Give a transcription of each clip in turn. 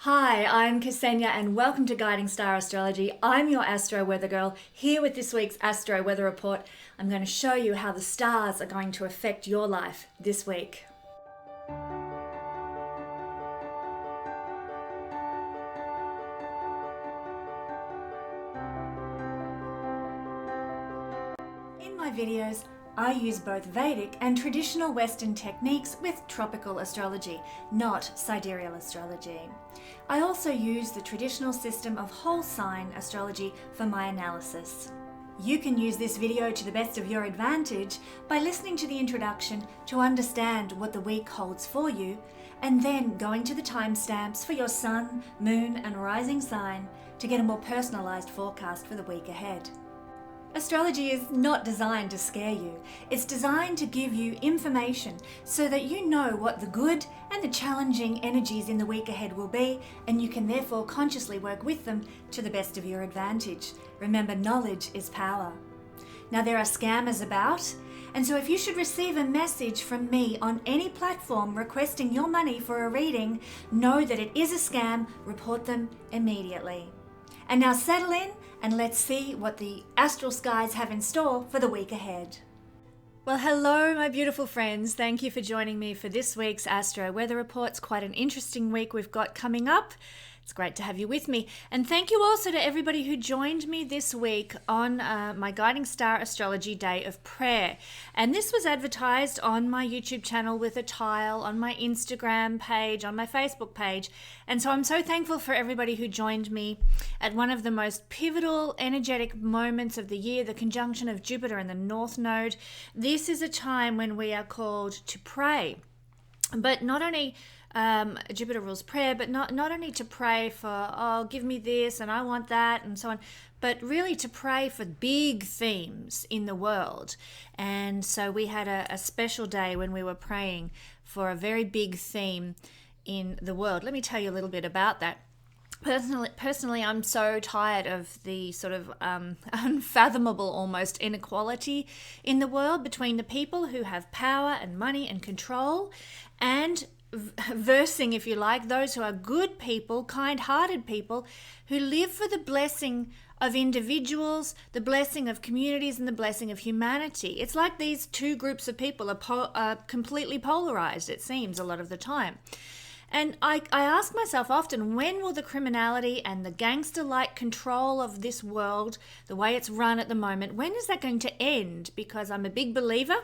Hi, I'm Kesenya and welcome to Guiding Star Astrology. I'm your Astro Weather Girl, here with this week's Astro Weather Report. I'm going to show you how the stars are going to affect your life this week. In my videos, I use both Vedic and traditional Western techniques with tropical astrology, not sidereal astrology. I also use the traditional system of whole sign astrology for my analysis. You can use this video to the best of your advantage by listening to the introduction to understand what the week holds for you, and then going to the timestamps for your sun, moon, and rising sign to get a more personalized forecast for the week ahead. Astrology is not designed to scare you. It's designed to give you information so that you know what the good and the challenging energies in the week ahead will be, and you can therefore consciously work with them to the best of your advantage. Remember, knowledge is power. Now, there are scammers about, and so if you should receive a message from me on any platform requesting your money for a reading, know that it is a scam. Report them immediately. And now settle in and let's see what the astral skies have in store for the week ahead. Well, hello, my beautiful friends. Thank you for joining me for this week's Astro Weather Report. It's quite an interesting week we've got coming up. It's great to have you with me. And thank you also to everybody who joined me this week on my Guiding Star Astrology Day of Prayer. And this was advertised on my YouTube channel with a tile, on my Instagram page, on my Facebook page. And so I'm so thankful for everybody who joined me at one of the most pivotal energetic moments of the year, the conjunction of Jupiter and the North Node. This is a time when we are called to pray. But not only Jupiter rules prayer, but not only to pray for, oh, give me this and I want that and so on, but really to pray for big themes in the world. And so we had a special day when we were praying for a very big theme in the world. Let me tell you a little bit about that. Personally, I'm so tired of the sort of unfathomable almost inequality in the world between the people who have power and money and control and versing, if you like, those who are good people, kind-hearted people who live for the blessing of individuals, the blessing of communities, and the blessing of humanity. It's like these two groups of people are completely polarized, it seems, a lot of the time. And I ask myself often, when will the criminality and the gangster-like control of this world, the way it's run at the moment, when is that going to end? Because I'm a big believer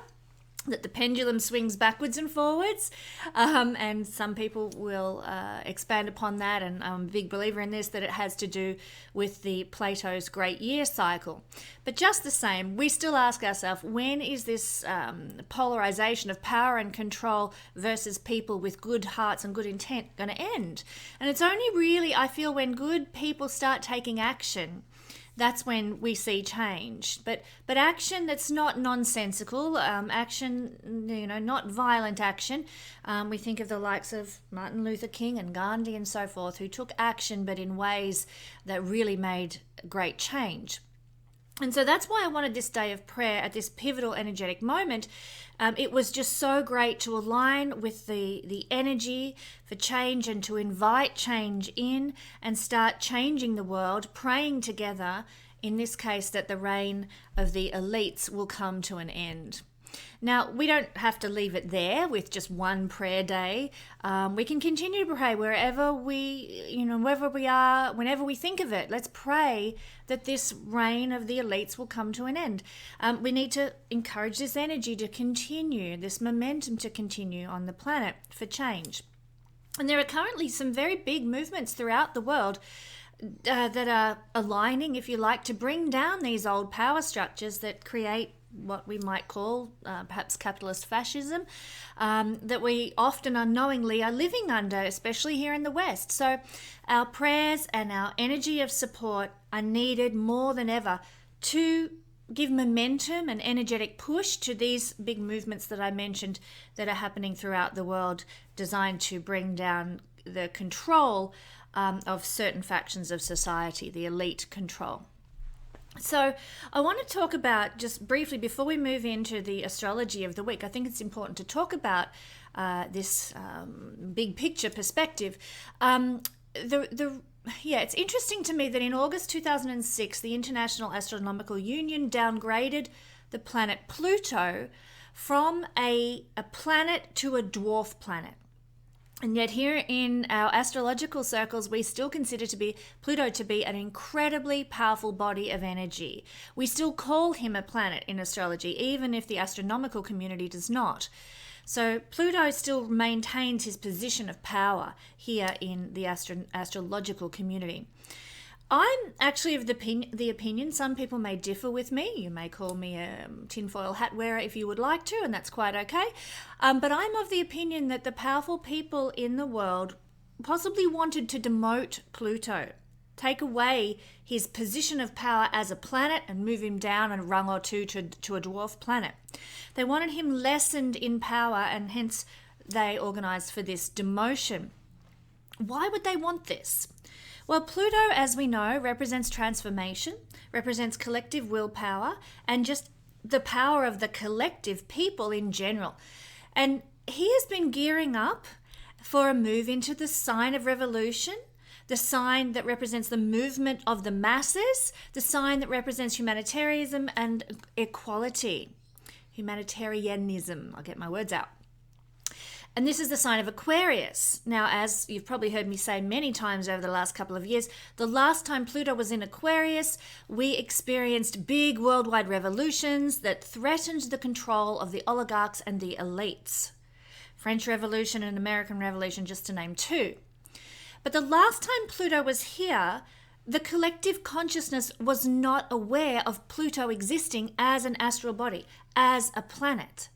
that the pendulum swings backwards and forwards, and some people will expand upon that, and I'm a big believer in this, that it has to do with the Plato's great year cycle. But just the same, we still ask ourselves, when is this polarization of power and control versus people with good hearts and good intent going to end? And it's only really, I feel, when good people start taking action, that's when we see change. But action that's not nonsensical, action, not violent action. We think of the likes of Martin Luther King and Gandhi and so forth, who took action but in ways that really made great change. And so that's why I wanted this day of prayer at this pivotal energetic moment. It was just so great to align with the energy for change and to invite change in and start changing the world, praying together, in this case, that the reign of the elites will come to an end. Now, we don't have to leave it there with just one prayer day. We can continue to pray wherever we are, whenever we think of it. Let's pray that this reign of the elites will come to an end. We need to encourage this energy to continue, this momentum to continue on the planet for change. And there are currently some very big movements throughout the world that are aligning, if you like, to bring down these old power structures that create what we might call perhaps capitalist fascism, that we often unknowingly are living under, especially here in the West. So our prayers and our energy of support are needed more than ever to give momentum and energetic push to these big movements that I mentioned that are happening throughout the world, designed to bring down the control of certain factions of society, the elite control. So I want to talk about, just briefly before we move into the astrology of the week, I think it's important to talk about this big picture perspective. it's interesting to me that in August 2006, the International Astronomical Union downgraded the planet Pluto from a planet to a dwarf planet. And yet here in our astrological circles, we still consider Pluto to be an incredibly powerful body of energy. We still call him a planet in astrology, even if the astronomical community does not. So Pluto still maintains his position of power here in the astrological community. I'm actually of the opinion, some people may differ with me. You may call me a tinfoil hat wearer if you would like to, and that's quite okay. But I'm of the opinion that the powerful people in the world possibly wanted to demote Pluto, take away his position of power as a planet and move him down a rung or two to a dwarf planet. They wanted him lessened in power, and hence they organized for this demotion. Why would they want this? Well, Pluto, as we know, represents transformation, represents collective willpower, and just the power of the collective people in general. And he has been gearing up for a move into the sign of revolution, the sign that represents the movement of the masses, the sign that represents humanitarianism and equality. Humanitarianism, I'll get my words out. And this is the sign of Aquarius. Now, as you've probably heard me say many times over the last couple of years, the last time Pluto was in Aquarius, we experienced big worldwide revolutions that threatened the control of the oligarchs and the elites. French Revolution and American Revolution, just to name two. But the last time Pluto was here, the collective consciousness was not aware of Pluto existing as an astral body, as a planet.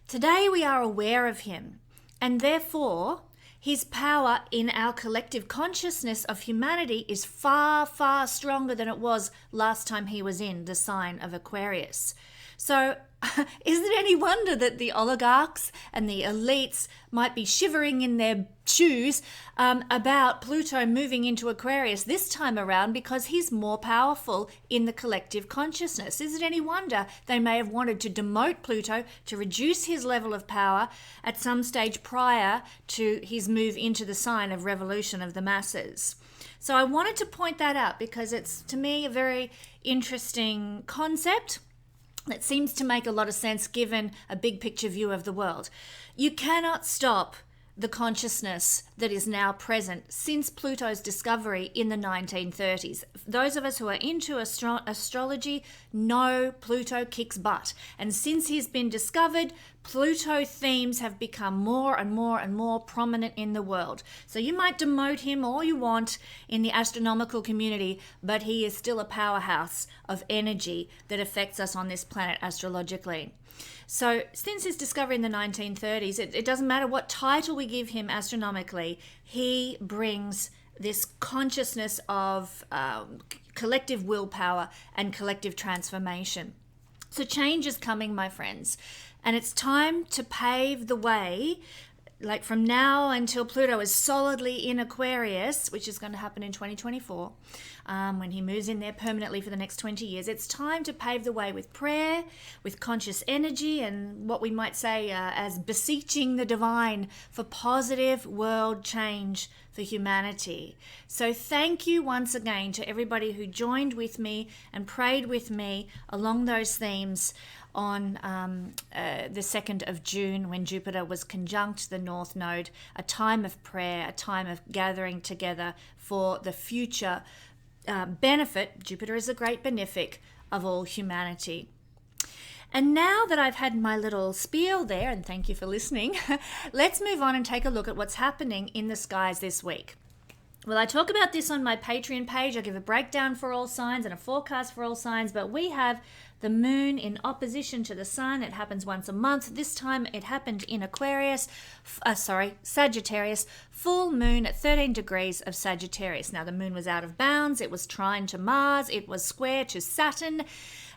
Today we are aware of him. And therefore, his power in our collective consciousness of humanity is far, far stronger than it was last time he was in the sign of Aquarius. So, is it any wonder that the oligarchs and the elites might be shivering in their shoes about Pluto moving into Aquarius this time around because he's more powerful in the collective consciousness? Is it any wonder they may have wanted to demote Pluto to reduce his level of power at some stage prior to his move into the sign of revolution of the masses? So I wanted to point that out because it's, to me, a very interesting concept that seems to make a lot of sense given a big picture view of the world. You cannot stop the consciousness that is now present since Pluto's discovery in the 1930s. Those of us who are into astrology know Pluto kicks butt. And since he's been discovered, Pluto themes have become more and more and more prominent in the world. So you might demote him all you want in the astronomical community, but he is still a powerhouse of energy that affects us on this planet astrologically. So since his discovery in the 1930s, it doesn't matter what title we give him astronomically, he brings this consciousness of collective willpower and collective transformation. So change is coming, my friends, and it's time to pave the way, like from now until Pluto is solidly in Aquarius, which is going to happen in 2024, when he moves in there permanently for the next 20 years. It's time to pave the way with prayer, with conscious energy, and what we might say as beseeching the divine for positive world change for humanity. So thank you once again to everybody who joined with me and prayed with me along those themes on the 2nd of June when Jupiter was conjunct the North Node, a time of prayer, a time of gathering together for the future benefit. Jupiter is a great benefic of all humanity. And now that I've had my little spiel there, and thank you for listening, let's move on and take a look at what's happening in the skies this week. Well, I talk about this on my Patreon page. I give a breakdown for all signs and a forecast for all signs, but we have the moon in opposition to the sun. It happens once a month. This time it happened in Sagittarius, full moon at 13 degrees of Sagittarius. Now the moon was out of bounds. It was trine to Mars. It was square to Saturn.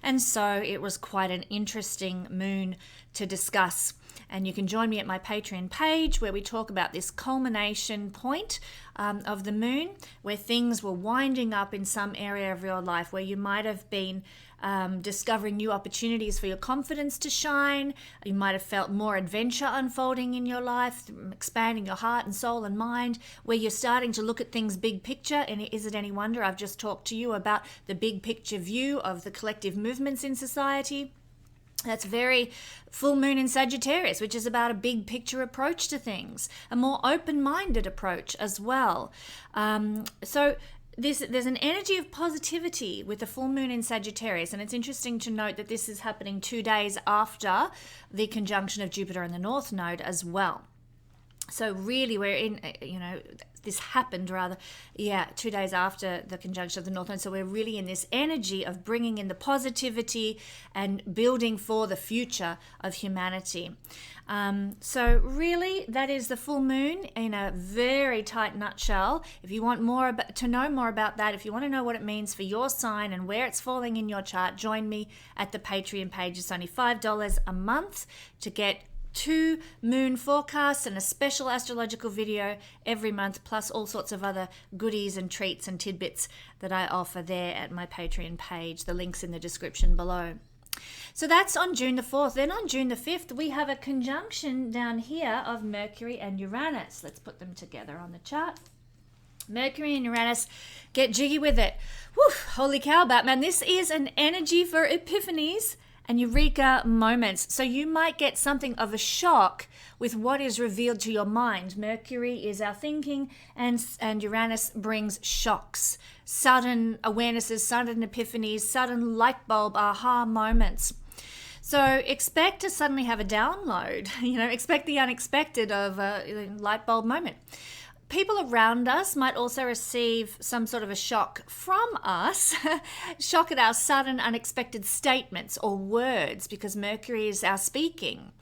And so it was quite an interesting moon to discuss. And you can join me at my Patreon page where we talk about this culmination point of the moon, where things were winding up in some area of your life, where you might have been discovering new opportunities for your confidence to shine. You might have felt more adventure unfolding in your life, expanding your heart and soul and mind, where you're starting to look at things big picture. And is it any wonder I've just talked to you about the big picture view of the collective movements in society? That's very full moon in Sagittarius, which is about a big picture approach to things, a more open-minded approach as well. So there's an energy of positivity with the full moon in Sagittarius, and it's interesting to note that this is happening 2 days after the conjunction of Jupiter and the North Node as well. So really we're in, this happened 2 days after the conjunction of the North Node. So we're really in this energy of bringing in the positivity and building for the future of humanity. So really that is the full moon in a very tight nutshell. If you want to know more about that, if you want to know what it means for your sign and where it's falling in your chart, join me at the Patreon page. It's only $5 a month to get 2 moon forecasts and a special astrological video every month, plus all sorts of other goodies and treats and tidbits that I offer there at my Patreon page. The link's in the description below. So that's on June the 4th. Then on June the 5th, we have a conjunction down here of Mercury and Uranus. Let's put them together on the chart. Mercury and Uranus, get jiggy with it. Whew, holy cow, Batman. This is an energy for epiphanies and eureka moments. So you might get something of a shock with what is revealed to your mind. Mercury is our thinking, and Uranus brings shocks, sudden awarenesses, sudden epiphanies, sudden light bulb aha moments. So expect to suddenly have a download, expect the unexpected of a light bulb moment. People around us might also receive some sort of a shock from us, shock at our sudden unexpected statements or words, because Mercury is our speaking.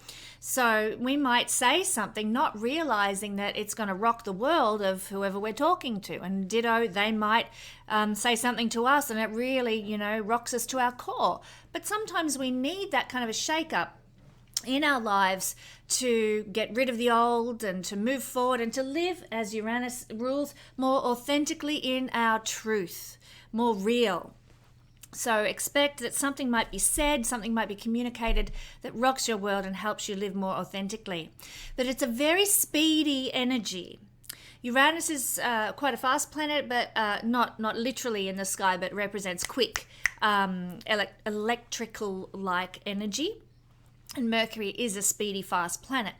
So we might say something not realizing that it's going to rock the world of whoever we're talking to. And ditto, they might say something to us and it really, rocks us to our core. But sometimes we need that kind of a shake-up in our lives to get rid of the old and to move forward and to live, as Uranus rules, more authentically in our truth, more real. So expect that something might be said, something might be communicated that rocks your world and helps you live more authentically. But it's a very speedy energy. Uranus is quite a fast planet, but not literally in the sky, but represents quick electrical-like energy. And Mercury is a speedy, fast planet.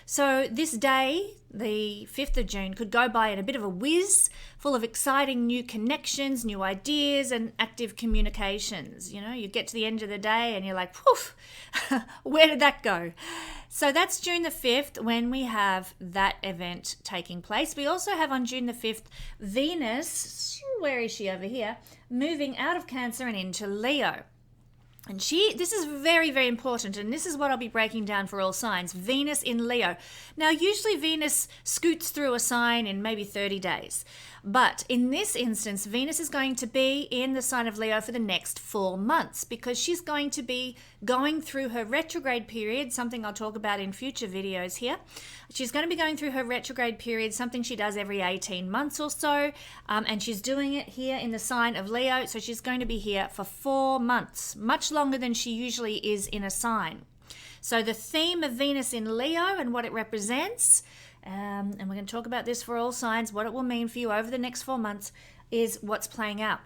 So this day, the 5th of June, could go by in a bit of a whiz, full of exciting new connections, new ideas, and active communications. You get to the end of the day and you're like, poof, where did that go? So that's June the 5th when we have that event taking place. We also have on June the 5th, Venus, where is she over here, moving out of Cancer and into Leo. And this is very, very important, and this is what I'll be breaking down for all signs. Venus in Leo. Now, usually Venus scoots through a sign in maybe 30 days. But in this instance, Venus is going to be in the sign of Leo for the next 4 months because she's going to be going through her retrograde period, something I'll talk about in future videos here. She's going to be going through her retrograde period, something she does every 18 months or so, and she's doing it here in the sign of Leo, so she's going to be here for 4 months, much longer than she usually is in a sign. So the theme of Venus in Leo and what it represents, and we're going to talk about this for all signs, what it will mean for you over the next 4 months, is what's playing out.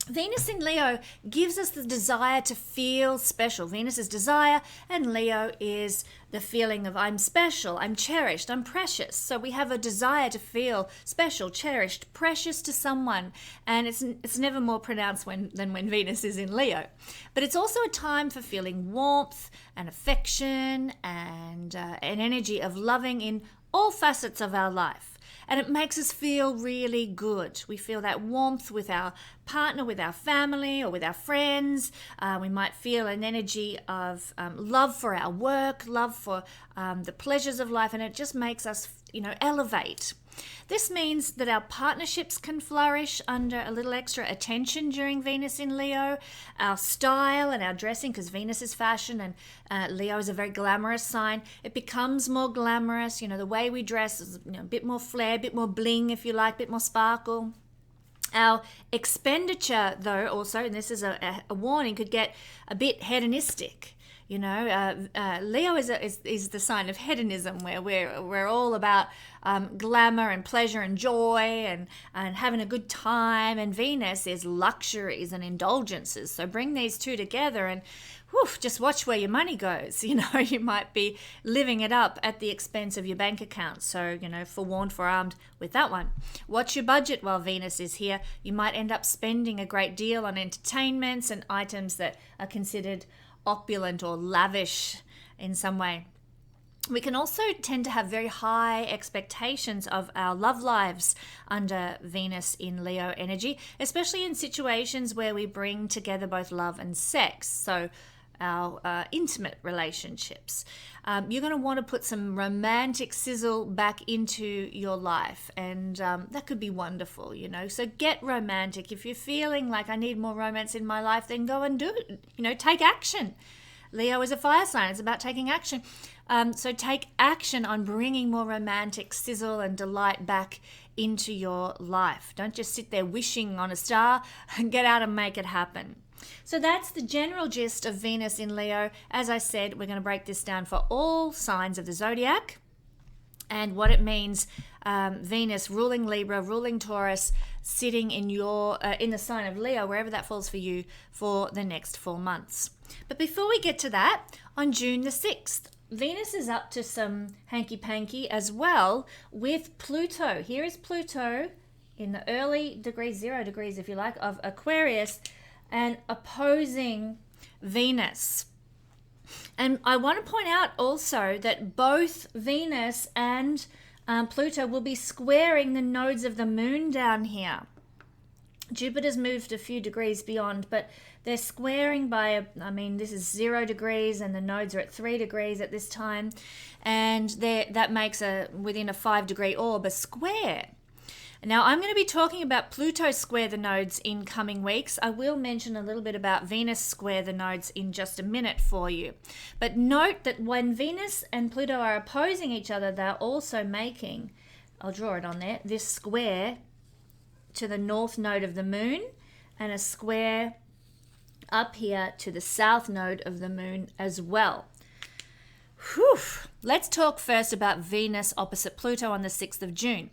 Venus in Leo gives us the desire to feel special. Venus is desire, and Leo is the feeling of I'm special, I'm cherished, I'm precious. So we have a desire to feel special, cherished, precious to someone, and it's never more pronounced than when Venus is in Leo. But it's also a time for feeling warmth and affection and an energy of loving in all facets of our life. And it makes us feel really good. We feel that warmth with our partner, with our family, or with our friends. We might feel an energy of love for our work, love for the pleasures of life, and it just makes us elevate. This means that our partnerships can flourish under a little extra attention during Venus in Leo. Our style and our dressing, because Venus is fashion and Leo is a very glamorous sign, it becomes more glamorous. The way we dress is a bit more flair, a bit more bling, if you like, a bit more sparkle. Our expenditure, though, also, and this is a warning, could get a bit hedonistic. Leo is the sign of hedonism, where we're all about glamour and pleasure and joy and having a good time. And Venus is luxuries and indulgences. So bring these two together and just watch where your money goes. You might be living it up at the expense of your bank account. So, forewarned, forearmed with that one. Watch your budget while Venus is here. You might end up spending a great deal on entertainments and items that are considered opulent or lavish in some way. We can also tend to have very high expectations of our love lives under Venus in Leo energy, especially in situations where we bring together both love and sex. So our intimate relationships. You're going to want to put some romantic sizzle back into your life, and that could be wonderful, So get romantic. If you're feeling like I need more romance in my life, then go and do it. Take action. Leo is a fire sign. It's about taking action. So take action on bringing more romantic sizzle and delight back into your life. Don't just sit there wishing on a star, and get out and make it happen. So that's the general gist of Venus in Leo. As I said, we're going to break this down for all signs of the zodiac and what it means. Venus ruling Libra, ruling Taurus, sitting in in the sign of Leo, wherever that falls for you, for the next 4 months. But before we get to that, on June the 6th, Venus is up to some hanky-panky as well with Pluto. Here is Pluto in the early degrees, 0 degrees if you like, of Aquarius, and opposing Venus. And I want to point out also that both Venus and Pluto will be squaring the nodes of the moon down here. Jupiter's moved a few degrees beyond, but they're squaring by, this is 0 degrees and the nodes are at 3 degrees at this time. And that makes within a 5-degree orb, a square. Now, I'm going to be talking about Pluto square the nodes in coming weeks. I will mention a little bit about Venus square the nodes in just a minute for you. But note that when Venus and Pluto are opposing each other, they're also making, I'll draw it on there, this square to the north node of the moon and a square up here to the south node of the moon as well. Whew. Let's talk first about Venus opposite Pluto on the 6th of June.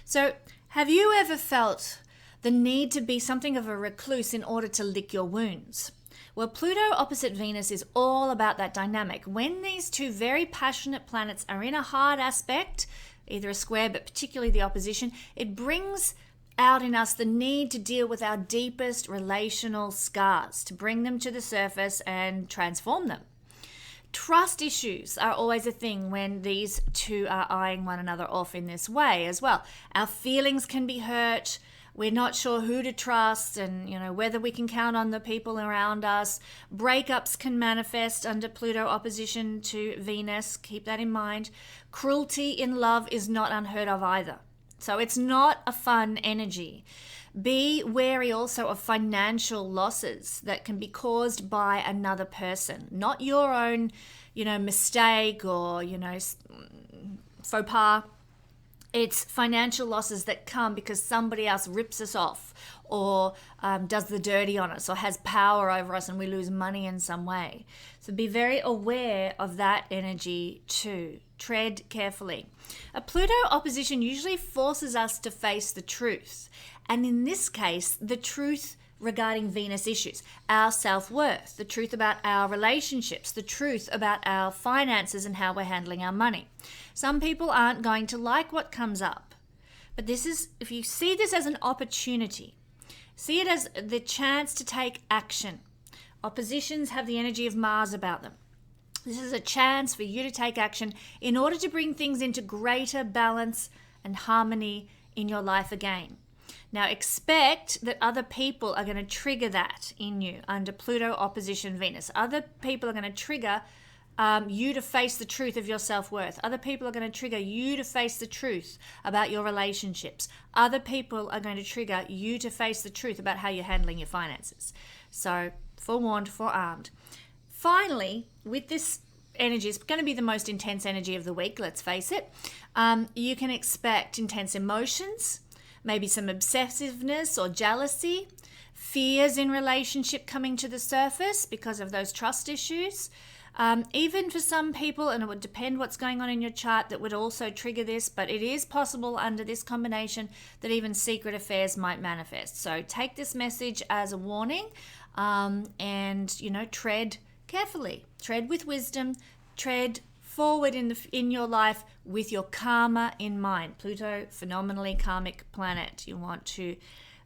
So, have you ever felt the need to be something of a recluse in order to lick your wounds? Well, Pluto opposite Venus is all about that dynamic. When these two very passionate planets are in a hard aspect, either a square, but particularly the opposition, it brings out in us the need to deal with our deepest relational scars, to bring them to the surface and transform them. Trust issues are always a thing when these two are eyeing one another off in this way as well. Our feelings can be hurt. We're not sure who to trust and, whether we can count on the people around us. Breakups can manifest under Pluto opposition to Venus. Keep that in mind. Cruelty in love is not unheard of either. So it's not a fun energy. Be wary also of financial losses that can be caused by another person, not your own, mistake or, faux pas. It's financial losses that come because somebody else rips us off or does the dirty on us or has power over us and we lose money in some way. So be very aware of that energy too. Tread carefully. A Pluto opposition usually forces us to face the truth. And in this case, the truth regarding Venus issues, our self-worth, the truth about our relationships, the truth about our finances and how we're handling our money. Some people aren't going to like what comes up. But if you see this as an opportunity, see it as the chance to take action. Oppositions have the energy of Mars about them. This is a chance for you to take action in order to bring things into greater balance and harmony in your life again. Now expect that other people are going to trigger that in you under Pluto opposition Venus. Other people are going to trigger you to face the truth of your self-worth. Other people are going to trigger you to face the truth about your relationships. Other people are going to trigger you to face the truth about how you're handling your finances. So forewarned, forearmed. Finally, with this energy, it's going to be the most intense energy of the week, let's face it. You can expect intense emotions, maybe some obsessiveness or jealousy, fears in relationship coming to the surface because of those trust issues. Even for some people, and it would depend what's going on in your chart, that would also trigger this, but it is possible under this combination that even secret affairs might manifest. So take this message as a warning, and, you know, tread carefully, tread with wisdom, tread forward in your life with your karma in mind. Pluto, phenomenally karmic planet. You want to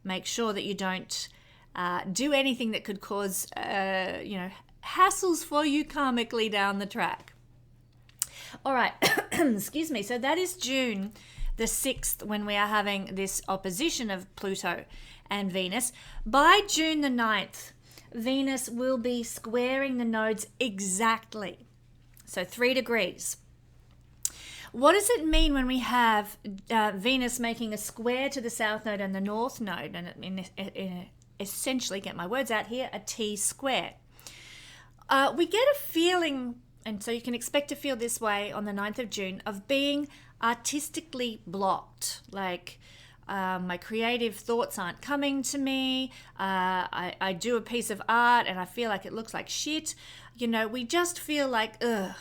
make sure that you don't do anything that could cause, hassles for you karmically down the track. All right, excuse me. So that is June the 6th when we are having this opposition of Pluto and Venus. By June the 9th, Venus will be squaring the nodes exactly. So 3 degrees. What does it mean when we have Venus making a square to the south node and the north node? And essentially, get my words out here, a T square. We get a feeling, and so you can expect to feel this way on the 9th of June, of being artistically blocked. Like, my creative thoughts aren't coming to me. I do a piece of art and I feel like it looks like shit. You know, we just feel like, ugh,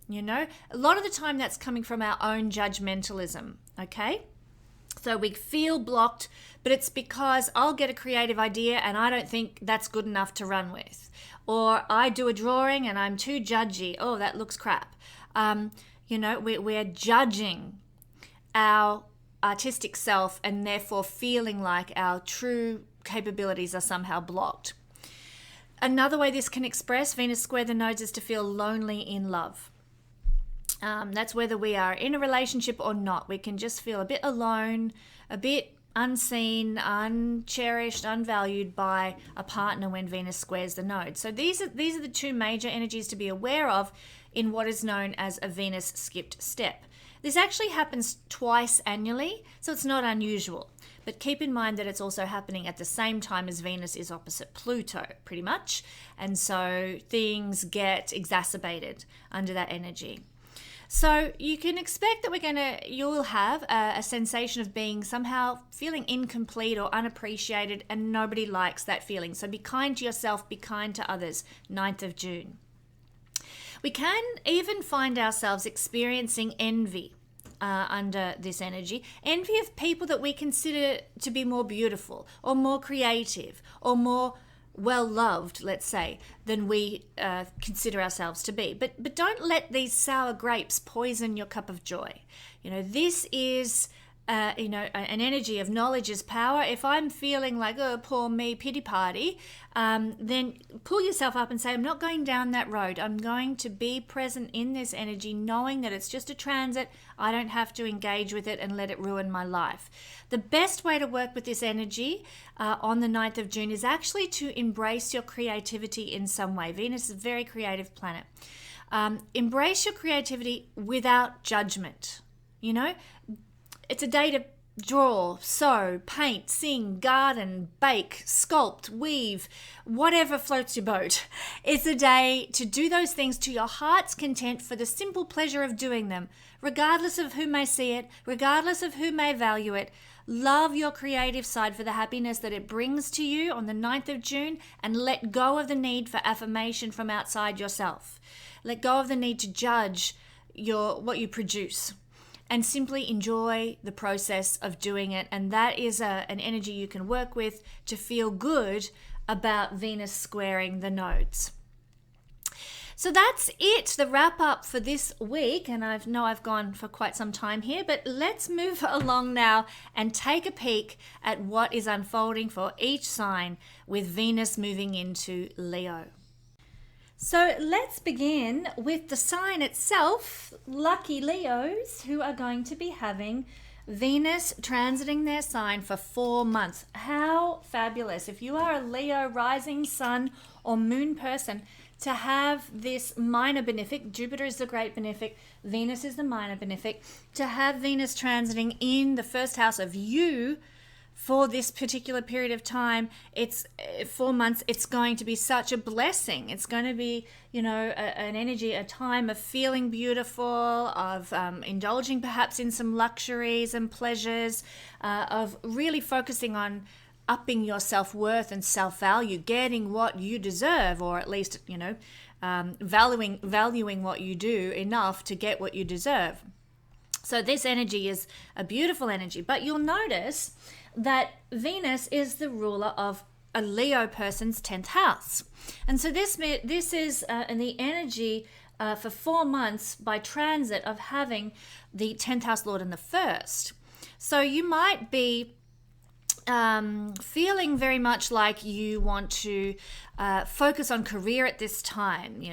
you know. A lot of the time that's coming from our own judgmentalism, okay? So we feel blocked, but it's because I'll get a creative idea and I don't think that's good enough to run with. Or I do a drawing and I'm too judgy. Oh, that looks crap. We're judging our artistic self and therefore feeling like our true capabilities are somehow blocked. Another way this can express Venus square the nodes is to feel lonely in love. That's whether we are in a relationship or not. We can just feel a bit alone, a bit unseen, uncherished, unvalued by a partner when Venus squares the node. So these are the two major energies to be aware of in what is known as a Venus skipped step. This actually happens twice annually, so it's not unusual. But keep in mind that it's also happening at the same time as Venus is opposite Pluto, pretty much. And so things get exacerbated under that energy. So you can expect that you'll have a sensation of being somehow feeling incomplete or unappreciated, and nobody likes that feeling. So be kind to yourself, be kind to others, 9th of June. We can even find ourselves experiencing envy under this energy. Envy of people that we consider to be more beautiful or more creative or more well-loved, let's say, than we consider ourselves to be. But don't let these sour grapes poison your cup of joy. You know, this is an energy of knowledge is power. If I'm feeling like, oh, poor me, pity party, then pull yourself up and say, I'm not going down that road. I'm going to be present in this energy, knowing that it's just a transit. I don't have to engage with it and let it ruin my life. The best way to work with this energy on the 9th of June is actually to embrace your creativity in some way. Venus is a very creative planet. Embrace your creativity without judgment. You know, it's a day to draw, sew, paint, sing, garden, bake, sculpt, weave, whatever floats your boat. It's a day to do those things to your heart's content for the simple pleasure of doing them, regardless of who may see it, regardless of who may value it. Love your creative side for the happiness that it brings to you on the 9th of June, and let go of the need for affirmation from outside yourself. Let go of the need to judge what you produce, and simply enjoy the process of doing it. And that is an energy you can work with to feel good about Venus squaring the nodes. So that's it, the wrap up for this week. And I know I've gone for quite some time here, but let's move along now and take a peek at what is unfolding for each sign with Venus moving into Leo. So let's begin with the sign itself, lucky Leos, who are going to be having Venus transiting their sign for 4 months. How fabulous. If you are a Leo rising sun or moon person, to have this minor benefic. Jupiter is the great benefic, Venus is the minor benefic. To have Venus transiting in the first house of you for this particular period of time, it's 4 months, it's going to be such a blessing. It's going to be, an energy, a time of feeling beautiful, of indulging perhaps in some luxuries and pleasures, of really focusing on upping your self-worth and self-value, getting what you deserve, or at least, valuing what you do enough to get what you deserve. So this energy is a beautiful energy, but you'll notice that Venus is the ruler of a Leo person's 10th house. And so this is the energy for 4 months by transit of having the 10th house lord in the first. So you might be feeling very much like you want to focus on career at this time.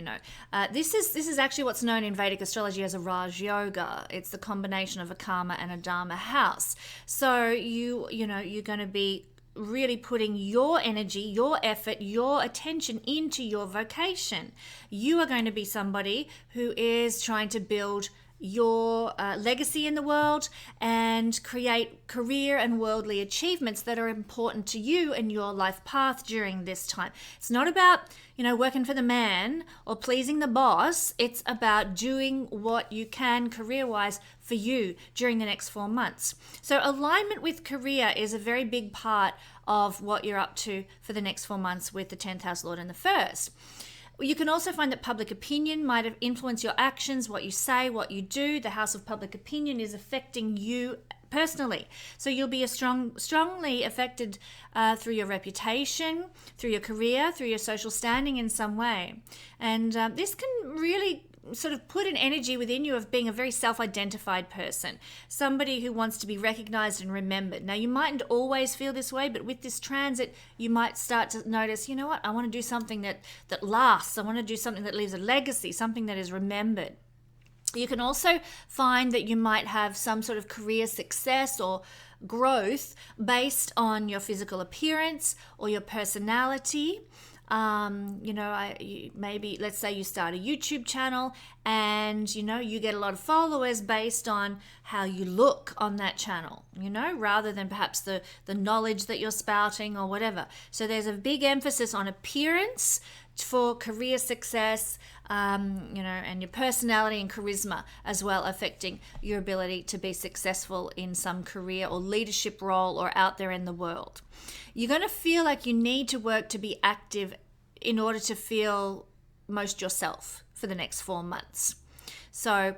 This is actually what's known in Vedic astrology as a Raj Yoga. It's the combination of a Karma and a Dharma house. So you're going to be really putting your energy, your effort, your attention into your vocation. You are going to be somebody who is trying to build your legacy in the world and create career and worldly achievements that are important to you and your life path during this time. It's not about, working for the man or pleasing the boss. It's about doing what you can career-wise for you during the next 4 months. So alignment with career is a very big part of what you're up to for the next 4 months with the 10th house lord in the first. You can also find that public opinion might have influenced your actions, what you say, what you do. The house of public opinion is affecting you personally. So you'll be strongly affected through your reputation, through your career, through your social standing in some way. And this can really sort of put an energy within you of being a very self-identified person, somebody who wants to be recognized and remembered. Now, you mightn't always feel this way, but with this transit, you might start to notice, I want to do something that lasts. I want to do something that leaves a legacy, something that is remembered. You can also find that you might have some sort of career success or growth based on your physical appearance or your personality. Maybe let's say you start a YouTube channel and, you get a lot of followers based on how you look on that channel, rather than perhaps the knowledge that you're spouting or whatever. So there's a big emphasis on appearance for career success, and your personality and charisma as well, affecting your ability to be successful in some career or leadership role or out there in the world. You're going to feel like you need to work to be active in order to feel most yourself for the next 4 months. So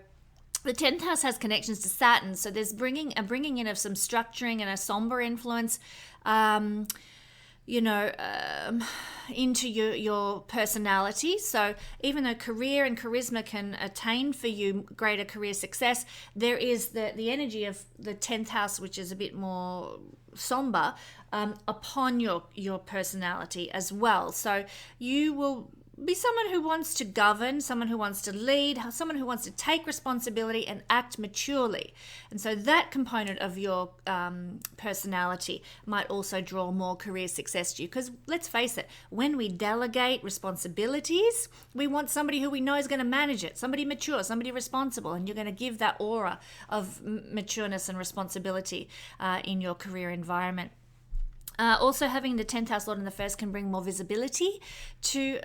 the 10th house has connections to Saturn, so there's bringing in of some structuring and a somber influence into your personality. So even though career and charisma can attain for you greater career success, there is the energy of the 10th house, which is a bit more somber, upon your personality as well. So you will be someone who wants to govern, someone who wants to lead, someone who wants to take responsibility and act maturely. And so that component of your personality might also draw more career success to you. Because let's face it, when we delegate responsibilities, we want somebody who we know is going to manage it, somebody mature, somebody responsible, and you're going to give that aura of matureness and responsibility in your career environment. Also, having the 10th house lord in the first can bring more visibility to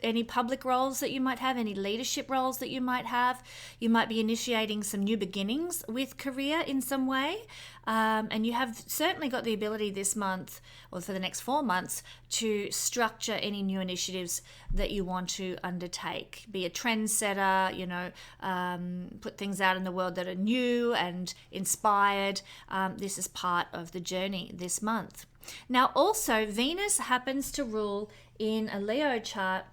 any public roles that you might have, any leadership roles that you might have. You might be initiating some new beginnings with career in some way. And you have certainly got the ability this month, or for the next 4 months, to structure any new initiatives that you want to undertake. Be a trendsetter, put things out in the world that are new and inspired. This is part of the journey this month. Now, also, Venus happens to rule in a Leo chart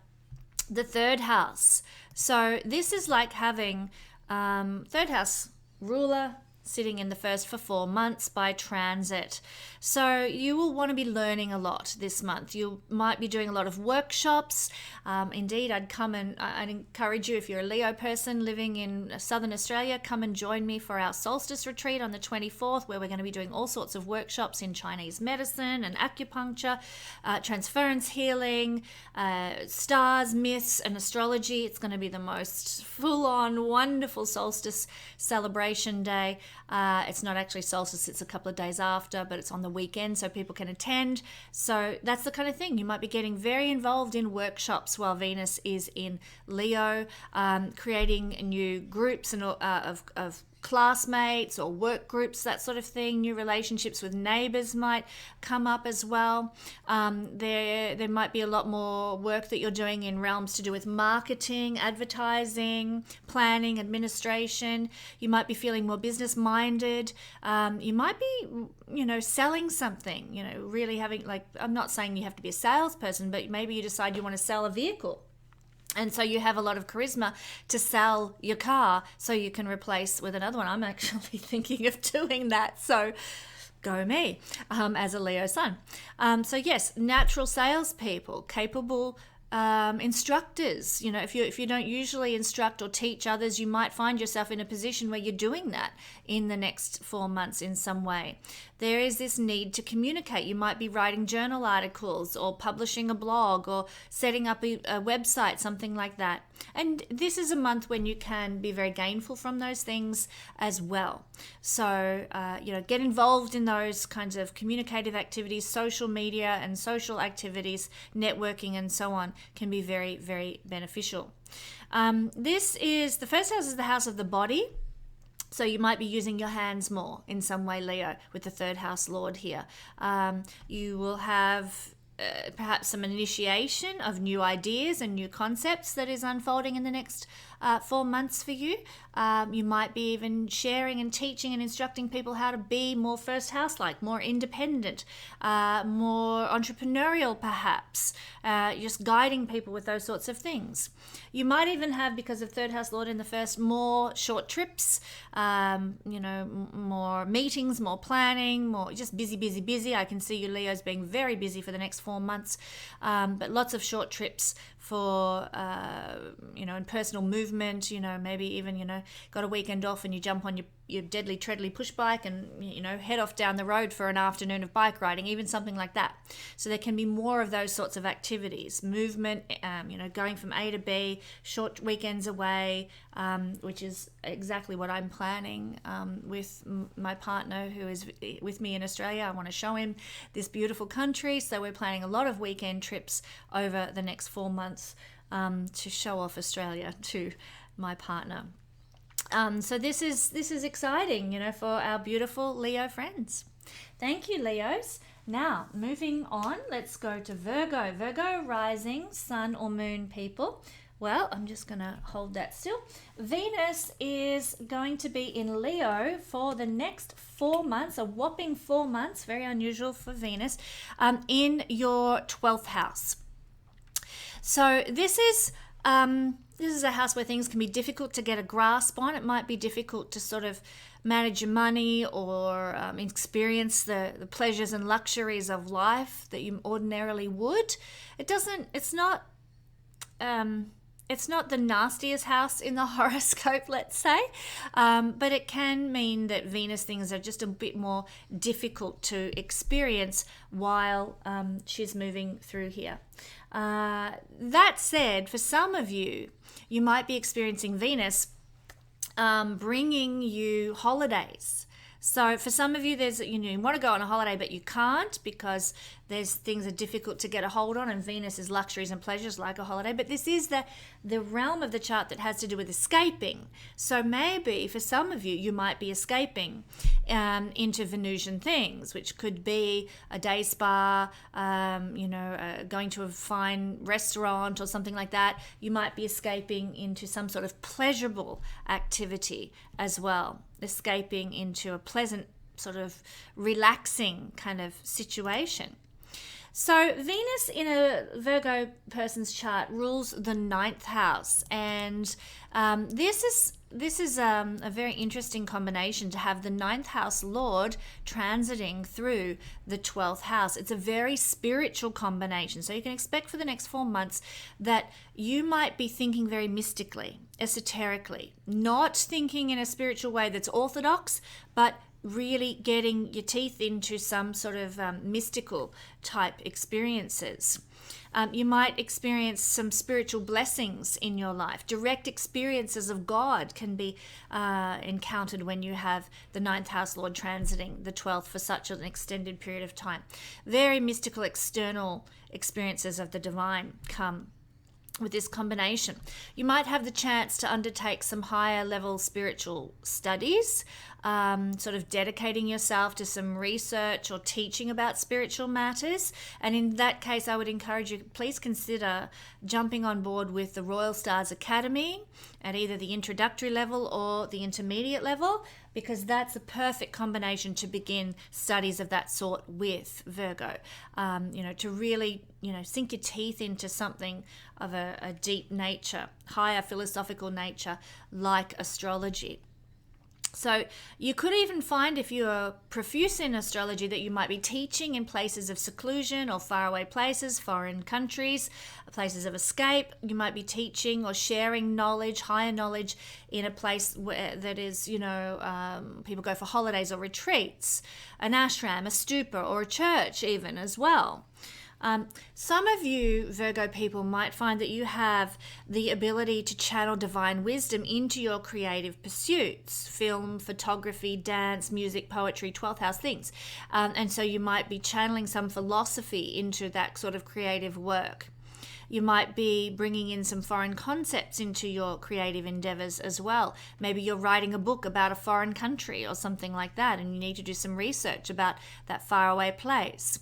the 3rd house. So this is like having 3rd house ruler, sitting in the first for 4 months by transit. So you will want to be learning a lot this month. You might be doing a lot of workshops. Indeed, I'd encourage you, if you're a Leo person living in Southern Australia, come and join me for our solstice retreat on the 24th, where we're going to be doing all sorts of workshops in Chinese medicine and acupuncture, transference healing, stars, myths, and astrology. It's going to be the most full-on, wonderful solstice celebration day. It's not actually solstice, it's a couple of days after, but it's on the weekend so people can attend. So that's the kind of thing. You might be getting very involved in workshops while Venus is in Leo, creating new groups and of classmates or work groups, that sort of thing. New relationships with neighbors might come up as well. There might be a lot more work that you're doing in realms to do with marketing, advertising, planning, administration. You might be feeling more business minded. You might be, selling something, really having, I'm not saying you have to be a salesperson, but maybe you decide you want to sell a vehicle. And so you have a lot of charisma to sell your car so you can replace with another one. I'm actually thinking of doing that. So go me, as a Leo sun. So yes, natural salespeople, capable instructors. If you don't usually instruct or teach others, you might find yourself in a position where you're doing that in the next 4 months in some way. There is this need to communicate. You might be writing journal articles or publishing a blog or setting up a website, something like that. And this is a month when you can be very gainful from those things as well. So, get involved in those kinds of communicative activities, social media and social activities, networking and so on can be very, very beneficial. The first house is the house of the body. So you might be using your hands more in some way, Leo, with the third house lord here. You will have perhaps some initiation of new ideas and new concepts that is unfolding in the next 4 months for you. You might be even sharing and teaching and instructing people how to be more first house-like, more independent, more entrepreneurial perhaps, just guiding people with those sorts of things. You might even have, because of third house lord in the first, more short trips, more meetings, more planning, more just busy. I can see you Leos being very busy for the next 4 months, but lots of short trips for, and personal movement, maybe even, got a weekend off and you jump on your deadly treadly push bike and, head off down the road for an afternoon of bike riding, even something like that. So there can be more of those sorts of activities, movement, going from A to B, short weekends away, which is exactly what I'm planning with my partner who is with me in Australia. I want to show him this beautiful country. So we're planning a lot of weekend trips over the next 4 months to show off Australia to my partner. So this is exciting, for our beautiful Leo friends. Thank you, Leos. Now, moving on, let's go to Virgo. Virgo rising, sun or moon people. Well, I'm just going to hold that still. Venus is going to be in Leo for the next 4 months, a whopping 4 months, very unusual for Venus, in your 12th house. So this is a house where things can be difficult to get a grasp on. It might be difficult to sort of manage your money or experience the pleasures and luxuries of life that you ordinarily would. It's not the nastiest house in the horoscope, let's say, but it can mean that Venus things are just a bit more difficult to experience while she's moving through here. That said, for some of you, you might be experiencing Venus bringing you holidays. So for some of you, you want to go on a holiday, but you can't because things are difficult to get a hold on, and Venus is luxuries and pleasures like a holiday. But this is the realm of the chart that has to do with escaping. So maybe for some of you, you might be escaping into Venusian things, which could be a day spa, going to a fine restaurant or something like that. You might be escaping into some sort of pleasurable activity as well, escaping into a pleasant sort of relaxing kind of situation. So Venus in a Virgo person's chart rules the 9th house, and this is this is a very interesting combination to have the ninth house Lord transiting through the 12th house. It's a very spiritual combination. So you can expect for the next 4 months that you might be thinking very mystically, esoterically, not thinking in a spiritual way that's orthodox, but really getting your teeth into some sort of mystical type experiences. You might experience some spiritual blessings in your life. Direct experiences of God can be encountered when you have the ninth house Lord transiting the 12th for such an extended period of time. Very mystical external experiences of the divine come with this combination. You might have the chance to undertake some higher level spiritual studies, sort of dedicating yourself to some research or teaching about spiritual matters. And in that case, I would encourage you, please consider jumping on board with the Royal Stars Academy at either the introductory level or the intermediate level, because that's a perfect combination to begin studies of that sort with, Virgo. To really, sink your teeth into something of a deep nature, higher philosophical nature, like astrology. So you could even find, if you are profuse in astrology, that you might be teaching in places of seclusion or faraway places, foreign countries, places of escape. You might be teaching or sharing knowledge, higher knowledge, in a place where that is, people go for holidays or retreats, an ashram, a stupa, or a church even as well. Some of you Virgo people might find that you have the ability to channel divine wisdom into your creative pursuits: film, photography, dance, music, poetry, 12th house things. And so you might be channeling some philosophy into that sort of creative work. You might be bringing in some foreign concepts into your creative endeavors as well. Maybe you're writing a book about a foreign country or something like that, and you need to do some research about that faraway place.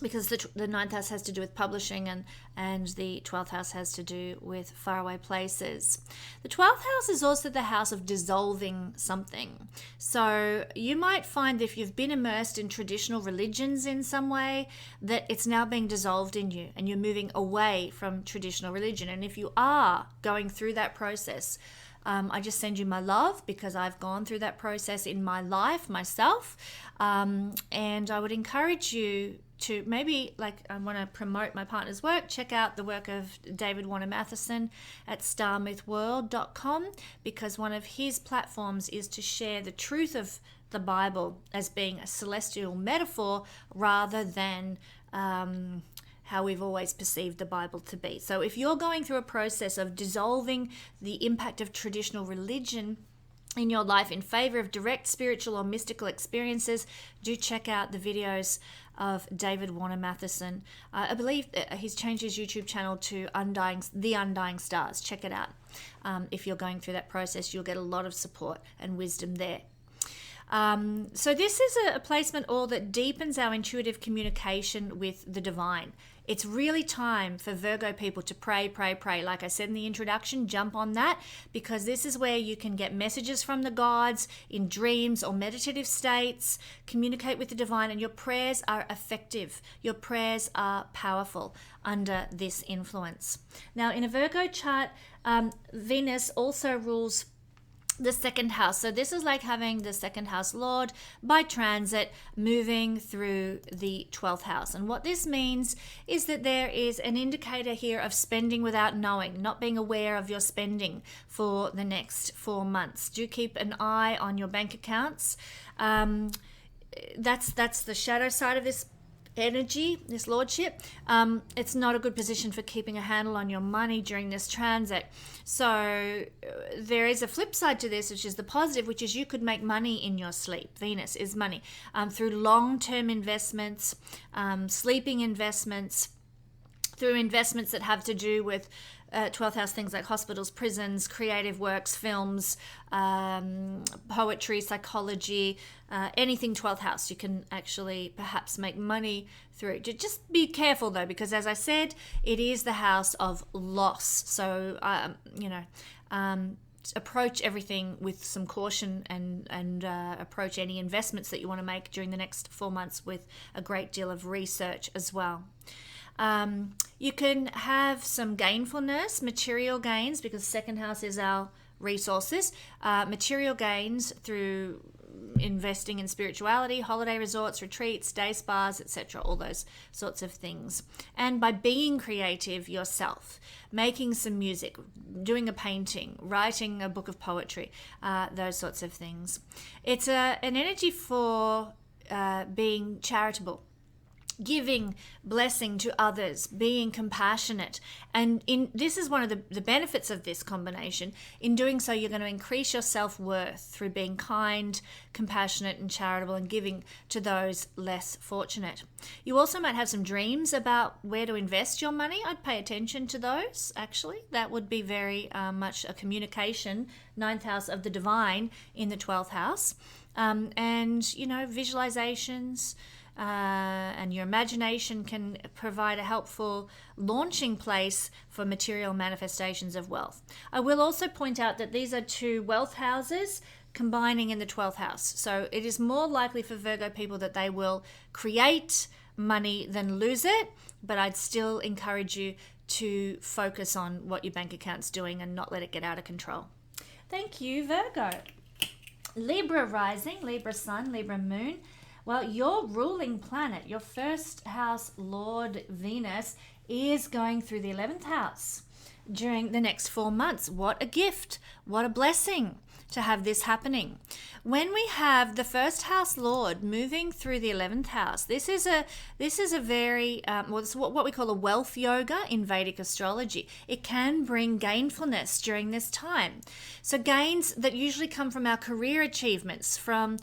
Because the ninth house has to do with publishing, and the 12th house has to do with faraway places. The 12th house is also the house of dissolving something. So you might find, if you've been immersed in traditional religions in some way, that it's now being dissolved in you and you're moving away from traditional religion. And if you are going through that process, I just send you my love, because I've gone through that process in my life myself. And I would encourage you to maybe, I want to promote my partner's work, check out the work of David Warner Matheson at starmythworld.com, because one of his platforms is to share the truth of the Bible as being a celestial metaphor rather than how we've always perceived the Bible to be. So if you're going through a process of dissolving the impact of traditional religion in your life in favor of direct spiritual or mystical experiences, do check out the videos of David Warner Matheson. I believe he's changed his YouTube channel to The Undying Stars. Check it out. If you're going through that process, you'll get a lot of support and wisdom there. So this is a placement all that deepens our intuitive communication with the divine. It's really time for Virgo people to pray, pray, pray. Like I said in the introduction, jump on that, because this is where you can get messages from the gods in dreams or meditative states, communicate with the divine, and your prayers are effective. Your prayers are powerful under this influence. Now, in a Virgo chart, Venus also rules the second house. So this is like having the second house Lord by transit moving through the 12th house. And what this means is that there is an indicator here of spending without knowing, not being aware of your spending for the next 4 months. Do keep an eye on your bank accounts. That's the shadow side of this energy, this lordship. It's not a good position for keeping a handle on your money during this transit. So there is a flip side to this, which is the positive, which is you could make money in your sleep. Venus is money, through long-term investments, sleeping investments, through investments that have to do with 12th house things like hospitals, prisons, creative works, films, poetry, psychology, anything 12th house you can actually perhaps make money through. Just be careful though, because as I said, it is the house of loss. So, approach everything with some caution, and approach any investments that you want to make during the next 4 months with a great deal of research as well. You can have some gainfulness, material gains, because second house is our resources, material gains through investing in spirituality, holiday resorts, retreats, day spas, etc., all those sorts of things. And by being creative yourself, making some music, doing a painting, writing a book of poetry, those sorts of things. It's an energy for being charitable, giving blessing to others, being compassionate. And this is one of the benefits of this combination. In doing so, you're going to increase your self-worth through being kind, compassionate, and charitable, and giving to those less fortunate. You also might have some dreams about where to invest your money. I'd pay attention to those, actually. That would be very much a communication, 9th house of the divine in the 12th house. And, visualizations, and your imagination can provide a helpful launching place for material manifestations of wealth. I will also point out that these are two wealth houses combining in the 12th house. So it is more likely for Virgo people that they will create money than lose it, but I'd still encourage you to focus on what your bank account's doing and not let it get out of control. Thank you, Virgo. Libra rising, Libra sun, Libra moon. Well, your ruling planet, your first house Lord Venus, is going through the 11th house during the next 4 months. What a gift. What a blessing to have this happening. When we have the first house Lord moving through the 11th house, this is a very, it's what we call a wealth yoga in Vedic astrology. It can bring gainfulness during this time. So gains that usually come from our career achievements, from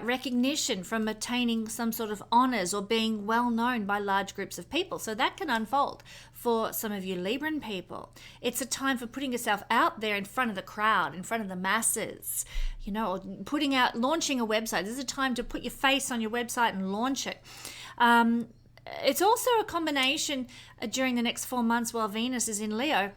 recognition, from attaining some sort of honors or being well known by large groups of people. So that can unfold for some of you Libran people. It's a time for putting yourself out there in front of the crowd, in front of the masses, or launching a website. This is a time to put your face on your website and launch it. It's also a combination during the next 4 months while Venus is in Leo,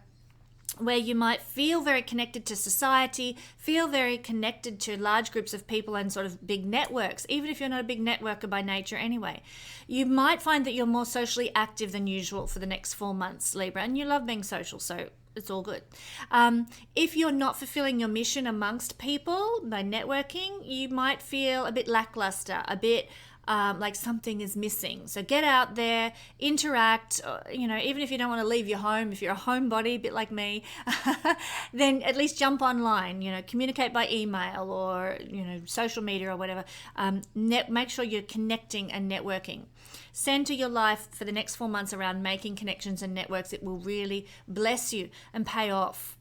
where you might feel very connected to society, feel very connected to large groups of people and sort of big networks, even if you're not a big networker by nature anyway. You might find that you're more socially active than usual for the next 4 months, Libra, and you love being social, so it's all good. If you're not fulfilling your mission amongst people by networking, you might feel a bit lackluster, a bit like something is missing. So get out there, interact, even if you don't want to leave your home, if you're a homebody, a bit like me, then at least jump online, communicate by email or, social media or whatever. Make sure you're connecting and networking. Center your life for the next 4 months around making connections and networks. It will really bless you and pay off.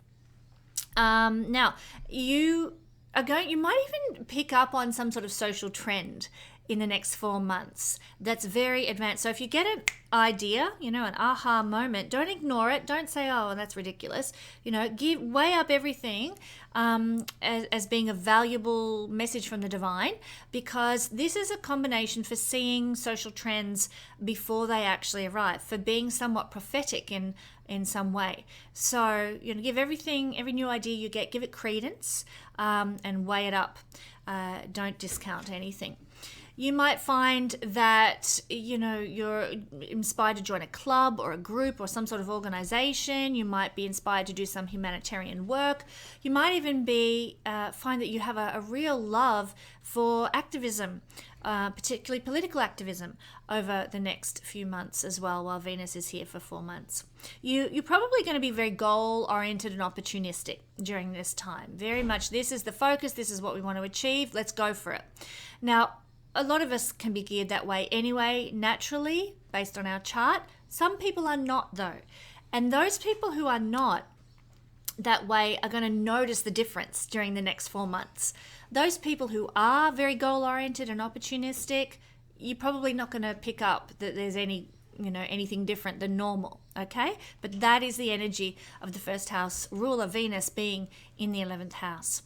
Now, you might even pick up on some sort of social trend in the next 4 months that's very advanced. So if you get an idea, an aha moment, don't ignore it. Don't say, oh, that's ridiculous. Weigh up everything as being a valuable message from the divine, because this is a combination for seeing social trends before they actually arrive, for being somewhat prophetic in some way. So, give everything, every new idea you get, give it credence and weigh it up. Don't discount anything. You might find that, you're inspired to join a club or a group or some sort of organization. You might be inspired to do some humanitarian work. You might even find that you have a real love for activism, particularly political activism, over the next few months as well, while Venus is here for 4 months. You're probably going to be very goal-oriented and opportunistic during this time. Very much, this is the focus, this is what we want to achieve, let's go for it. Now, a lot of us can be geared that way anyway, naturally, based on our chart. Some people are not, though. And those people who are not that way are going to notice the difference during the next 4 months. Those people who are very goal-oriented and opportunistic, you're probably not going to pick up that there's anything different than normal, okay? But that is the energy of the first house ruler, Venus, being in the 11th house.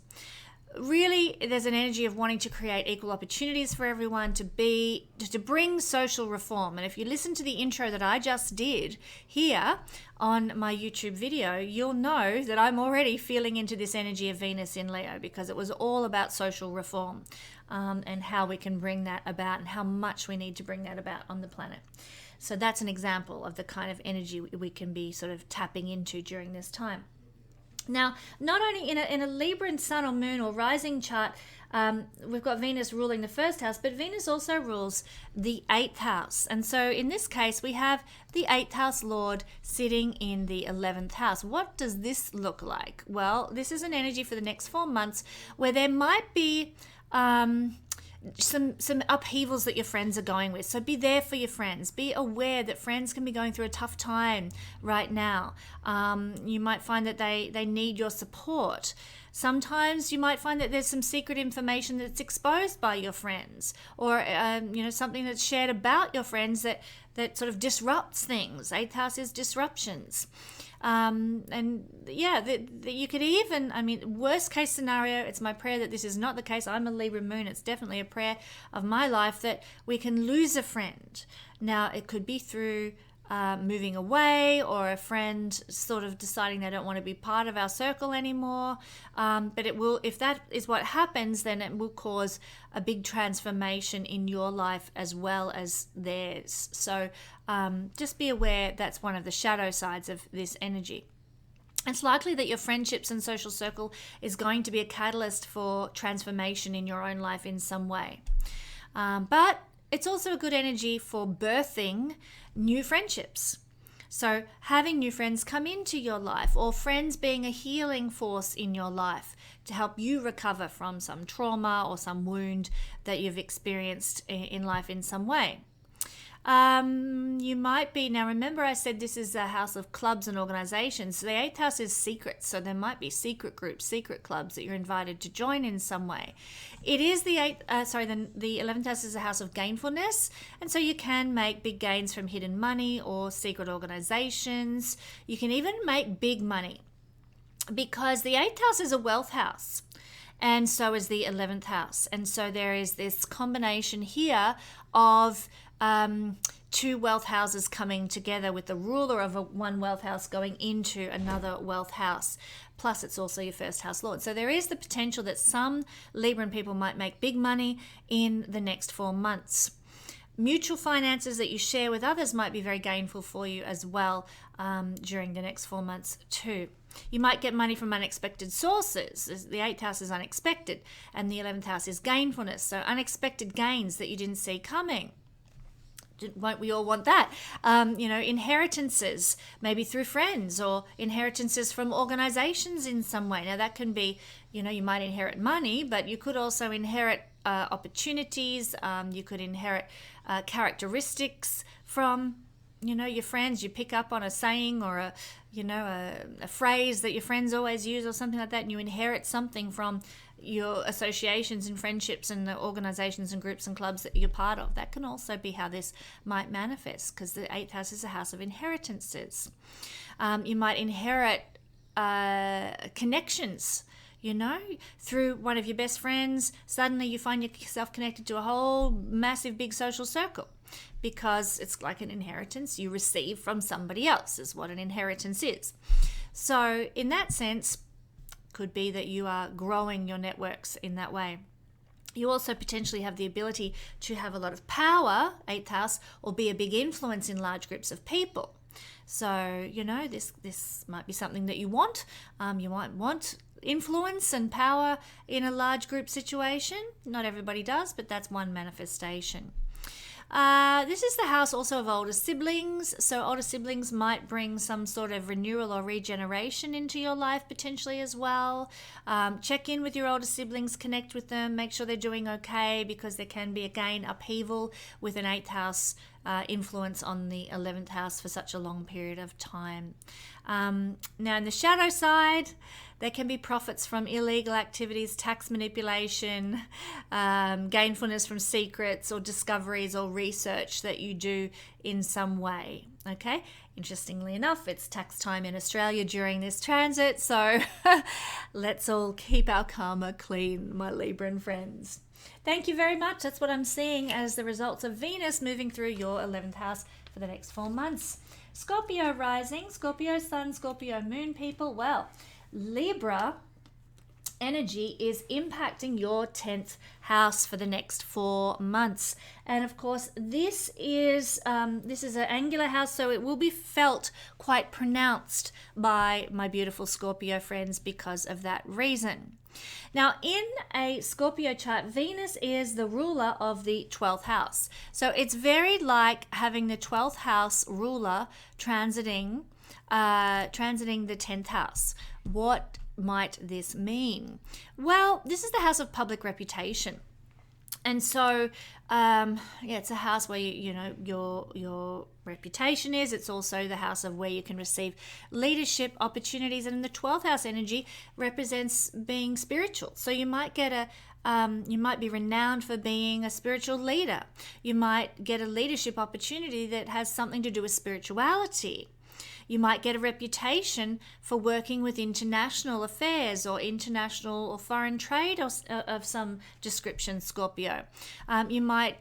Really, there's an energy of wanting to create equal opportunities for everyone, to bring social reform. And if you listen to the intro that I just did here on my YouTube video, you'll know that I'm already feeling into this energy of Venus in Leo, because it was all about social reform and how we can bring that about and how much we need to bring that about on the planet. So that's an example of the kind of energy we can be sort of tapping into during this time. Now, not only in a Libra sun or moon or rising chart, we've got Venus ruling the first house, but Venus also rules the 8th house. And so in this case, we have the 8th house Lord sitting in the 11th house. What does this look like? Well, this is an energy for the next 4 months where there might be some upheavals that your friends are going with. So be there for your friends. Be aware that friends can be going through a tough time right now. You might find that they need your support. Sometimes you might find that there's some secret information that's exposed by your friends, or something that's shared about your friends that sort of disrupts things. 8th house is disruptions. You could even, worst case scenario, it's my prayer that this is not the case. I'm a Libra moon. It's definitely a prayer of my life that we can lose a friend. Now, it could be through moving away, or a friend sort of deciding they don't want to be part of our circle anymore. But it will, if that is what happens, then it will cause a big transformation in your life as well as theirs. So just be aware that's one of the shadow sides of this energy. It's likely that your friendships and social circle is going to be a catalyst for transformation in your own life in some way. But it's also a good energy for birthing new friendships. So having new friends come into your life, or friends being a healing force in your life to help you recover from some trauma or some wound that you've experienced in life in some way. You might be, now remember I said this is a house of clubs and organizations. So the 8th house is secrets. So there might be secret groups, secret clubs that you're invited to join in some way. It is the 11th house is a house of gainfulness. And so you can make big gains from hidden money or secret organizations. You can even make big money because the 8th house is a wealth house. And so is the 11th house. And so there is this combination here of two wealth houses coming together, with the ruler of one wealth house going into another wealth house. Plus, it's also your first house lord. So there is the potential that some Libran people might make big money in the next 4 months. Mutual finances that you share with others might be very gainful for you as well during the next 4 months too. You might get money from unexpected sources. The 8th house is unexpected and the 11th house is gainfulness. So unexpected gains that you didn't see coming. Won't we all want that? Inheritances, maybe through friends, or inheritances from organizations in some way. Now that can be, you might inherit money, but you could also inherit opportunities. You could inherit characteristics from, your friends. You pick up on a saying or a phrase that your friends always use or something like that, and you inherit something from your associations and friendships and the organizations and groups and clubs that you're part of. That can also be how this might manifest, because the 8th house is a house of inheritances. You might inherit connections, through one of your best friends. Suddenly you find yourself connected to a whole massive big social circle, because it's like an inheritance you receive from somebody else is what an inheritance is. So in that sense, could be that you are growing your networks in that way. You also potentially have the ability to have a lot of power, 8th house, or be a big influence in large groups of people. So, this might be something that you want. You might want influence and power in a large group situation. Not everybody does, but that's one manifestation. This is the house also of older siblings. So older siblings might bring some sort of renewal or regeneration into your life potentially as well. Check in with your older siblings, connect with them, make sure they're doing okay, because there can be, again, upheaval with an 8th house influence on the 11th house for such a long period of time. Now in the shadow side, there can be profits from illegal activities, tax manipulation, gainfulness from secrets or discoveries or research that you do in some way. Okay, interestingly enough, it's tax time in Australia during this transit, so let's all keep our karma clean, my Libran friends. Thank you very much. That's what I'm seeing as the results of Venus moving through your 11th house for the next 4 months. Scorpio rising, Scorpio sun, Scorpio moon people. Well, Libra energy is impacting your 10th house for the next 4 months. And of course, this is an angular house, so it will be felt quite pronounced by my beautiful Scorpio friends because of that reason. Now, in a Scorpio chart, Venus is the ruler of the 12th house. So it's very like having the 12th house ruler transiting the 10th house. What might this mean? Well, this is the house of public reputation. And so, it's a house where your reputation is. It's also the house of where you can receive leadership opportunities. And the 12th house energy represents being spiritual. So you might get you might be renowned for being a spiritual leader. You might get a leadership opportunity that has something to do with spirituality. You might get a reputation for working with international affairs or international or foreign trade of some description, Scorpio. You might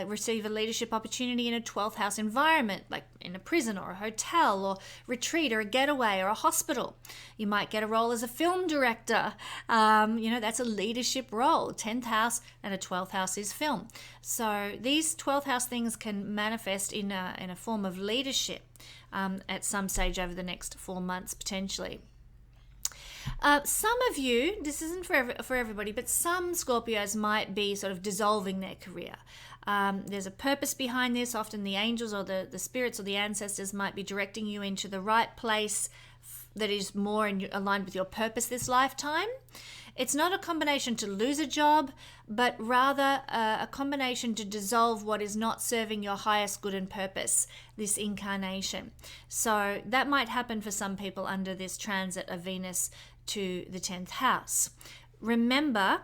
receive a leadership opportunity in a 12th house environment, like in a prison or a hotel or retreat or a getaway or a hospital. You might get a role as a film director. That's a leadership role. 10th house and a 12th house is film. So these 12th house things can manifest in a form of leadership at some stage over the next 4 months, potentially. Some of you, this isn't for everybody, but some Scorpios might be sort of dissolving their career. There's a purpose behind this. Often the angels or the spirits or the ancestors might be directing you into the right place that is more aligned with your purpose this lifetime. It's not a combination to lose a job, but rather a combination to dissolve what is not serving your highest good and purpose this incarnation. So that might happen for some people under this transit of Venus to the 10th house. Remember,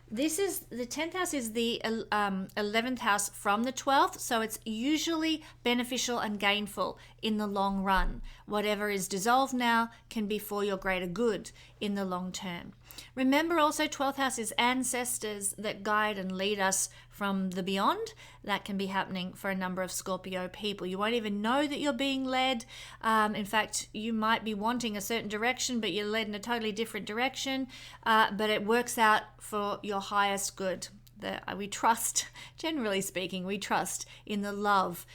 the 10th house is the 11th house from the 12th, so it's usually beneficial and gainful in the long run. Whatever is dissolved now can be for your greater good in the long term. Remember also, 12th house is ancestors that guide and lead us from the beyond. That can be happening for a number of Scorpio people. You won't even know that you're being led. In fact, you might be wanting a certain direction, but you're led in a totally different direction. But it works out for your highest good. We trust, generally speaking, we trust in the love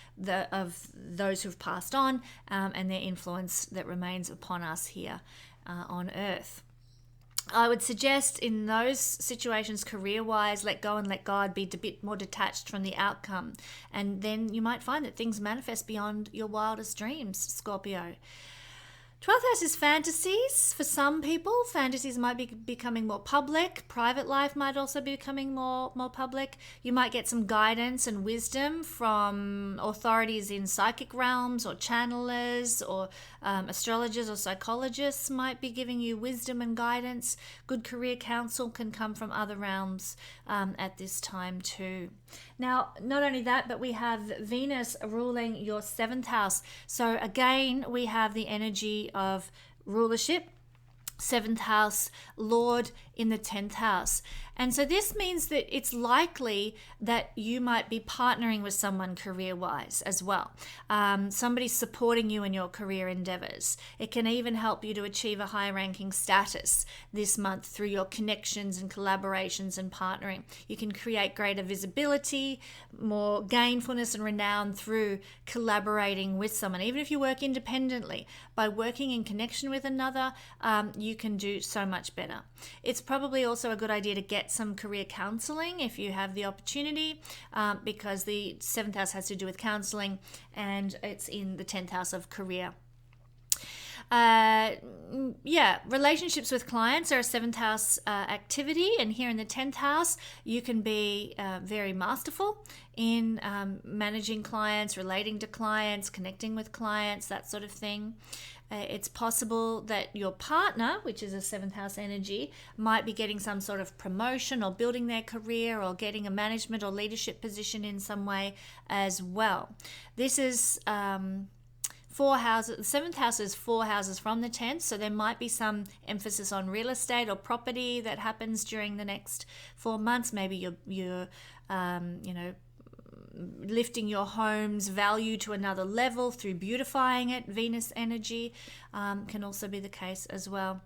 of those who've passed on and their influence that remains upon us here on Earth. I would suggest in those situations, career-wise, let go and let God, be a bit more detached from the outcome. And then you might find that things manifest beyond your wildest dreams, Scorpio. 12th house is fantasies. For some people, fantasies might be becoming more public. Private life might also be becoming more public. You might get some guidance and wisdom from authorities in psychic realms or channelers or astrologers or psychologists might be giving you wisdom and guidance. Good career counsel can come from other realms at this time too. Now, not only that, but we have Venus ruling your 7th house. So again, we have the energy of rulership, 7th house, Lord in the 10th house. And so this means that it's likely that you might be partnering with someone career-wise as well. Somebody supporting you in your career endeavors. It can even help you to achieve a higher ranking status this month through your connections and collaborations and partnering. You can create greater visibility, more gainfulness and renown through collaborating with someone. Even if you work independently, by working in connection with another, you can do so much better. It's probably also a good idea to get some career counseling if you have the opportunity, because the 7th house has to do with counseling and it's in the 10th house of career. Relationships with clients are a 7th house activity, and here in the 10th house you can be very masterful in managing clients, relating to clients, connecting with clients, that sort of thing. It's possible that your partner, which is a 7th house energy, might be getting some sort of promotion or building their career or getting a management or leadership position in some way as well. This is 4 houses. The 7th house is 4 houses from the 10th, so there might be some emphasis on real estate or property that happens during the next 4 months. Maybe you're lifting your home's value to another level through beautifying it. Venus energy can also be the case as well.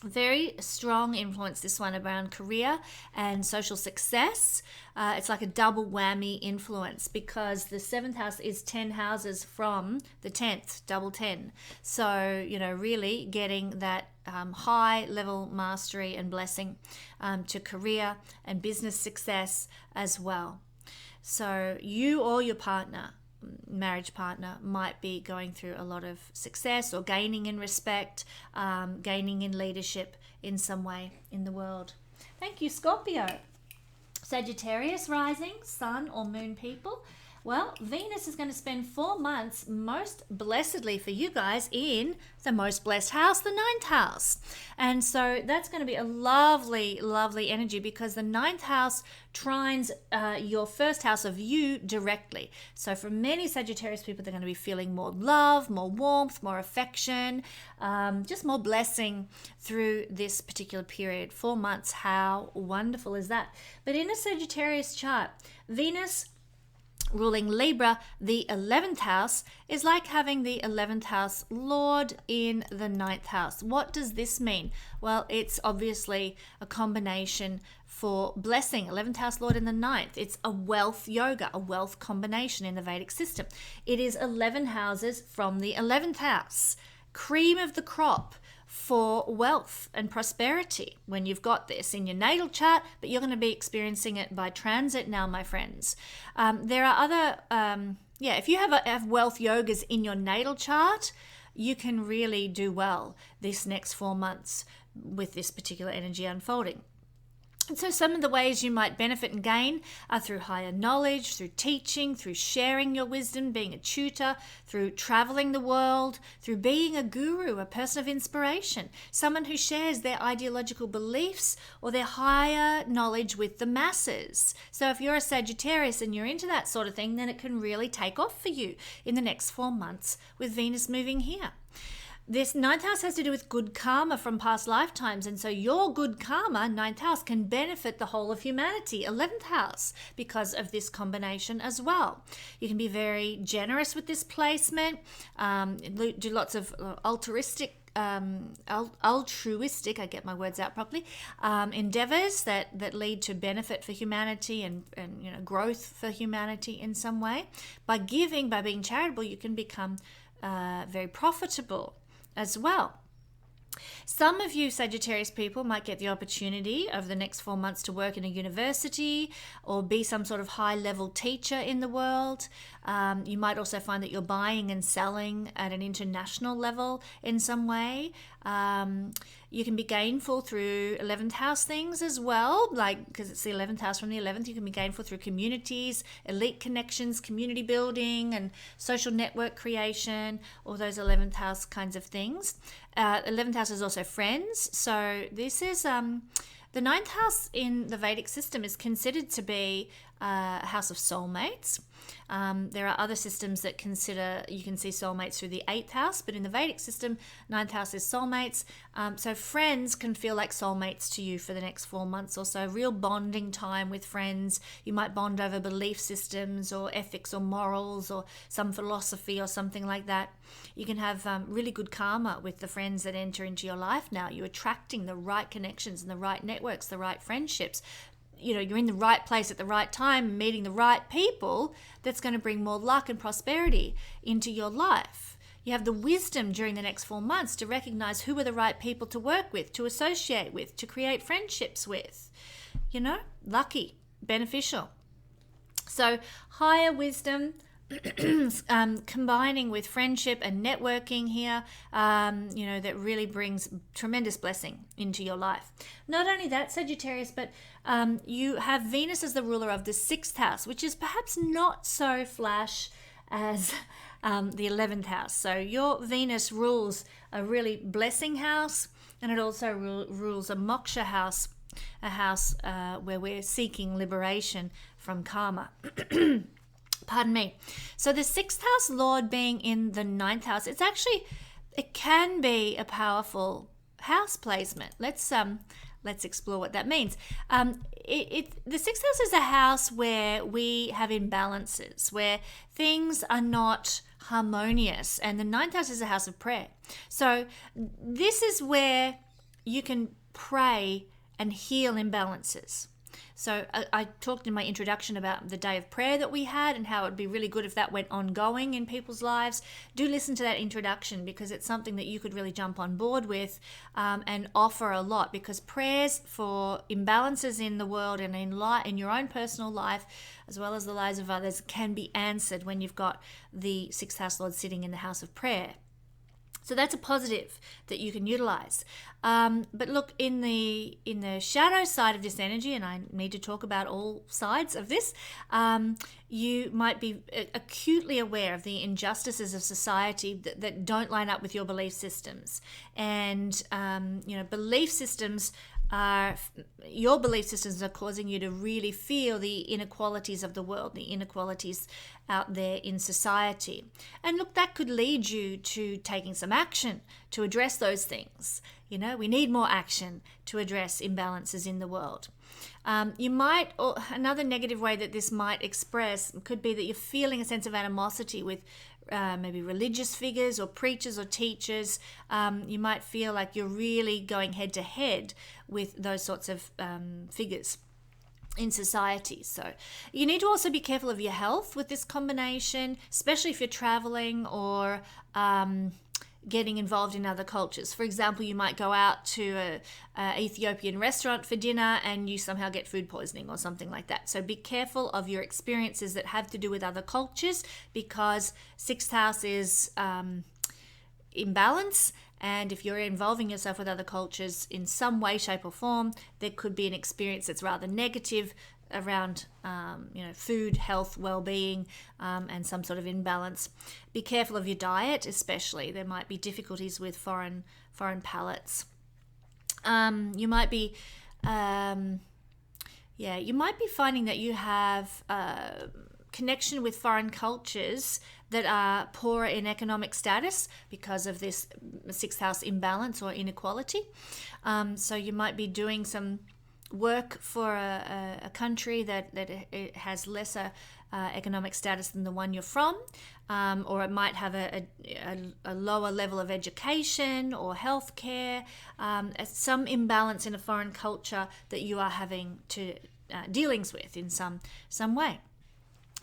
Very strong influence, this one, around career and social success. It's like a double whammy influence because the 7th house is 10 houses from the 10th, double 10. So, really getting that high level mastery and blessing to career and business success as well. So you or your partner, marriage partner, might be going through a lot of success or gaining in respect, gaining in leadership in some way in the world. Thank you, Scorpio. Sagittarius rising, sun or moon people. Well, Venus is going to spend 4 months most blessedly for you guys in the most blessed house, the 9th house. And so that's going to be a lovely, lovely energy because the 9th house trines your first house of you directly. So for many Sagittarius people, they're going to be feeling more love, more warmth, more affection, just more blessing through this particular period. 4 months, how wonderful is that? But in a Sagittarius chart, Venus ruling Libra, the 11th house, is like having the 11th house Lord in the 9th house. What does this mean? Well, it's obviously a combination for blessing. 11th house Lord in the 9th. It's a wealth yoga, a wealth combination in the Vedic system. It is 11 houses from the 11th house. Cream of the crop for wealth and prosperity when you've got this in your natal chart, but you're going to be experiencing it by transit now, my friends. There are other, if you have wealth yogas in your natal chart, you can really do well this next 4 months with this particular energy unfolding. And so some of the ways you might benefit and gain are through higher knowledge, through teaching, through sharing your wisdom, being a tutor, through traveling the world, through being a guru, a person of inspiration, someone who shares their ideological beliefs or their higher knowledge with the masses. So if you're a Sagittarius and you're into that sort of thing, then it can really take off for you in the next 4 months with Venus moving here. This 9th house has to do with good karma from past lifetimes. And so your good karma, 9th house, can benefit the whole of humanity, 11th house, because of this combination as well. You can be very generous with this placement, do lots of altruistic, I get my words out properly, endeavors that lead to benefit for humanity and growth for humanity in some way. By giving, by being charitable, you can become very profitable as well. Some of you Sagittarius people might get the opportunity over the next 4 months to work in a university or be some sort of high-level teacher in the world. You might also find that you're buying and selling at an international level in some way. You can be gainful through 11th house things as well, like because it's the 11th house from the 11th. You can be gainful through communities, elite connections, community building and social network creation, all those 11th house kinds of things. 11th house is also friends. So this is the 9th house in the Vedic system is considered to be a house of soulmates. There are other systems that consider you can see soulmates through the 8th house, but in the Vedic system, 9th house is soulmates. So friends can feel like soulmates to you for the next 4 months or so. Real bonding time with friends. You might bond over belief systems or ethics or morals or some philosophy or something like that. You can have really good karma with the friends that enter into your life now. You're attracting the right connections and the right networks, the right friendships. You're in the right place at the right time, meeting the right people that's going to bring more luck and prosperity into your life. You have the wisdom during the next 4 months to recognize who are the right people to work with, to associate with, to create friendships with. Lucky, beneficial. So higher wisdom, combining with friendship and networking here, that really brings tremendous blessing into your life. Not only that, Sagittarius, but you have Venus as the ruler of the 6th house, which is perhaps not so flash as the 11th house. So your Venus rules a really blessing house, and it also rules a moksha house, a house where we're seeking liberation from karma. Pardon me. So the 6th house Lord being in the 9th house, it can be a powerful house placement. Let's explore what that means. The 6th house is a house where we have imbalances, where things are not harmonious, and the 9th house is a house of prayer. So this is where you can pray and heal imbalances. So I talked in my introduction about the day of prayer that we had and how it would be really good if that went ongoing in people's lives. Do listen to that introduction, because it's something that you could really jump on board with and offer a lot, because prayers for imbalances in the world and in your own personal life, as well as the lives of others, can be answered when you've got the sixth house lord sitting in the house of prayer. So that's a positive that you can utilize. But look, in the shadow side of this energy, and I need to talk about all sides of this, you might be acutely aware of the injustices of society that don't line up with your belief systems. And, belief systems your belief systems are causing you to really feel the inequalities of the world, the inequalities out there in society. And look, that could lead you to taking some action to address those things. We need more action to address imbalances in the world. Another negative way that this might express could be that you're feeling a sense of animosity with maybe religious figures or preachers or teachers. You might feel like you're really going head to head with those sorts of figures in society. So you need to also be careful of your health with this combination, especially if you're traveling or getting involved in other cultures. For example, you might go out to a Ethiopian restaurant for dinner and you somehow get food poisoning or something like that. So be careful of your experiences that have to do with other cultures, because sixth house is imbalance. And if you're involving yourself with other cultures in some way, shape or form, there could be an experience that's rather negative around food, health, well-being, and some sort of imbalance. Be careful of your diet, especially. There might be difficulties with foreign palates. You might be finding that you have connection with foreign cultures that are poorer in economic status because of this sixth house imbalance or inequality. So you might be doing some work for a country that it has lesser economic status than the one you're from, or it might have a lower level of education or healthcare, some imbalance in a foreign culture that you are having to dealings with in some way.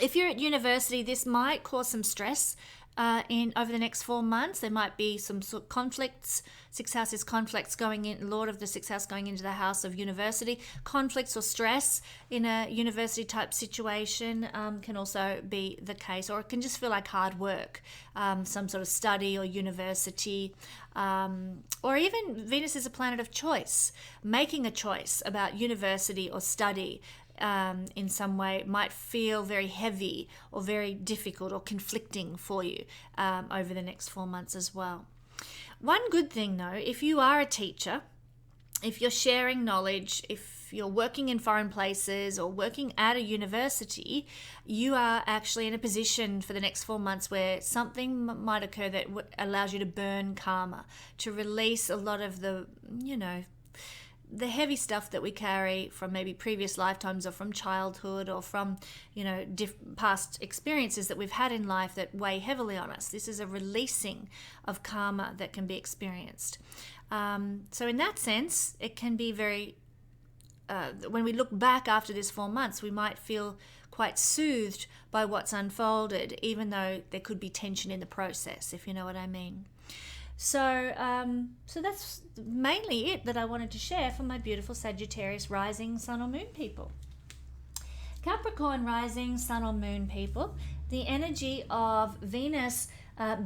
If you're at university, this might cause some stress over the next 4 months. There might be some sort of conflicts. Sixth house is conflicts going in, Lord of the sixth house going into the house of university. Conflicts or stress in a university type situation can also be the case, or it can just feel like hard work, some sort of study or university, or even Venus is a planet of choice. Making a choice about university or study in some way might feel very heavy or very difficult or conflicting for you over the next 4 months as well. One good thing though, if you are a teacher, if you're sharing knowledge, if you're working in foreign places or working at a university, you are actually in a position for the next 4 months where something might occur that allows you to burn karma, to release a lot of the heavy stuff that we carry from maybe previous lifetimes or from childhood or from, past experiences that we've had in life that weigh heavily on us. This is a releasing of karma that can be experienced. So in that sense, it can be very, when we look back after this 4 months, we might feel quite soothed by what's unfolded, even though there could be tension in the process, if you know what I mean. So that's mainly it that I wanted to share for my beautiful Sagittarius rising, sun or moon people. Capricorn rising, sun or moon people, the energy of Venus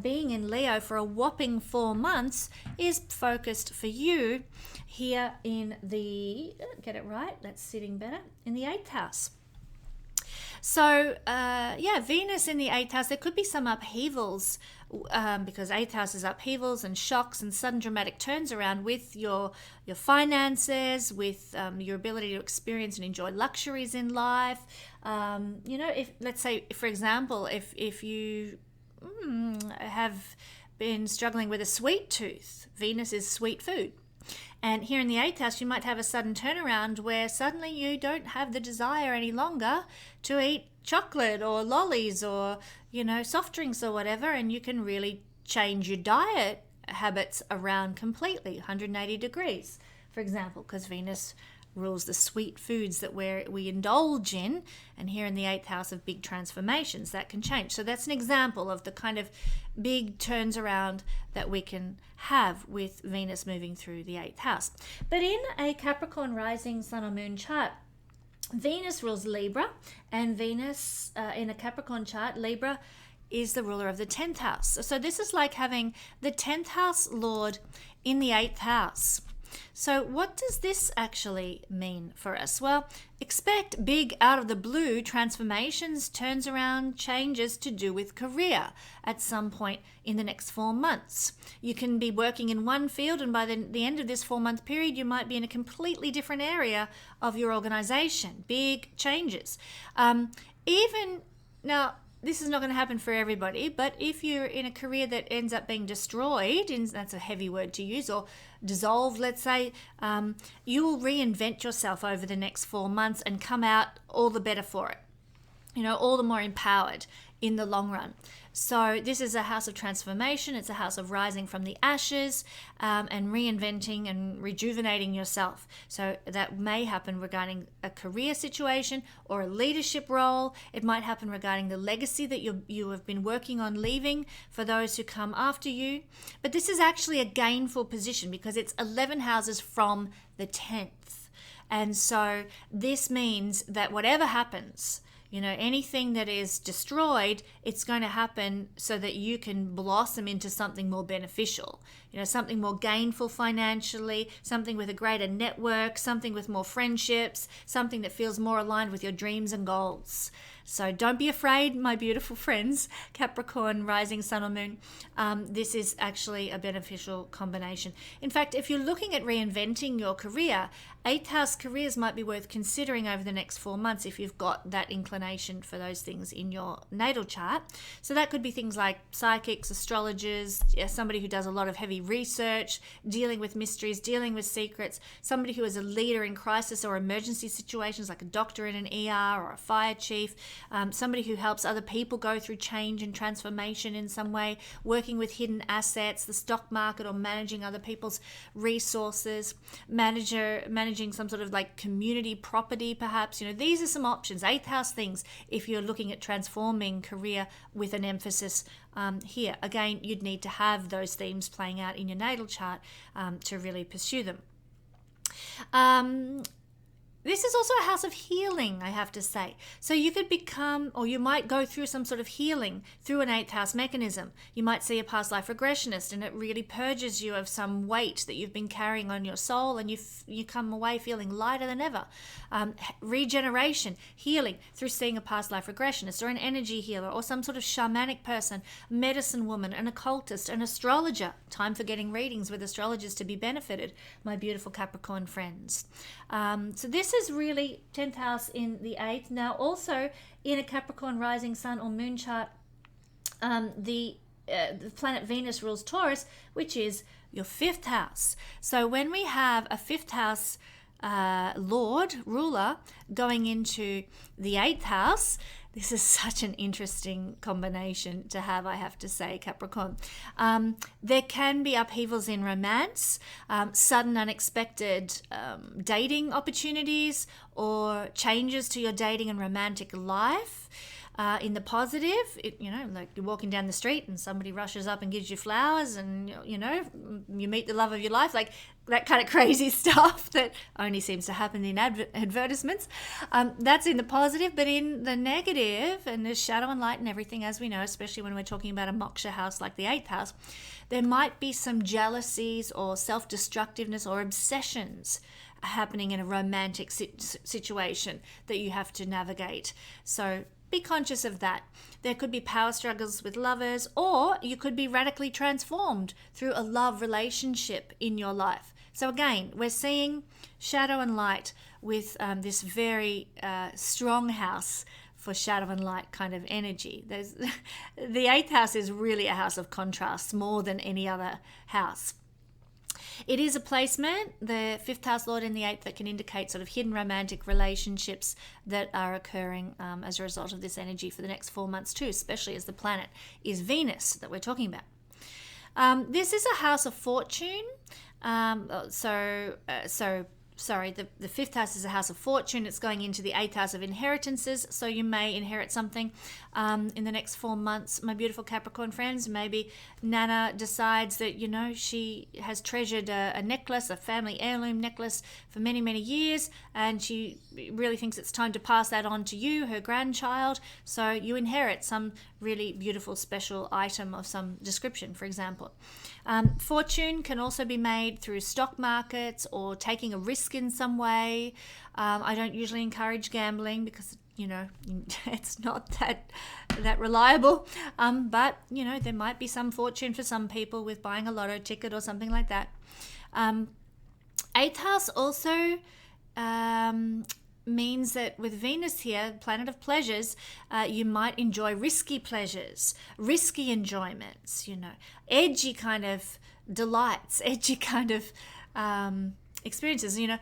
being in Leo for a whopping 4 months is focused for you here in the, get it right, that's sitting better, in the 8th house. So, Venus in the 8th house, there could be some upheavals because 8th house is upheavals and shocks and sudden dramatic turns around with your finances, with your ability to experience and enjoy luxuries in life. If, let's say, for example, if you have been struggling with a sweet tooth, Venus is sweet food. And here in the 8th house, you might have a sudden turnaround where suddenly you don't have the desire any longer to eat chocolate or lollies or, soft drinks or whatever, and you can really change your diet habits around completely, 180 degrees, for example, because Venus rules the sweet foods that we indulge in, and here in the 8th house of big transformations, that can change. So that's an example of the kind of big turns around that we can have with Venus moving through the 8th house. But in a Capricorn rising sun or moon chart, Venus rules Libra, and Venus in a Capricorn chart, Libra is the ruler of the 10th house. So this is like having the 10th house lord in the 8th house. So what does this actually mean for us? Well, expect big out of the blue transformations, turns around, changes to do with career at some point in the next 4 months. You can be working in one field, and by the end of this 4-month period, you might be in a completely different area of your organization. Big changes. Even now, this is not going to happen for everybody, but if you're in a career that ends up being destroyed, and that's a heavy word to use, or dissolved, let's say, you will reinvent yourself over the next 4 months and come out all the better for it. All the more empowered in the long run. So this is a house of transformation. It's a house of rising from the ashes and reinventing and rejuvenating yourself. So that may happen regarding a career situation or a leadership role. It might happen regarding the legacy that you have been working on leaving for those who come after you. But this is actually a gainful position because it's 11 houses from the 10th. And so this means that whatever happens, anything that is destroyed, it's going to happen so that you can blossom into something more beneficial, something more gainful financially, something with a greater network, something with more friendships, something that feels more aligned with your dreams and goals. So don't be afraid, my beautiful friends, Capricorn, rising sun or moon. This is actually a beneficial combination. In fact, if you're looking at reinventing your career, 8th house careers might be worth considering over the next 4 months if you've got that inclination for those things in your natal chart. So that could be things like psychics, astrologers, somebody who does a lot of heavy research, dealing with mysteries, dealing with secrets, somebody who is a leader in crisis or emergency situations like a doctor in an ER or a fire chief, somebody who helps other people go through change and transformation in some way, working with hidden assets, the stock market, or managing other people's resources, managing some sort of like community property perhaps. These are some options, 8th house things, if you're looking at transforming career with an emphasis here. Again, you'd need to have those themes playing out in your natal chart to really pursue them. This is also a house of healing, I have to say. So you could become, or you might go through some sort of healing through an 8th house mechanism. You might see a past life regressionist, and it really purges you of some weight that you've been carrying on your soul, and you come away feeling lighter than ever. Regeneration, healing through seeing a past life regressionist or an energy healer or some sort of shamanic person, medicine woman, an occultist, an astrologer. Time for getting readings with astrologers to be benefited, my beautiful Capricorn friends. So this is really 10th house in the 8th. Now also in a Capricorn rising sun or moon chart, the planet Venus rules Taurus, which is your 5th house. So when we have a 5th house ruler going into the 8th house, this is such an interesting combination to have, I have to say, Capricorn. There can be upheavals in romance, sudden unexpected dating opportunities, or changes to your dating and romantic life. In the positive, like you're walking down the street and somebody rushes up and gives you flowers, and you meet the love of your life, like that kind of crazy stuff that only seems to happen in advertisements. That's in the positive, but in the negative, and there's shadow and light and everything, as we know, especially when we're talking about a moksha house like the 8th house, there might be some jealousies or self-destructiveness or obsessions happening in a romantic situation that you have to navigate. So be conscious of that. There could be power struggles with lovers, or you could be radically transformed through a love relationship in your life. So again, we're seeing shadow and light with this very strong house for shadow and light kind of energy. The 8th house is really a house of contrasts more than any other house. It is a placement, the 5th house lord in the 8th, that can indicate sort of hidden romantic relationships that are occurring as a result of this energy for the next 4 months too, especially as the planet is Venus that we're talking about. This is a house of fortune. Sorry, the fifth house is a house of fortune. It's going into the eighth house of inheritances, so you may inherit something in the next 4 months. My beautiful Capricorn friends, maybe Nana decides that, you know, she has treasured a necklace, a family heirloom necklace for many, many years, and she really thinks it's time to pass that on to you, her grandchild. So you inherit some really beautiful special item of some description, for example. Fortune can also be made through stock markets or taking a risk in some way. I don't usually encourage gambling because, you know, it's not that reliable. But, you know, there might be some fortune for some people with buying a lotto ticket or something like that. Eighth house also means that with Venus here, planet of pleasures, you might enjoy risky pleasures, risky enjoyments, you know, edgy kind of delights, edgy kind of experiences, you know.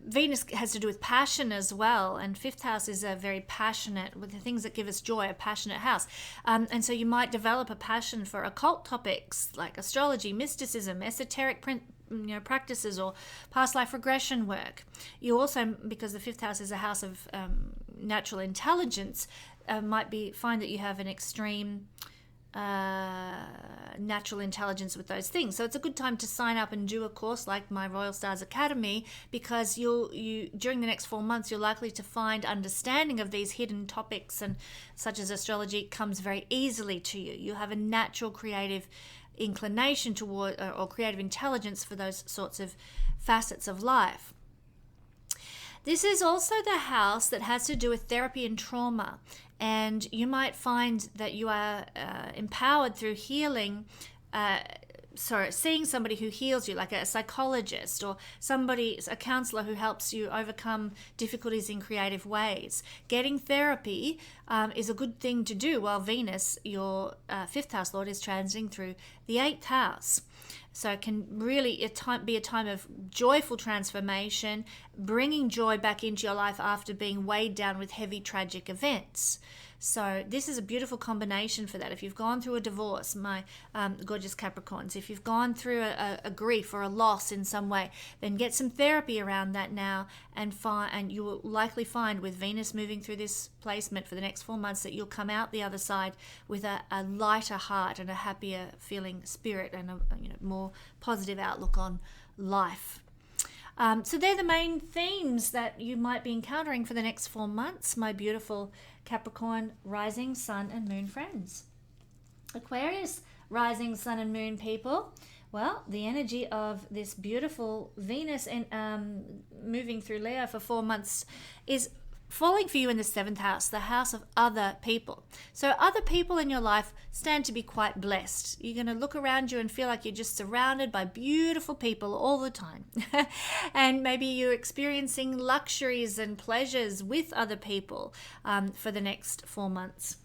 Venus has to do with passion as well, and fifth house is a very passionate, with the things that give us joy, a passionate house. And so you might develop a passion for occult topics like astrology, mysticism, esoteric practices, or past life regression work. You also, because the fifth house is a house of natural intelligence, might find that you have an extreme natural intelligence with those things. So it's a good time to sign up and do a course like my Royal Stars Academy, because you during the next 4 months you're likely to find understanding of these hidden topics, and such as astrology comes very easily to you. You have a natural creative inclination toward or creative intelligence for those sorts of facets of life. This is also the house that has to do with therapy and trauma, and you might find that you are empowered through healing, seeing somebody who heals you, like a psychologist or a counselor who helps you overcome difficulties in creative ways. Getting therapy is a good thing to do while Venus, your fifth house lord, is transiting through the eighth house. So it can really be a time of joyful transformation, bringing joy back into your life after being weighed down with heavy tragic events. So this is a beautiful combination for that. If you've gone through a divorce, my gorgeous Capricorns, if you've gone through a grief or a loss in some way, then get some therapy around that now, and you will likely find with Venus moving through this placement for the next 4 months that you'll come out the other side with a lighter heart and a happier feeling spirit, and a more positive outlook on life. So they're the main themes that you might be encountering for the next 4 months, my beautiful Capricorn rising, sun and moon friends. Aquarius rising, sun and moon people. Well, the energy of this beautiful Venus and moving through Leo for 4 months is falling for you in the seventh house, the house of other people. So other people in your life stand to be quite blessed. You're going to look around you and feel like you're just surrounded by beautiful people all the time. And maybe you're experiencing luxuries and pleasures with other people for the next 4 months.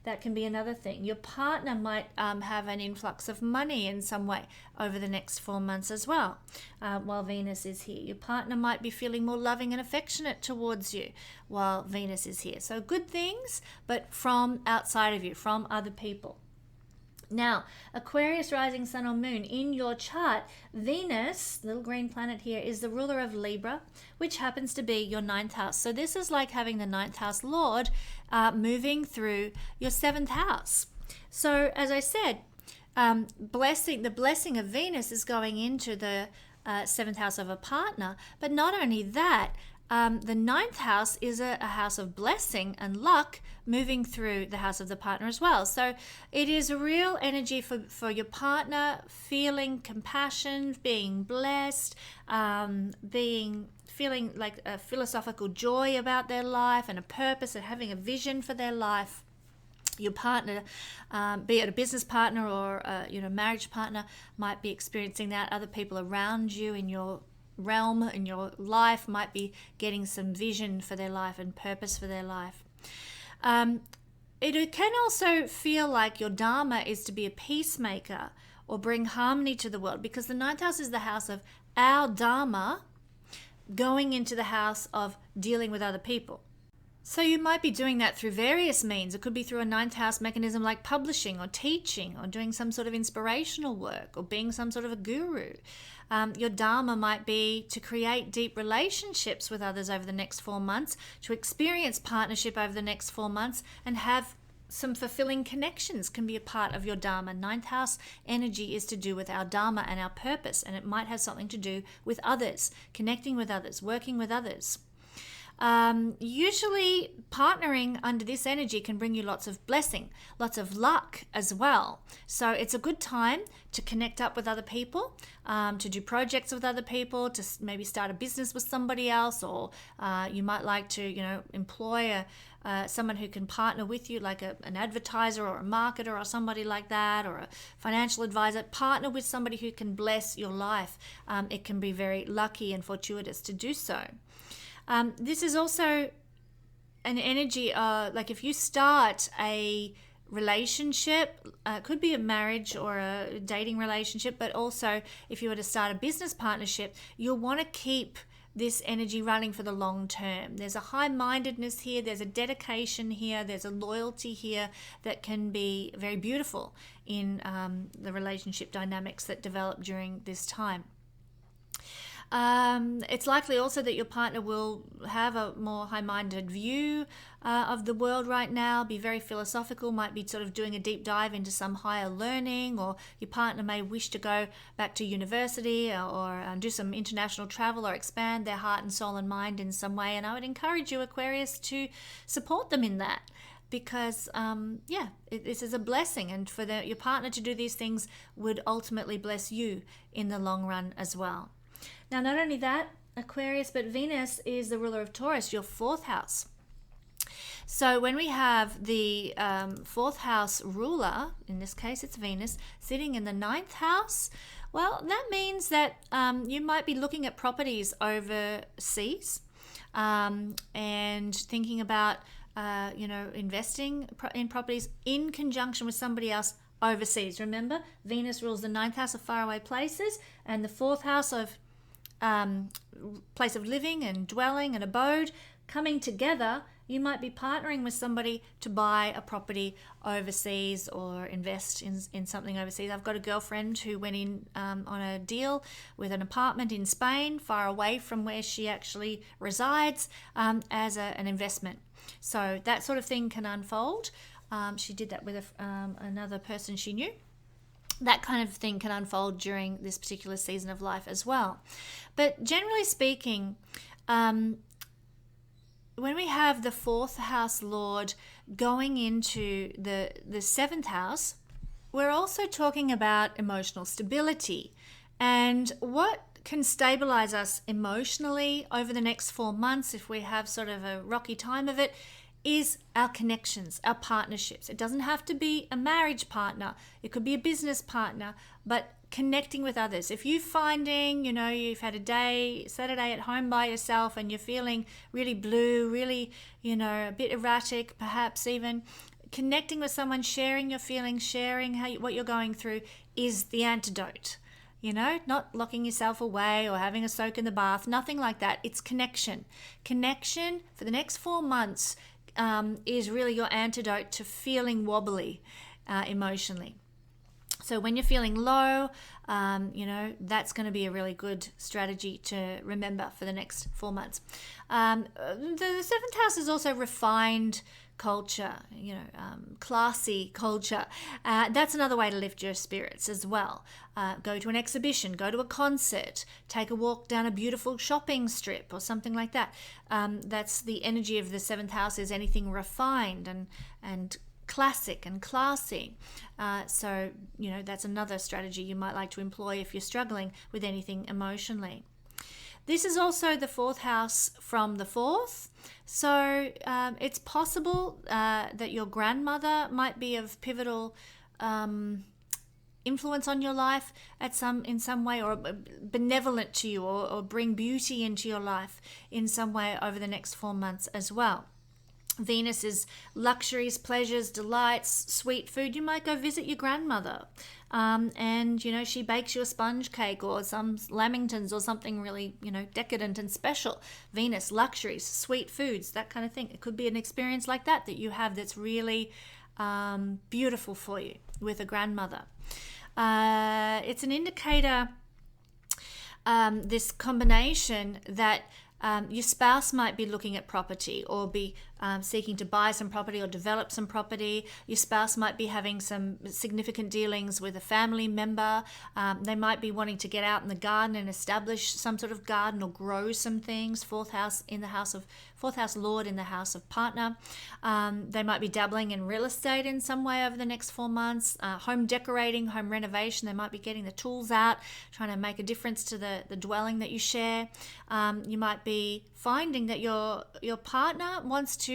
That can be another thing. Your partner might have an influx of money in some way over the next 4 months as well, while Venus is here. Your partner might be feeling more loving and affectionate towards you while Venus is here. So good things, but from outside of you, from other people. Now, Aquarius rising, sun or moon, in your chart, Venus, little green planet here, is the ruler of Libra, which happens to be your ninth house. So this is like having the ninth house lord moving through your seventh house. So as I said, the blessing of Venus is going into the seventh house of a partner, but not only that, the ninth house is a house of blessing and luck moving through the house of the partner as well. So it is a real energy for your partner, feeling compassion, being blessed, feeling like a philosophical joy about their life and a purpose and having a vision for their life. Your partner, be it a business partner or a marriage partner, might be experiencing that. Other people around you in your realm, in your life, might be getting some vision for their life and purpose for their life. It can also feel like your dharma is to be a peacemaker or bring harmony to the world, because the ninth house is the house of our dharma going into the house of dealing with other people. So you might be doing that through various means. It could be through a ninth house mechanism like publishing or teaching or doing some sort of inspirational work or being some sort of a guru. Your dharma might be to create deep relationships with others over the next 4 months, to experience partnership over the next 4 months, and have some fulfilling connections can be a part of your dharma. Ninth house energy is to do with our dharma and our purpose, and it might have something to do with others, connecting with others, working with others. Usually partnering under this energy can bring you lots of blessing, lots of luck as well. So it's a good time to connect up with other people, to do projects with other people, to maybe start a business with somebody else, or you might like to, employ someone who can partner with you, like an advertiser or a marketer or somebody like that, or a financial advisor. Partner with somebody who can bless your life. It can be very lucky and fortuitous to do so. This is also an energy, like if you start a relationship, it could be a marriage or a dating relationship, but also if you were to start a business partnership, you'll want to keep this energy running for the long term. There's a high-mindedness here, there's a dedication here, there's a loyalty here that can be very beautiful in the relationship dynamics that develop during this time. It's likely also that your partner will have a more high-minded view of the world right now, be very philosophical, might be sort of doing a deep dive into some higher learning, or your partner may wish to go back to university or do some international travel or expand their heart and soul and mind in some way. And I would encourage you, Aquarius, to support them in that. Because, this is a blessing, and for your partner to do these things would ultimately bless you in the long run as well. Now, not only that, Aquarius, but Venus is the ruler of Taurus, your 4th house. So when we have the 4th house ruler, in this case it's Venus, sitting in the 9th house, well, that means that you might be looking at properties overseas and thinking about, investing in properties in conjunction with somebody else overseas. Remember, Venus rules the 9th house of faraway places, and the 4th house of place of living and dwelling and abode. Coming together, you might be partnering with somebody to buy a property overseas or invest in something overseas. I've got a girlfriend who went in on a deal with an apartment in Spain, far away from where she actually resides, as an investment. So that sort of thing can unfold. She did that with another person she knew. That kind of thing can unfold during this particular season of life as well. But generally speaking, when we have the 4th house lord going into the 7th house, we're also talking about emotional stability. And what can stabilize us emotionally over the next 4 months, if we have sort of a rocky time of it, is our connections, our partnerships. It doesn't have to be a marriage partner. It could be a business partner, but connecting with others. If you're finding, you've had a Saturday at home by yourself and you're feeling really blue, really, a bit erratic, perhaps even, connecting with someone, sharing your feelings, sharing what you're going through is the antidote. Not locking yourself away or having a soak in the bath, nothing like that. It's connection. Connection for the next 4 months is really your antidote to feeling wobbly emotionally. So when you're feeling low, that's going to be a really good strategy to remember for the next 4 months. The 7th house is also refined culture, classy culture. That's another way to lift your spirits as well. Go to an exhibition, go to a concert, take a walk down a beautiful shopping strip or something like that. That's the energy of the 7th house, is anything refined and classic and classy. So that's another strategy you might like to employ if you're struggling with anything emotionally. This is also the 4th house from the 4th. So it's possible that your grandmother might be of pivotal influence on your life in some way, or benevolent to you, or bring beauty into your life in some way over the next 4 months as well. Venus is luxuries, pleasures, delights, sweet food. You might go visit your grandmother, and she bakes you a sponge cake or some lamingtons or something really decadent and special. Venus, luxuries, sweet foods, that kind of thing. It could be an experience like that you have that's really beautiful for you with a grandmother. It's an indicator, this combination, that your spouse might be looking at property or be seeking to buy some property or develop some property. Your spouse might be having some significant dealings with a family member. They might be wanting to get out in the garden and establish some sort of garden or grow some things. Fourth house Lord in the house of partner. They might be dabbling in real estate in some way over the next 4 months. Home decorating, home renovation. They might be getting the tools out, trying to make a difference to the dwelling that you share. You might be finding that your partner wants to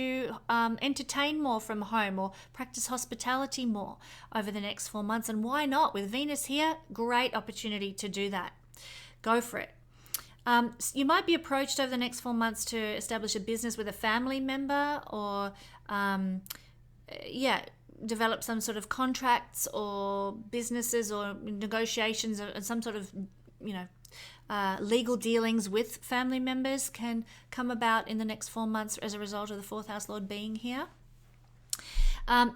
entertain more from home or practice hospitality more over the next 4 months. And why not? With Venus here, great opportunity to do that. Go for it. You might be approached over the next 4 months to establish a business with a family member or develop some sort of contracts or businesses or negotiations or some sort of legal dealings with family members can come about in the next 4 months as a result of the fourth house Lord being here.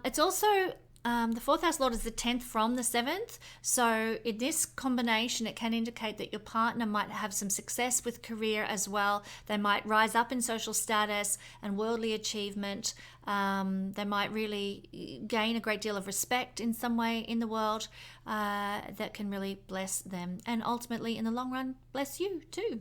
It's also the fourth house Lord is the 10th from the 7th. So in this combination, it can indicate that your partner might have some success with career as well. They might rise up in social status and worldly achievement. They might really gain a great deal of respect in some way in the world that can really bless them. And ultimately, in the long run, bless you too.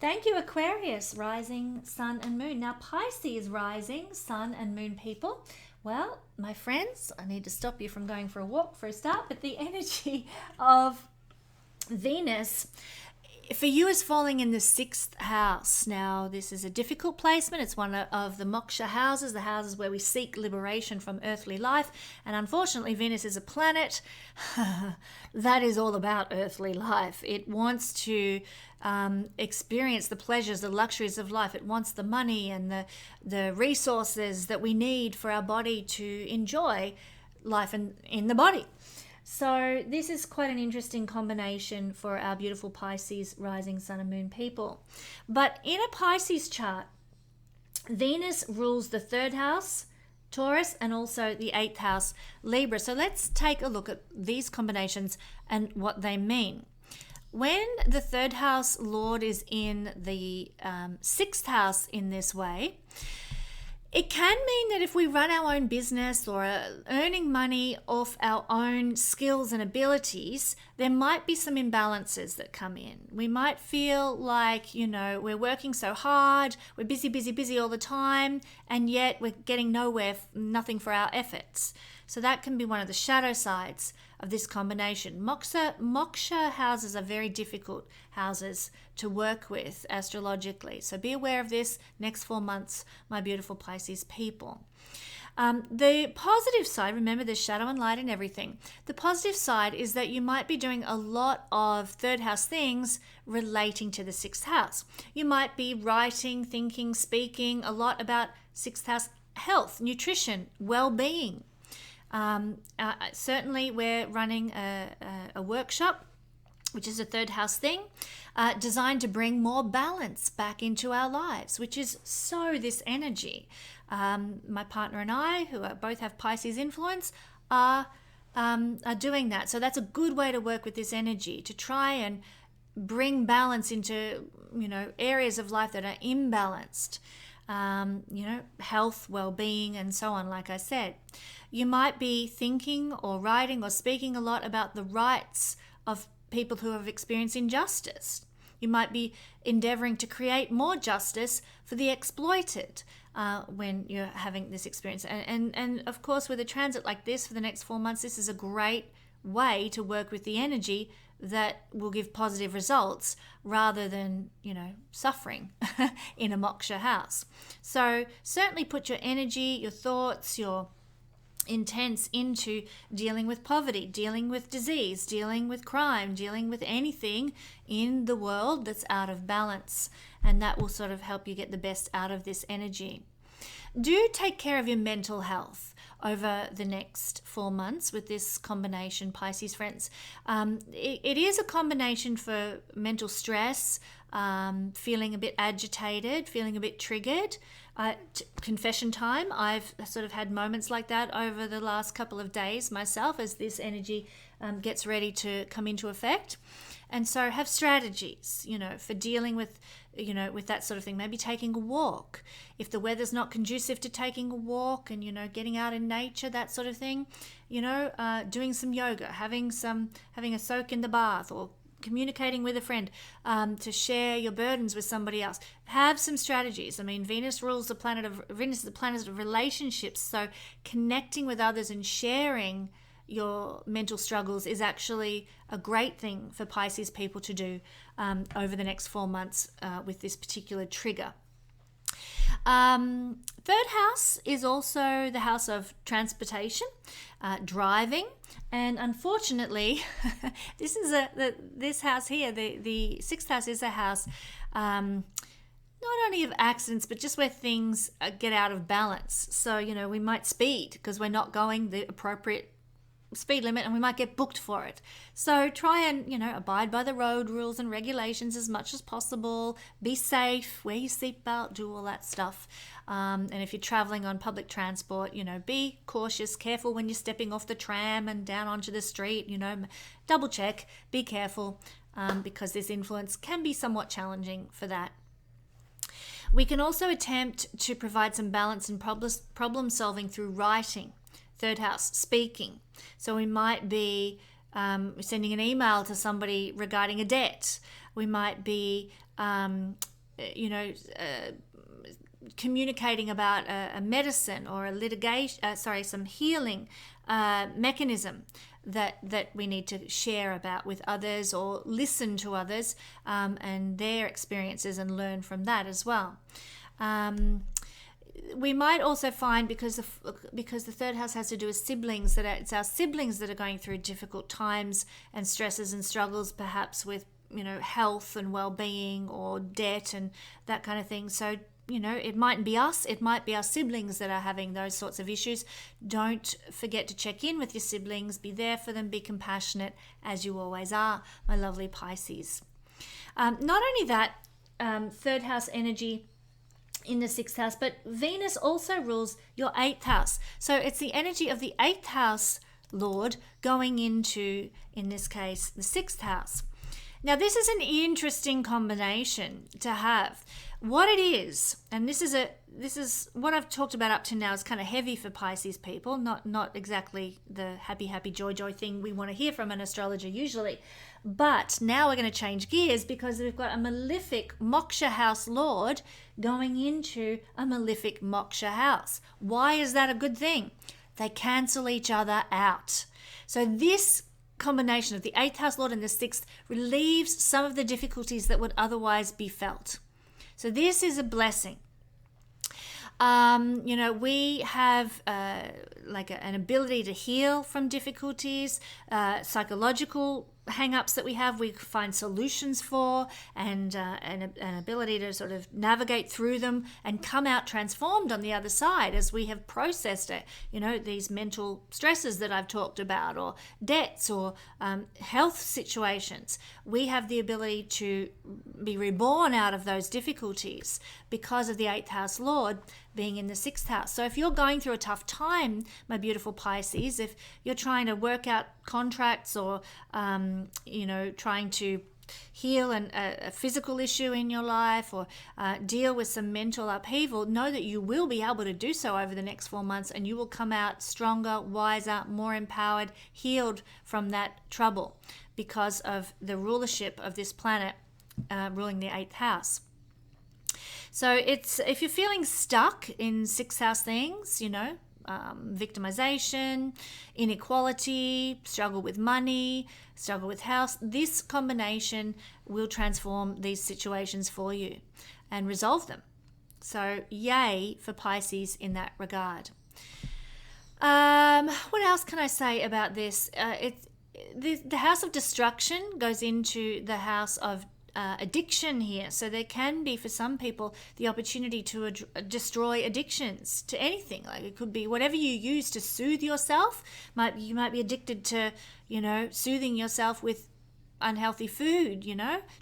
Thank you, Aquarius, rising, sun and moon. Now, Pisces, rising, sun and moon people. Well, my friends, I need to stop you from going for a walk for a start, but the energy of Venus for you is falling in the 6th house. Now, this is a difficult placement. It's one of the moksha houses, the houses where we seek liberation from earthly life. And unfortunately, Venus is a planet that is all about earthly life. It wants to experience the pleasures, the luxuries of life. It wants the money and the resources that we need for our body to enjoy life in the body. So this is quite an interesting combination for our beautiful Pisces rising sun and moon people. But in a Pisces chart, Venus rules the 3rd house, Taurus, and also the 8th house, Libra. So let's take a look at these combinations and what they mean. When the 3rd house Lord is in the 6th house in this way, it can mean that if we run our own business or are earning money off our own skills and abilities, there might be some imbalances that come in. We might feel like, we're working so hard, we're busy all the time, and yet we're getting nothing for our efforts. So that can be one of the shadow sides of this combination. Moksha houses are very difficult houses to work with astrologically. So be aware of this next 4 months, my beautiful Pisces people. The positive side, remember there's shadow and light and everything. The positive side is that you might be doing a lot of 3rd house things relating to the 6th house. You might be writing, thinking, speaking a lot about 6th house health, nutrition, well-being. Certainly we're running a workshop, which is a 3rd house thing, designed to bring more balance back into our lives, which is so this energy. My partner and I, who both have Pisces influence, are doing that. So that's a good way to work with this energy, to try and bring balance into, areas of life that are imbalanced. Health, well-being, and so on, like I said. You might be thinking or writing or speaking a lot about the rights of people who have experienced injustice. You might be endeavoring to create more justice for the exploited when you're having this experience. And of course, with a transit like this for the next 4 months, this is a great way to work with the energy that will give positive results rather than, suffering in a moksha house. So certainly put your energy, your thoughts, your intents into dealing with poverty, dealing with disease, dealing with crime, dealing with anything in the world that's out of balance. And that will sort of help you get the best out of this energy. Do take care of your mental health over the next 4 months with this combination, Pisces friends. It is a combination for mental stress, feeling a bit agitated, feeling a bit triggered. Confession time, I've sort of had moments like that over the last couple of days myself as this energy gets ready to come into effect. And so have strategies, for dealing with, with that sort of thing. Maybe taking a walk. If the weather's not conducive to taking a walk and, getting out in nature, that sort of thing, doing some yoga, having a soak in the bath, or communicating with a friend, to share your burdens with somebody else. Have some strategies. I mean, Venus is the planet of relationships. So connecting with others and sharing your mental struggles is actually a great thing for Pisces people to do over the next 4 months with this particular trigger. Third house is also the house of transportation, driving, and unfortunately, this house here, the sixth house, is a house not only of accidents, but just where things get out of balance. So we might speed because we're not going the appropriate speed limit, and we might get booked for it. So try and abide by the road rules and regulations as much as possible. Be safe, wear your seatbelt, do all that stuff. And if you're traveling on public transport, be cautious, careful when you're stepping off the tram and down onto the street. Double check, be careful, because this influence can be somewhat challenging for that. We can also attempt to provide some balance and problem solving through writing. Third house, speaking. So we might be sending an email to somebody regarding a debt. We might be, communicating about a medicine or a litigation, some healing mechanism that we need to share about with others, or listen to others and their experiences and learn from that as well. We might also find, because the third house has to do with siblings, that it's our siblings that are going through difficult times and stresses and struggles, perhaps with health and well-being or debt and that kind of thing. So it mightn't be us, it might be our siblings that are having those sorts of issues. Don't forget to check in with your siblings, be there for them, be compassionate, as you always are, my lovely Pisces. Not only that, third house energy in the sixth house, but Venus also rules your eighth house. So it's the energy of the eighth house lord going into, in this case, the sixth house. Now, this is an interesting combination to have. What it is, and this is what I've talked about up to now, is kind of heavy for Pisces people, not exactly the happy, joy thing we want to hear from an astrologer usually. But now we're going to change gears, because we've got a malefic moksha house lord going into a malefic moksha house. Why is that a good thing? They cancel each other out. So this combination of the eighth house lord and the sixth relieves some of the difficulties that would otherwise be felt. So this is a blessing. We have an ability to heal from difficulties, psychological hang-ups that we have, we find solutions for, and an ability to sort of navigate through them and come out transformed on the other side as we have processed it. These mental stresses that I've talked about, or debts, or health situations. We have the ability to be reborn out of those difficulties because of the eighth house lord being in the sixth house. So if you're going through a tough time, my beautiful Pisces, if you're trying to work out contracts, or trying to heal a physical issue in your life, or deal with some mental upheaval, know that you will be able to do so over the next 4 months, and you will come out stronger, wiser, more empowered, healed from that trouble, because of the rulership of this planet ruling the eighth house. So if you're feeling stuck in sixth house things, victimization, inequality, struggle with money, struggle with health, this combination will transform these situations for you and resolve them. So yay for Pisces in that regard. What else can I say about this? The house of destruction goes into the house of addiction here. So there can be, for some people, the opportunity to destroy addictions to anything. Like it could be whatever you use to soothe yourself. You might be addicted to, soothing yourself with unhealthy food,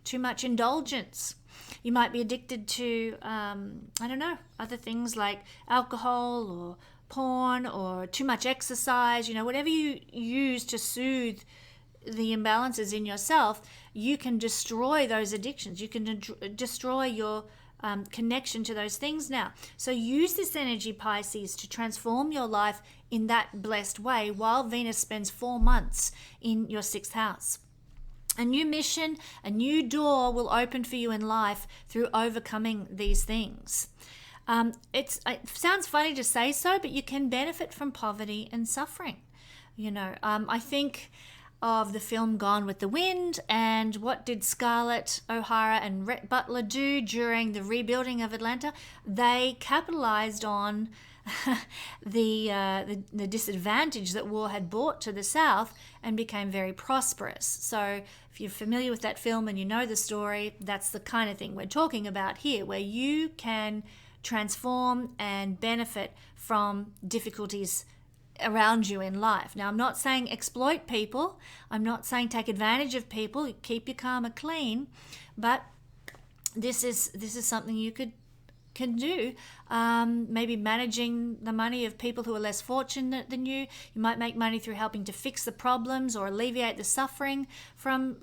too much indulgence. You might be addicted to, other things like alcohol or porn or too much exercise, whatever you use to soothe the imbalances in yourself, you can destroy those addictions. You can destroy your connection to those things now. So use this energy, Pisces, to transform your life in that blessed way while Venus spends 4 months in your 6th house. A new mission, a new door will open for you in life through overcoming these things. It sounds funny to say so, but you can benefit from poverty and suffering. I think of the film Gone with the Wind, and what did Scarlett O'Hara and Rhett Butler do during the rebuilding of Atlanta? They capitalized on the disadvantage that war had brought to the South and became very prosperous. So if you're familiar with that film and you know the story, that's the kind of thing we're talking about here, where you can transform and benefit from difficulties around you in life. Now, I'm not saying exploit people. I'm not saying take advantage of people. Keep your karma clean. But this is something you can do. Maybe managing the money of people who are less fortunate than you. You might make money through helping to fix the problems or alleviate the suffering from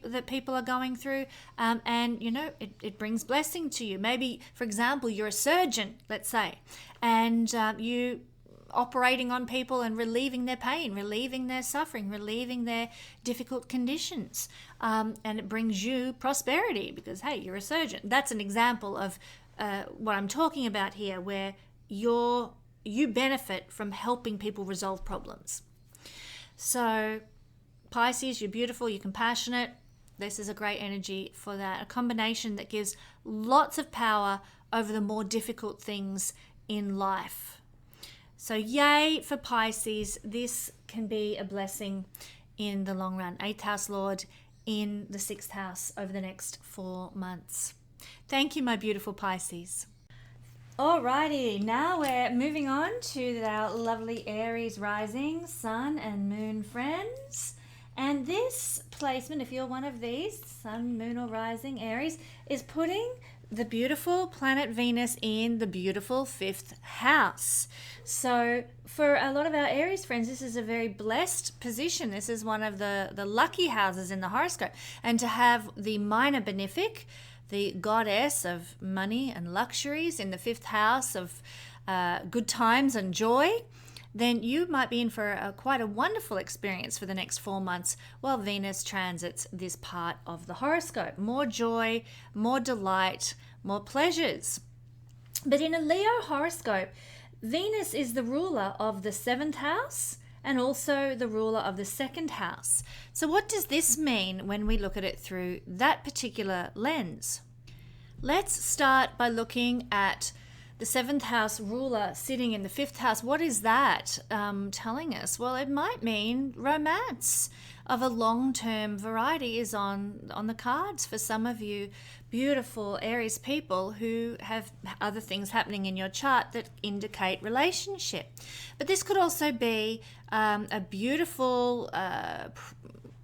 that people are going through. It brings blessing to you. Maybe, for example, you're a surgeon, let's say, and you operating on people and relieving their pain, relieving their suffering, relieving their difficult conditions. And it brings you prosperity because, hey, you're a surgeon. That's an example of what I'm talking about here, where you benefit from helping people resolve problems. So Pisces, you're beautiful, you're compassionate. This is a great energy for that. A combination that gives lots of power over the more difficult things in life. So yay for Pisces. This can be a blessing in the long run. 8th house Lord in the 6th house over the next 4 months. Thank you, my beautiful Pisces. Alrighty, now we're moving on to our lovely Aries rising, sun and moon friends. And this placement, if you're one of these, sun, moon or rising Aries, is putting the beautiful planet Venus in the beautiful 5th house. So for a lot of our Aries friends, this is a very blessed position. This is one of the lucky houses in the horoscope. And to have the minor benefic, the goddess of money and luxuries, in the 5th house of good times and joy, then you might be in for quite a wonderful experience for the next 4 months while Venus transits this part of the horoscope. More joy, more delight, more pleasures. But in a Leo horoscope, Venus is the ruler of the 7th house and also the ruler of the 2nd house. So what does this mean when we look at it through that particular lens? Let's start by looking at the 7th house ruler sitting in the 5th house. What is that telling us? Well, it might mean romance of a long-term variety is on the cards for some of you beautiful Aries people who have other things happening in your chart that indicate relationship. But this could also be a beautiful,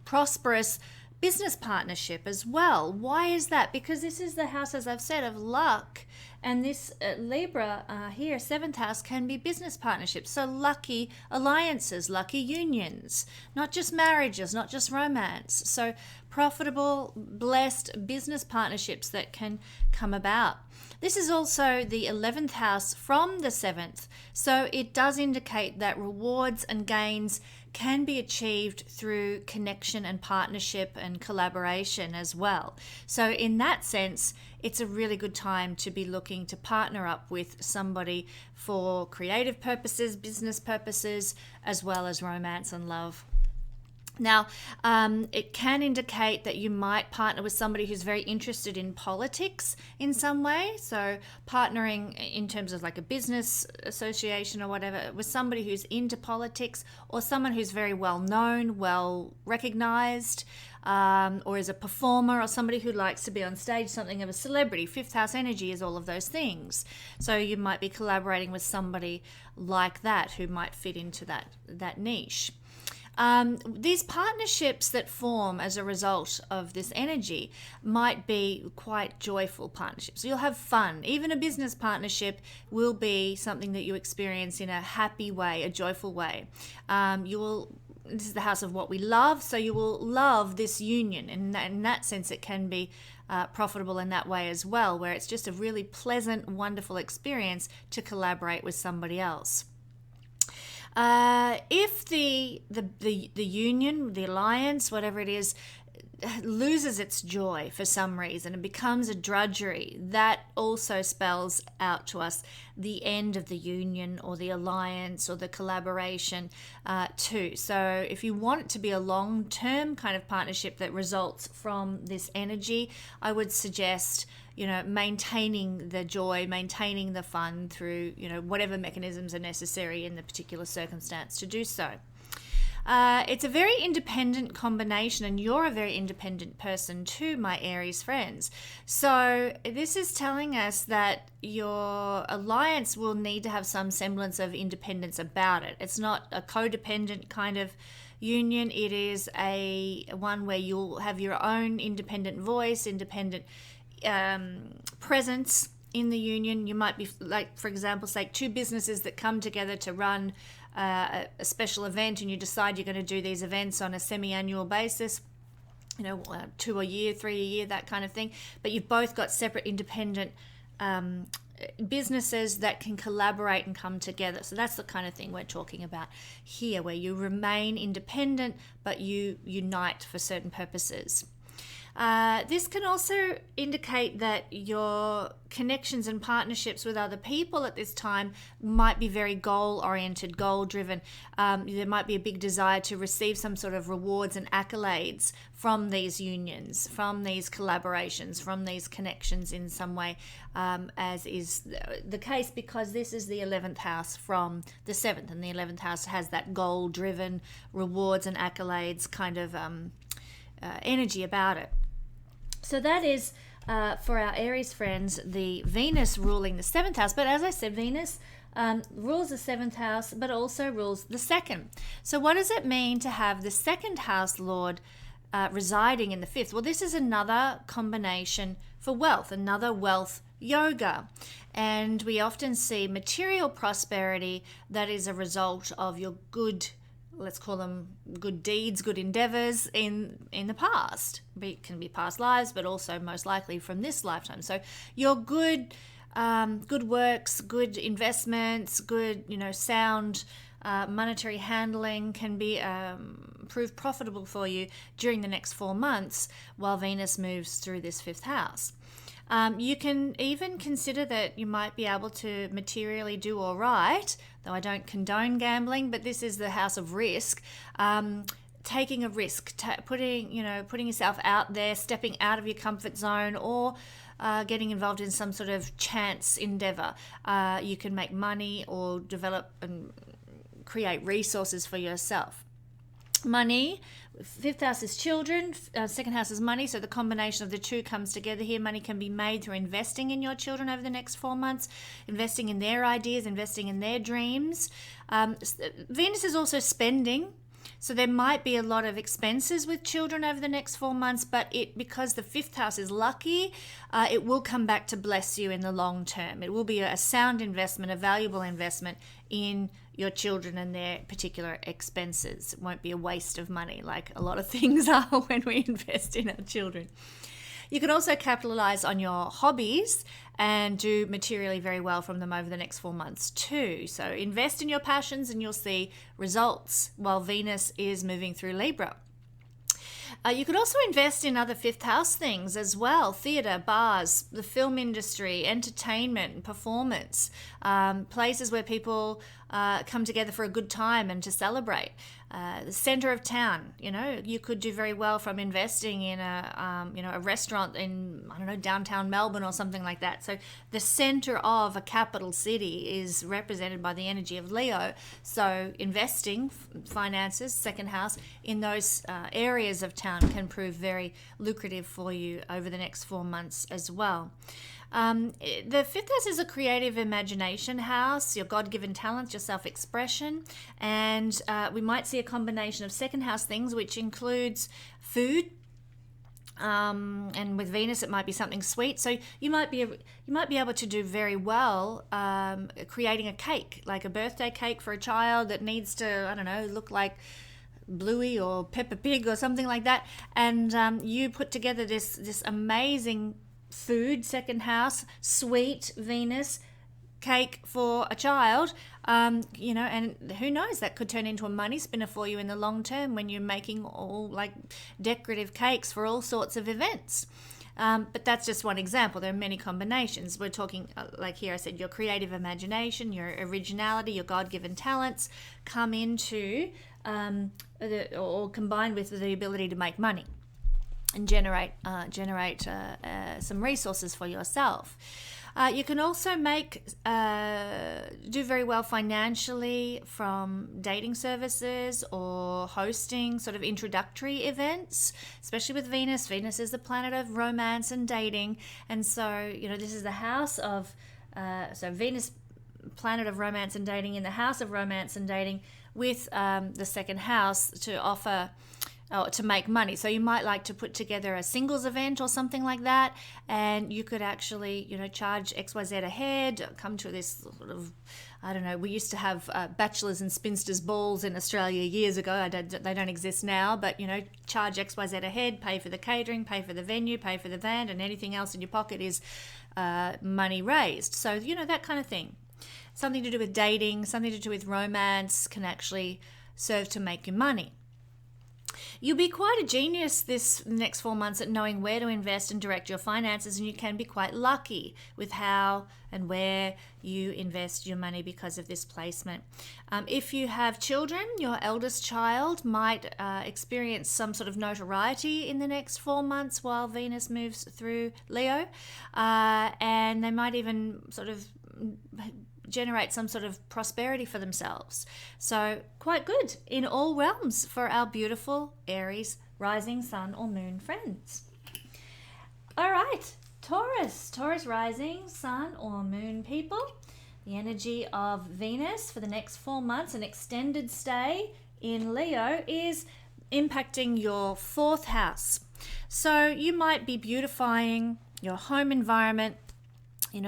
prosperous business partnership as well. Why is that? Because this is the house, as I've said, of luck. And this Libra here, 7th house, can be business partnerships. So lucky alliances, lucky unions, not just marriages, not just romance. So profitable, blessed business partnerships that can come about. This is also the 11th house from the 7th. So it does indicate that rewards and gains can be achieved through connection and partnership and collaboration as well. So in that sense, it's a really good time to be looking to partner up with somebody for creative purposes, business purposes, as well as romance and love. Now, it can indicate that you might partner with somebody who's very interested in politics in some way. So partnering in terms of like a business association or whatever with somebody who's into politics, or someone who's very well known, well recognized. or is a performer or somebody who likes to be on stage, something of a celebrity. Fifth house energy is all of those things. So you might be collaborating with somebody like that who might fit into that niche. These partnerships that form as a result of this energy might be quite joyful partnerships. You'll have fun. Even a business partnership will be something that you experience in a happy way, a joyful way. This is the house of what we love, so you will love this union. And in that sense, it can be profitable in that way as well, where it's just a really pleasant, wonderful experience to collaborate with somebody else. If the union, the alliance, whatever it is, loses its joy for some reason and becomes a drudgery, that also spells out to us the end of the union or the alliance or the collaboration too. So if you want it to be a long-term kind of partnership that results from this energy, I would suggest maintaining the joy, maintaining the fun through, whatever mechanisms are necessary in the particular circumstance to do so. It's a very independent combination, and you're a very independent person too, my Aries friends. So this is telling us that your alliance will need to have some semblance of independence about it. It's not a codependent kind of union. It is a one where you'll have your own independent voice, independent presence in the union. You might be, like, for example, say two businesses that come together to run a special event, and you decide you're going to do these events on a semi-annual basis, 2 a year, 3 a year, that kind of thing. But you've both got separate independent businesses that can collaborate and come together. So that's the kind of thing we're talking about here, where you remain independent, but you unite for certain purposes. This can also indicate that your connections and partnerships with other people at this time might be very goal-oriented, goal-driven. There might be a big desire to receive some sort of rewards and accolades from these unions, from these collaborations, from these connections in some way, as is the case because this is the 11th house from the 7th, and the 11th house has that goal-driven rewards and accolades kind of energy about it. So that is, for our Aries friends, the Venus ruling the 7th house. But as I said, Venus rules the 7th house, but also rules the 2nd. So what does it mean to have the 2nd house lord residing in the 5th? Well, this is another combination for wealth, another wealth yoga. And we often see material prosperity that is a result of your good, let's call them good deeds, good endeavors in the past. It can be past lives, but also most likely from this lifetime. So your good works, good investments, good, sound monetary handling can be prove profitable for you during the next 4 months while Venus moves through this 5th house. You can even consider that you might be able to materially do all right, though I don't condone gambling, but this is the house of risk. Taking a risk, putting yourself out there, stepping out of your comfort zone, or getting involved in some sort of chance endeavor. You can make money or develop and create resources for yourself. Money, 5th house is children, 2nd house is money, so the combination of the two comes together here. Money can be made through investing in your children over the next 4 months, investing in their ideas, investing in their dreams. Venus is also spending, so there might be a lot of expenses with children over the next 4 months, but because the 5th house is lucky, it will come back to bless you in the long term. It will be a sound investment, a valuable investment in your children and their particular expenses. It won't be a waste of money like a lot of things are when we invest in our children. You can also capitalize on your hobbies and do materially very well from them over the next 4 months too. So invest in your passions and you'll see results while Venus is moving through Libra. You could also invest in other 5th house things as well: theatre, bars, the film industry, entertainment, performance, places where people come together for a good time and to celebrate. The center of town, you could do very well from investing in a restaurant in, I don't know, downtown Melbourne or something like that. So the center of a capital city is represented by the energy of Leo. So investing, finances, second house, in those areas of town can prove very lucrative for you over the next 4 months as well. The fifth house is a creative imagination house, your God-given talents, your self-expression, and we might see a combination of second house things, which includes food, and with Venus it might be something sweet. So you might be able to do very well creating a cake, like a birthday cake for a child that needs to, I don't know, look like Bluey or Peppa Pig or something like that, and you put together this amazing food, second house, sweet Venus cake for a child, and who knows, that could turn into a money spinner for you in the long term when you're making all like decorative cakes for all sorts of events. But that's just one example. There are many combinations. We're talking, like here I said, your creative imagination, your originality, your God-given talents come into or combined with the ability to make money and generate some resources for yourself. You can also do very well financially from dating services or hosting sort of introductory events, especially with Venus. Venus is the planet of romance and dating, and so this is the house of so Venus, planet of romance and dating, in the house of romance and dating, with the second house to offer. To make money. So you might like to put together a singles event or something like that, and you could actually, charge XYZ a head, come to this sort of, I don't know, we used to have bachelors and spinsters balls in Australia years ago. They don't exist now, but, charge XYZ a head, pay for the catering, pay for the venue, pay for the van, and anything else in your pocket is money raised. So, that kind of thing. Something to do with dating, something to do with romance can actually serve to make you money. You'll be quite a genius this next 4 months at knowing where to invest and direct your finances, and you can be quite lucky with how and where you invest your money because of this placement. If you have children, your eldest child might experience some sort of notoriety in the next 4 months while Venus moves through Leo, and they might even sort of generate some sort of prosperity for themselves. So quite good in all realms for our beautiful Aries rising sun or moon friends. All right, Taurus rising sun or moon people. The energy of Venus for the next 4 months, an extended stay in Leo, is impacting your fourth house. So you might be beautifying your home environment,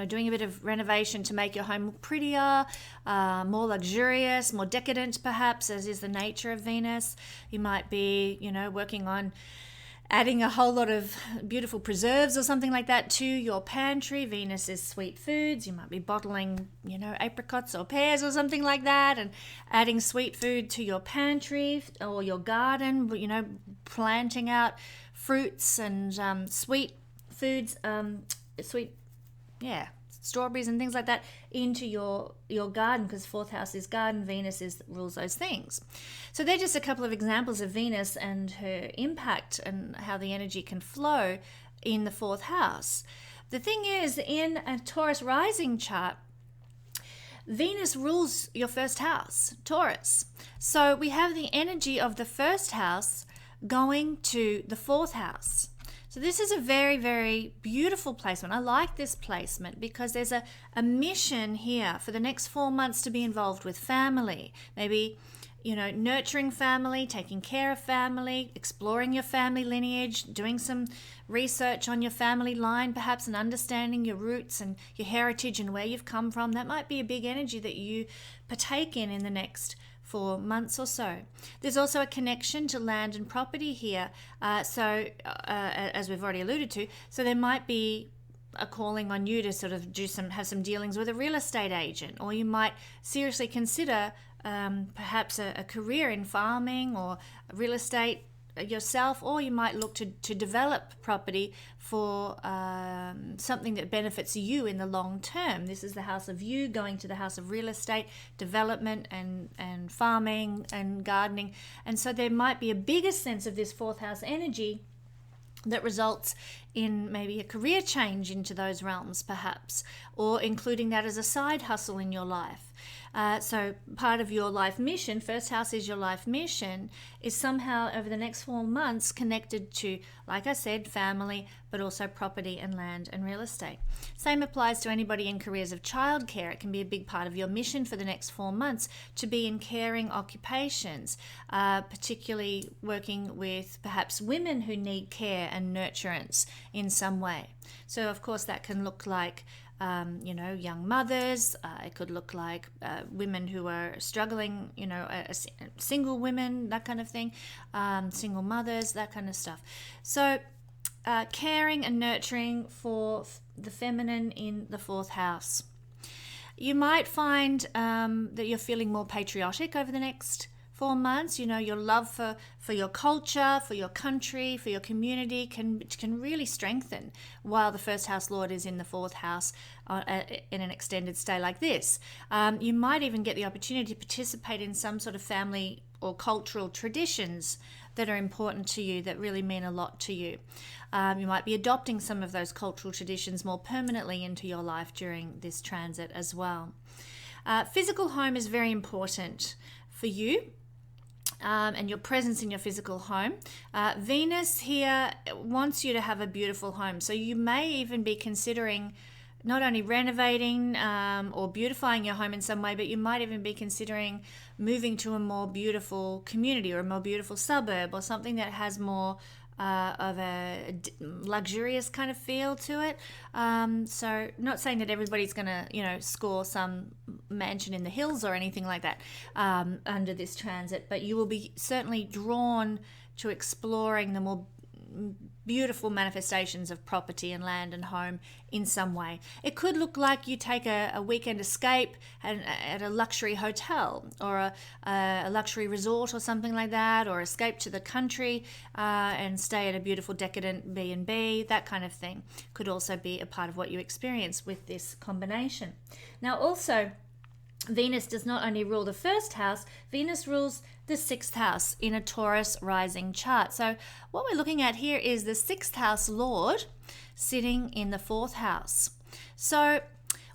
doing a bit of renovation to make your home prettier, more luxurious, more decadent perhaps, as is the nature of Venus. You might be, working on adding a whole lot of beautiful preserves or something like that to your pantry. Venus is sweet foods. You might be bottling, apricots or pears or something like that, and adding sweet food to your pantry or your garden, planting out fruits and sweet foods, strawberries and things like that into your garden, because fourth house is garden, Venus rules those things. So they're just a couple of examples of Venus and her impact and how the energy can flow in the fourth house. The thing is, in a Taurus rising chart, Venus rules your first house, Taurus. So we have the energy of the first house going to the fourth house. So this is a very, very beautiful placement. I like this placement because there's a mission here for the next 4 months to be involved with family. Maybe, nurturing family, taking care of family, exploring your family lineage, doing some research on your family line perhaps, and understanding your roots and your heritage and where you've come from. That might be a big energy that you partake in the next 4 months or so. There's also a connection to land and property here, as we've already alluded to. So there might be a calling on you to sort of have some dealings with a real estate agent, or you might seriously consider perhaps a career in farming or real estate yourself, or you might look to develop property for something that benefits you in the long term. This is the house of you going to the house of real estate, development and farming and gardening. And so there might be a bigger sense of this fourth house energy that results in maybe a career change into those realms, perhaps, or including that as a side hustle in your life. So part of your life mission, first house is your life mission, is somehow over the next 4 months connected to, like I said, family, but also property and land and real estate. Same applies to anybody in careers of childcare. It can be a big part of your mission for the next 4 months to be in caring occupations, particularly working with perhaps women who need care and nurturance in some way. So of course that can look like young mothers. It could look like women who are struggling, single women, that kind of thing, single mothers, that kind of stuff. So caring and nurturing for the feminine in the fourth house. You might find that you're feeling more patriotic over the next 4 months. Your love for your culture, for your country, for your community can really strengthen while the first house lord is in the fourth house in an extended stay like this. You might even get the opportunity to participate in some sort of family or cultural traditions that are important to you, that really mean a lot to you. You might be adopting some of those cultural traditions more permanently into your life during this transit as well. Physical home is very important for you. And your presence in your physical home. Venus here wants you to have a beautiful home. So you may even be considering not only renovating or beautifying your home in some way, but you might even be considering moving to a more beautiful community or a more beautiful suburb or something that has more of a luxurious kind of feel to it. So not saying that everybody's going to, score some mansion in the hills or anything like that under this transit, but you will be certainly drawn to exploring the more beautiful manifestations of property and land and home in some way. It could look like you take a weekend escape at a luxury hotel or a luxury resort or something like that, or escape to the country and stay at a beautiful decadent B&B, that kind of thing could also be a part of what you experience with this combination. Now also, Venus does not only rule the first house, Venus rules the sixth house in a Taurus rising chart. So what we're looking at here is the sixth house lord sitting in the fourth house. So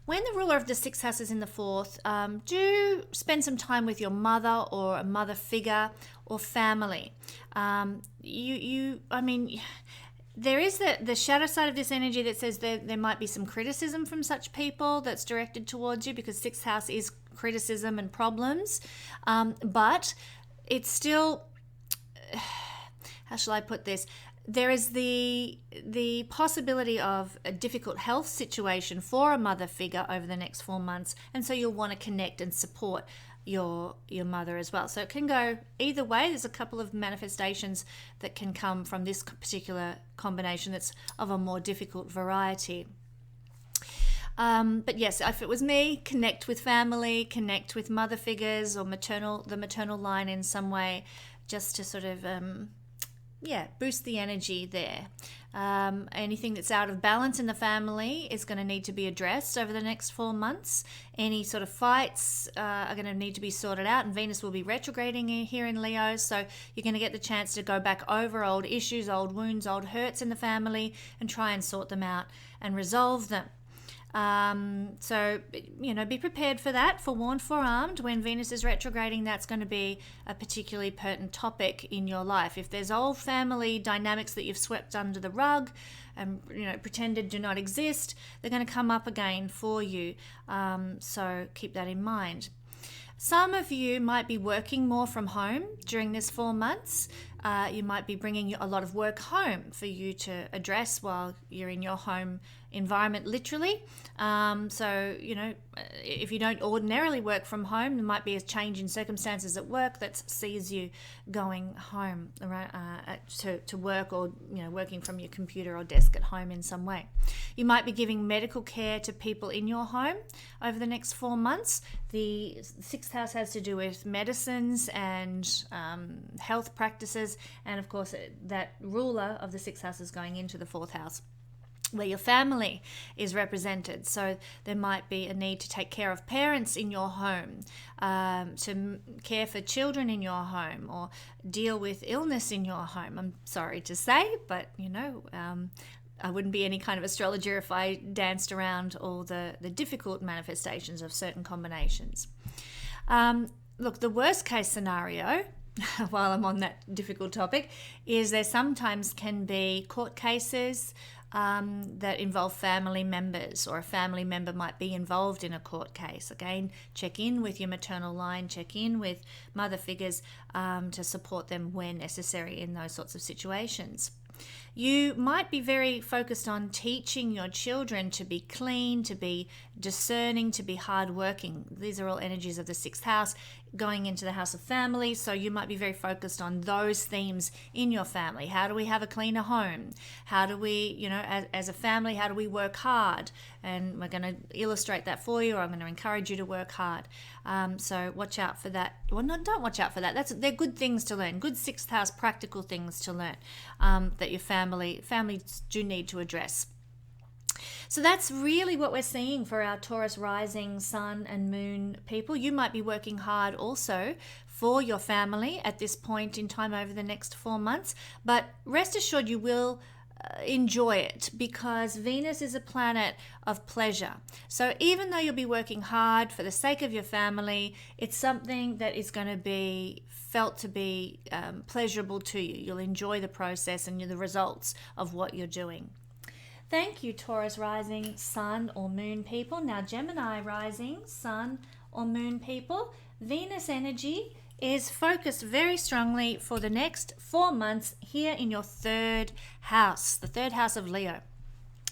when the ruler of the sixth house is in the fourth, do spend some time with your mother or a mother figure or family. There is the shadow side of this energy that says there might be some criticism from such people that's directed towards you, because sixth house is criticism and problems. But it's still, how shall I put this? There is the possibility of a difficult health situation for a mother figure over the next 4 months, and so you'll want to connect and support your mother as well. So it can go either way. There's a couple of manifestations that can come from this particular combination that's of a more difficult variety. But yes, if it was me, connect with family, connect with mother figures or the maternal line in some way, just to sort of boost the energy there. Anything that's out of balance in the family is going to need to be addressed over the next 4 months. Any sort of fights are going to need to be sorted out, and Venus will be retrograding here in Leo, so you're going to get the chance to go back over old issues, old wounds, old hurts in the family and try and sort them out and resolve them. So, be prepared for that, forewarned, forearmed. When Venus is retrograding, that's going to be a particularly pertinent topic in your life. If there's old family dynamics that you've swept under the rug and, pretended do not exist, they're going to come up again for you. So keep that in mind. Some of you might be working more from home during this 4 months. You might be bringing a lot of work home for you to address while you're in your home environment, literally. So, if you don't ordinarily work from home, there might be a change in circumstances at work that sees you going home to work, or, working from your computer or desk at home in some way. You might be giving medical care to people in your home over the next 4 months. The sixth house has to do with medicines and health practices houses, and of course that ruler of the sixth house is going into the fourth house, where your family is represented. So there might be a need to take care of parents in your home, to care for children in your home, or deal with illness in your home. I'm sorry to say, but I wouldn't be any kind of astrologer if I danced around all the difficult manifestations of certain combinations. Look, the worst case scenario, while I'm on that difficult topic, is there sometimes can be court cases that involve family members, or a family member might be involved in a court case. Again, check in with your maternal line, check in with mother figures to support them where necessary in those sorts of situations. You might be very focused on teaching your children to be clean, to be discerning, to be hardworking. These are all energies of the sixth house going into the house of family. So you might be very focused on those themes in your family. How do we have a cleaner home? How do we, as a family, how do we work hard? And we're going to illustrate that for you, or I'm going to encourage you to work hard. So watch out for that. Well, no, don't watch out for that. They're good things to learn, good sixth house practical things to learn that your families do need to address. So that's really what we're seeing for our Taurus rising, sun and moon people. You might be working hard also for your family at this point in time over the next 4 months, but rest assured you will enjoy it, because Venus is a planet of pleasure. So even though you'll be working hard for the sake of your family, it's something that is going to be felt to be pleasurable to you. You'll enjoy the process and the results of what you're doing. Thank you, Taurus rising, sun or moon people. Now, Gemini rising, sun or moon people, Venus energy is focused very strongly for the next 4 months here in your third house, the third house of Leo.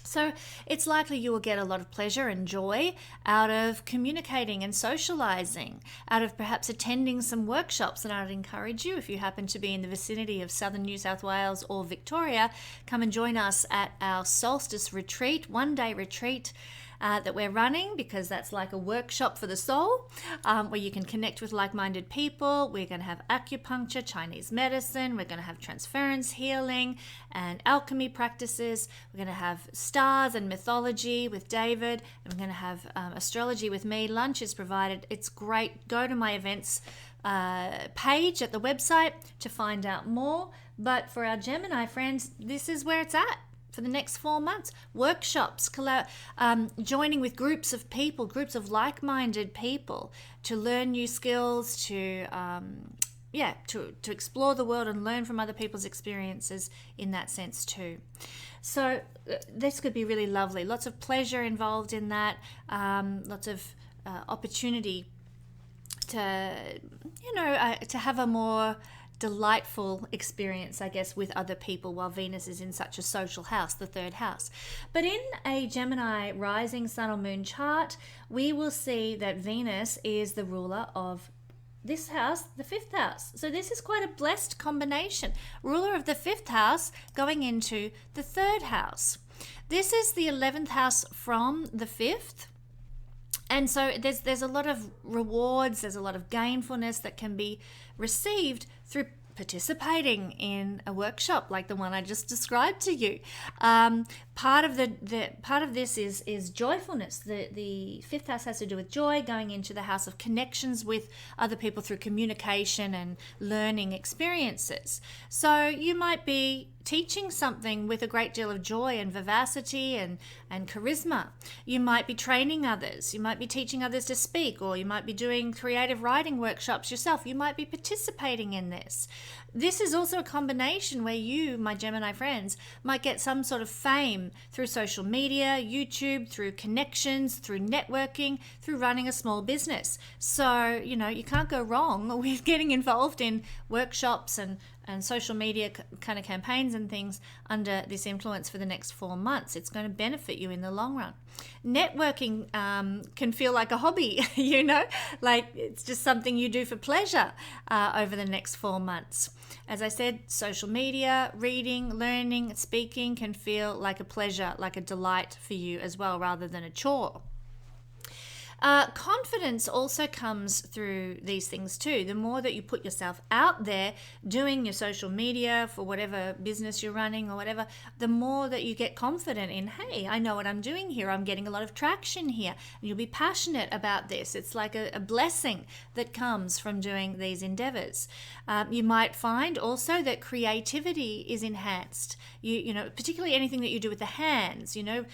So it's likely you will get a lot of pleasure and joy out of communicating and socializing, out of perhaps attending some workshops. And I'd encourage you, if you happen to be in the vicinity of southern New South Wales or Victoria, come and join us at our Solstice retreat, 1-day retreat that we're running, because that's like a workshop for the soul, where you can connect with like-minded people. We're going to have acupuncture, Chinese medicine, we're going to have transference healing and alchemy practices, we're going to have stars and mythology with David, and we're going to have astrology with me. Lunch is provided. It's great. Go to my events page at the website to find out more. But for our Gemini friends, this is where it's at for the next 4 months. Workshops, joining with groups of people, groups of like-minded people, to learn new skills, to explore the world and learn from other people's experiences in that sense too. So this could be really lovely. Lots of pleasure involved in that, lots of opportunity to have a more delightful experience, I guess, with other people while Venus is in such a social house, the third house. But in a Gemini rising, sun or moon chart, we will see that Venus is the ruler of this house, the fifth house. So this is quite a blessed combination. Ruler of the fifth house going into the third house. This is the 11th house from the fifth. And so there's a lot of rewards, there's a lot of gainfulness that can be received through participating in a workshop like the one I just described to you. Part of this is joyfulness. The fifth house has to do with joy, going into the house of connections with other people through communication and learning experiences. So you might be teaching something with a great deal of joy and vivacity and charisma. You might be training others. You might be teaching others to speak, or you might be doing creative writing workshops yourself. You might be participating in this. This is also a combination where you, my Gemini friends, might get some sort of fame through social media, YouTube, through connections, through networking, through running a small business. So, you can't go wrong with getting involved in workshops and social media kind of campaigns and things under this influence for the next 4 months. It's going to benefit you in the long run. Networking can feel like a hobby, like it's just something you do for pleasure over the next 4 months. As I said, social media, reading, learning, speaking can feel like a pleasure, like a delight for you as well, rather than a chore. Confidence also comes through these things too. The more that you put yourself out there doing your social media for whatever business you're running or whatever, the more that you get confident in, hey, I know what I'm doing here. I'm getting a lot of traction here. And you'll be passionate about this. It's like a blessing that comes from doing these endeavors. You might find also that creativity is enhanced. You know, particularly anything that you do with the hands, you know,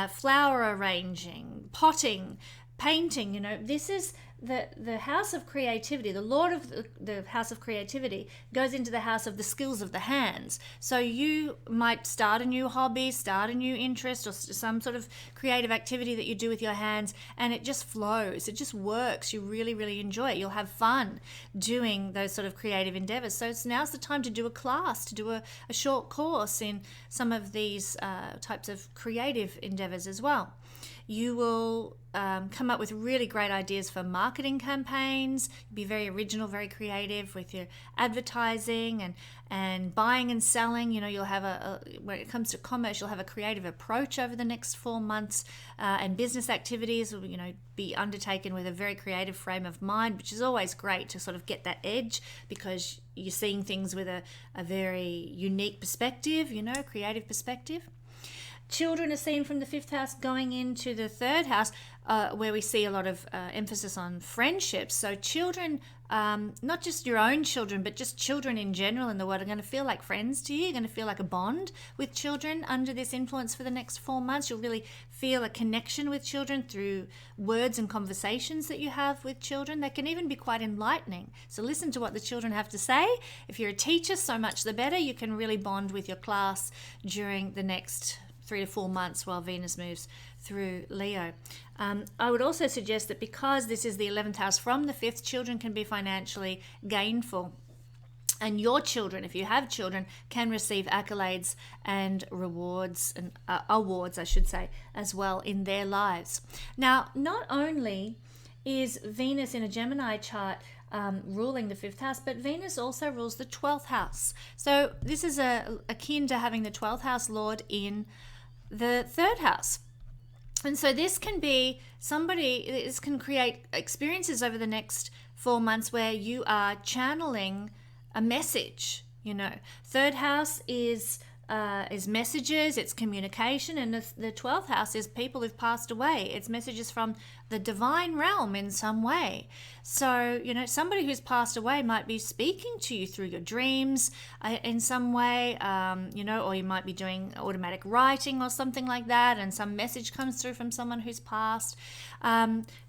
flower arranging, potting, painting, you know, this is the house of creativity. The lord of the house of creativity goes into the house of the skills of the hands. So you might start a new hobby, start a new interest, or some sort of creative activity that you do with your hands, and it just flows, it just works. You really, really enjoy it. You'll have fun doing those sort of creative endeavors. So now's the time to do a class, to do a short course in some of these types of creative endeavors as well. You will come up with really great ideas for marketing campaigns. Be very original, very creative with your advertising and buying and selling. You know, you'll have when it comes to commerce, you'll have a creative approach over the next 4 months, and business activities will, you know, be undertaken with a very creative frame of mind, which is always great to sort of get that edge because you're seeing things with a very unique perspective, you know, creative perspective. Children are seen from the 5th house going into the 3rd house, where we see a lot of emphasis on friendships. So children, not just your own children, but just children in general in the world, are going to feel like friends to you. You're going to feel like a bond with children under this influence for the next 4 months. You'll really feel a connection with children through words and conversations that you have with children. That can even be quite enlightening. So listen to what the children have to say. If you're a teacher, so much the better. You can really bond with your class during the next 3 to 4 months while Venus moves through Leo. I would also suggest that because this is the 11th house from the 5th, children can be financially gainful. And your children, if you have children, can receive accolades and rewards and awards, I should say, as well in their lives. Now, not only is Venus in a Gemini chart ruling the 5th house, but Venus also rules the 12th house. So this is akin to having the 12th house lord in the 3rd house. And so this can be this can create experiences over the next 4 months where you are channeling a message. You know, 3rd house is messages, it's communication, and the 12th house is people who've passed away. It's messages from the divine realm in some way. So, you know, somebody who's passed away might be speaking to you through your dreams in some way, you know, or you might be doing automatic writing or something like that, and some message comes through from someone who's passed.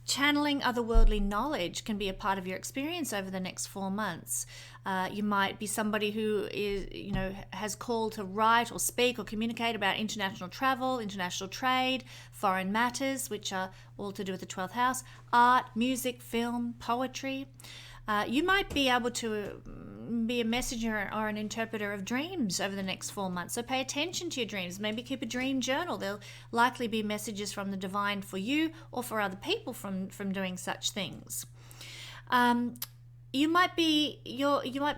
Channeling otherworldly knowledge can be a part of your experience over the next 4 months. You might be somebody who is, you know, has called to write or speak or communicate about international travel, international trade, foreign matters, which are all to do with the 12th house, art, music, film, poetry. You might be able to be a messenger or an interpreter of dreams over the next 4 months. So pay attention to your dreams. Maybe keep a dream journal. There'll likely be messages from the divine for you or for other people from doing such things. You might be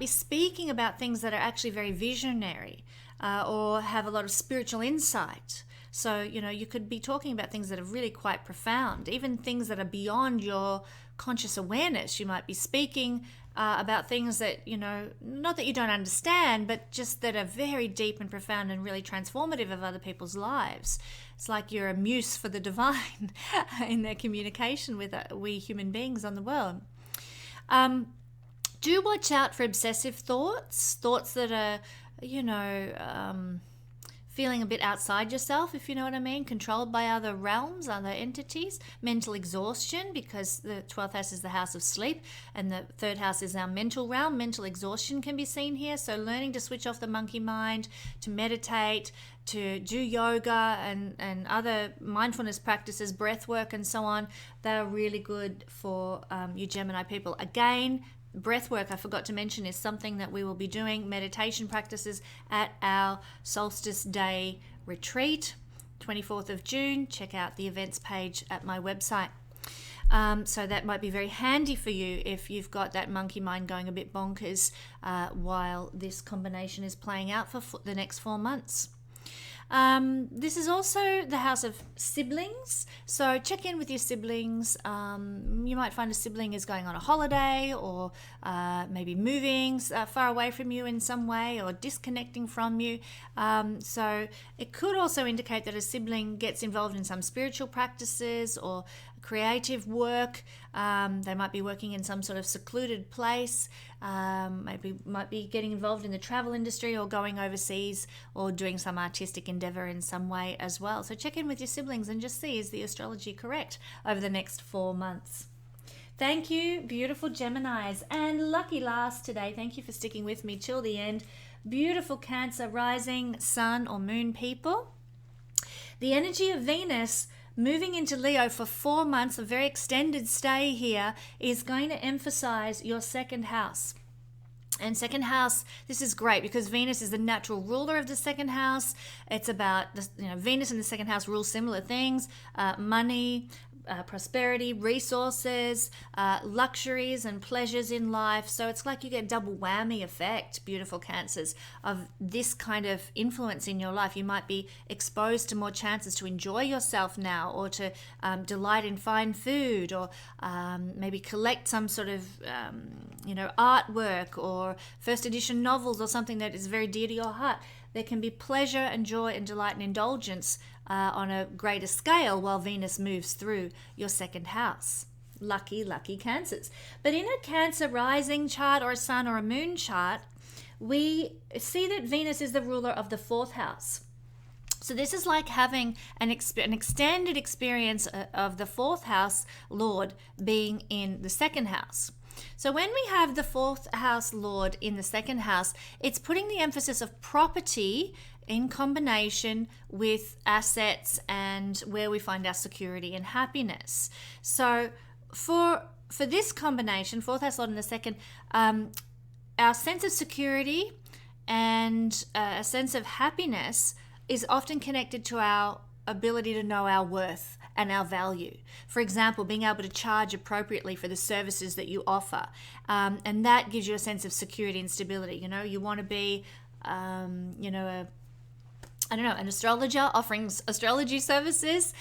speaking about things that are actually very visionary, or have a lot of spiritual insight. So, you know, you could be talking about things that are really quite profound, even things that are beyond your conscious awareness. You might be speaking about things that, you know, not that you don't understand, but just that are very deep and profound and really transformative of other people's lives. It's like you're a muse for the divine in their communication with we human beings on the world. Do watch out for obsessive thoughts that are, you know, feeling a bit outside yourself, if you know what I mean, controlled by other realms, other entities. Mental exhaustion, because the 12th house is the house of sleep and the 3rd house is our mental realm. Mental exhaustion can be seen here. So learning to switch off the monkey mind, to meditate, to do yoga and other mindfulness practices, breath work and so on, they're really good for you Gemini people. Again, breath work, I forgot to mention, is something that we will be doing, meditation practices at our Solstice Day retreat, 24th of June. Check out the events page at my website. So that might be very handy for you if you've got that monkey mind going a bit bonkers while this combination is playing out for the next 4 months. This is also the house of siblings, so check in with your siblings. You might find a sibling is going on a holiday, or maybe moving far away from you in some way, or disconnecting from you. So it could also indicate that a sibling gets involved in some spiritual practices or creative work. They might be working in some sort of secluded place, might be getting involved in the travel industry, or going overseas, or doing some artistic endeavor in some way as well. So check in with your siblings and just see, is the astrology correct over the next 4 months? Thank you, beautiful Geminis. And lucky last today, thank you for sticking with me till the end. Beautiful Cancer, rising, sun or moon people. The energy of Venus moving into Leo for 4 months, a very extended stay here, is going to emphasize your second house. And second house, this is great because Venus is the natural ruler of the second house. It's about, Venus in the second house rules similar things, money, prosperity, resources, luxuries and pleasures in life. So it's like you get double whammy effect, beautiful Cancers, of this kind of influence in your life. You might be exposed to more chances to enjoy yourself now, or to delight in fine food, or maybe collect some sort of artwork or first edition novels, or something that is very dear to your heart. There can be pleasure and joy and delight and indulgence on a greater scale while Venus moves through your second house. Lucky, lucky Cancers. But in a Cancer rising chart, or a sun or a moon chart, we see that Venus is the ruler of the 4th house. So this is like having an extended experience of the 4th house Lord being in the second house. So when we have the 4th house Lord in the second house, it's putting the emphasis of property in combination with assets and where we find our security and happiness. So for this combination, 4th house Lord in the second, our sense of security and a sense of happiness is often connected to our ability to know our worth and our value. For example, being able to charge appropriately for the services that you offer. And that gives you a sense of security and stability. You want to be, an astrologer offering astrology services.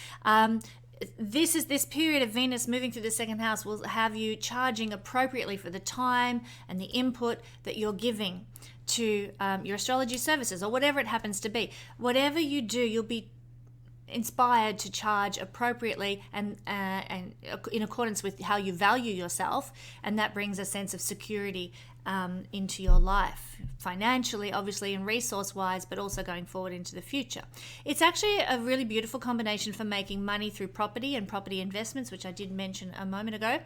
This period of Venus moving through the second house will have you charging appropriately for the time and the input that you're giving to your astrology services, or whatever it happens to be. Whatever you do, you'll be inspired to charge appropriately and in accordance with how you value yourself, and that brings a sense of security into your life, financially, obviously, and resource-wise, but also going forward into the future. It's actually a really beautiful combination for making money through property and property investments, which I did mention a moment ago.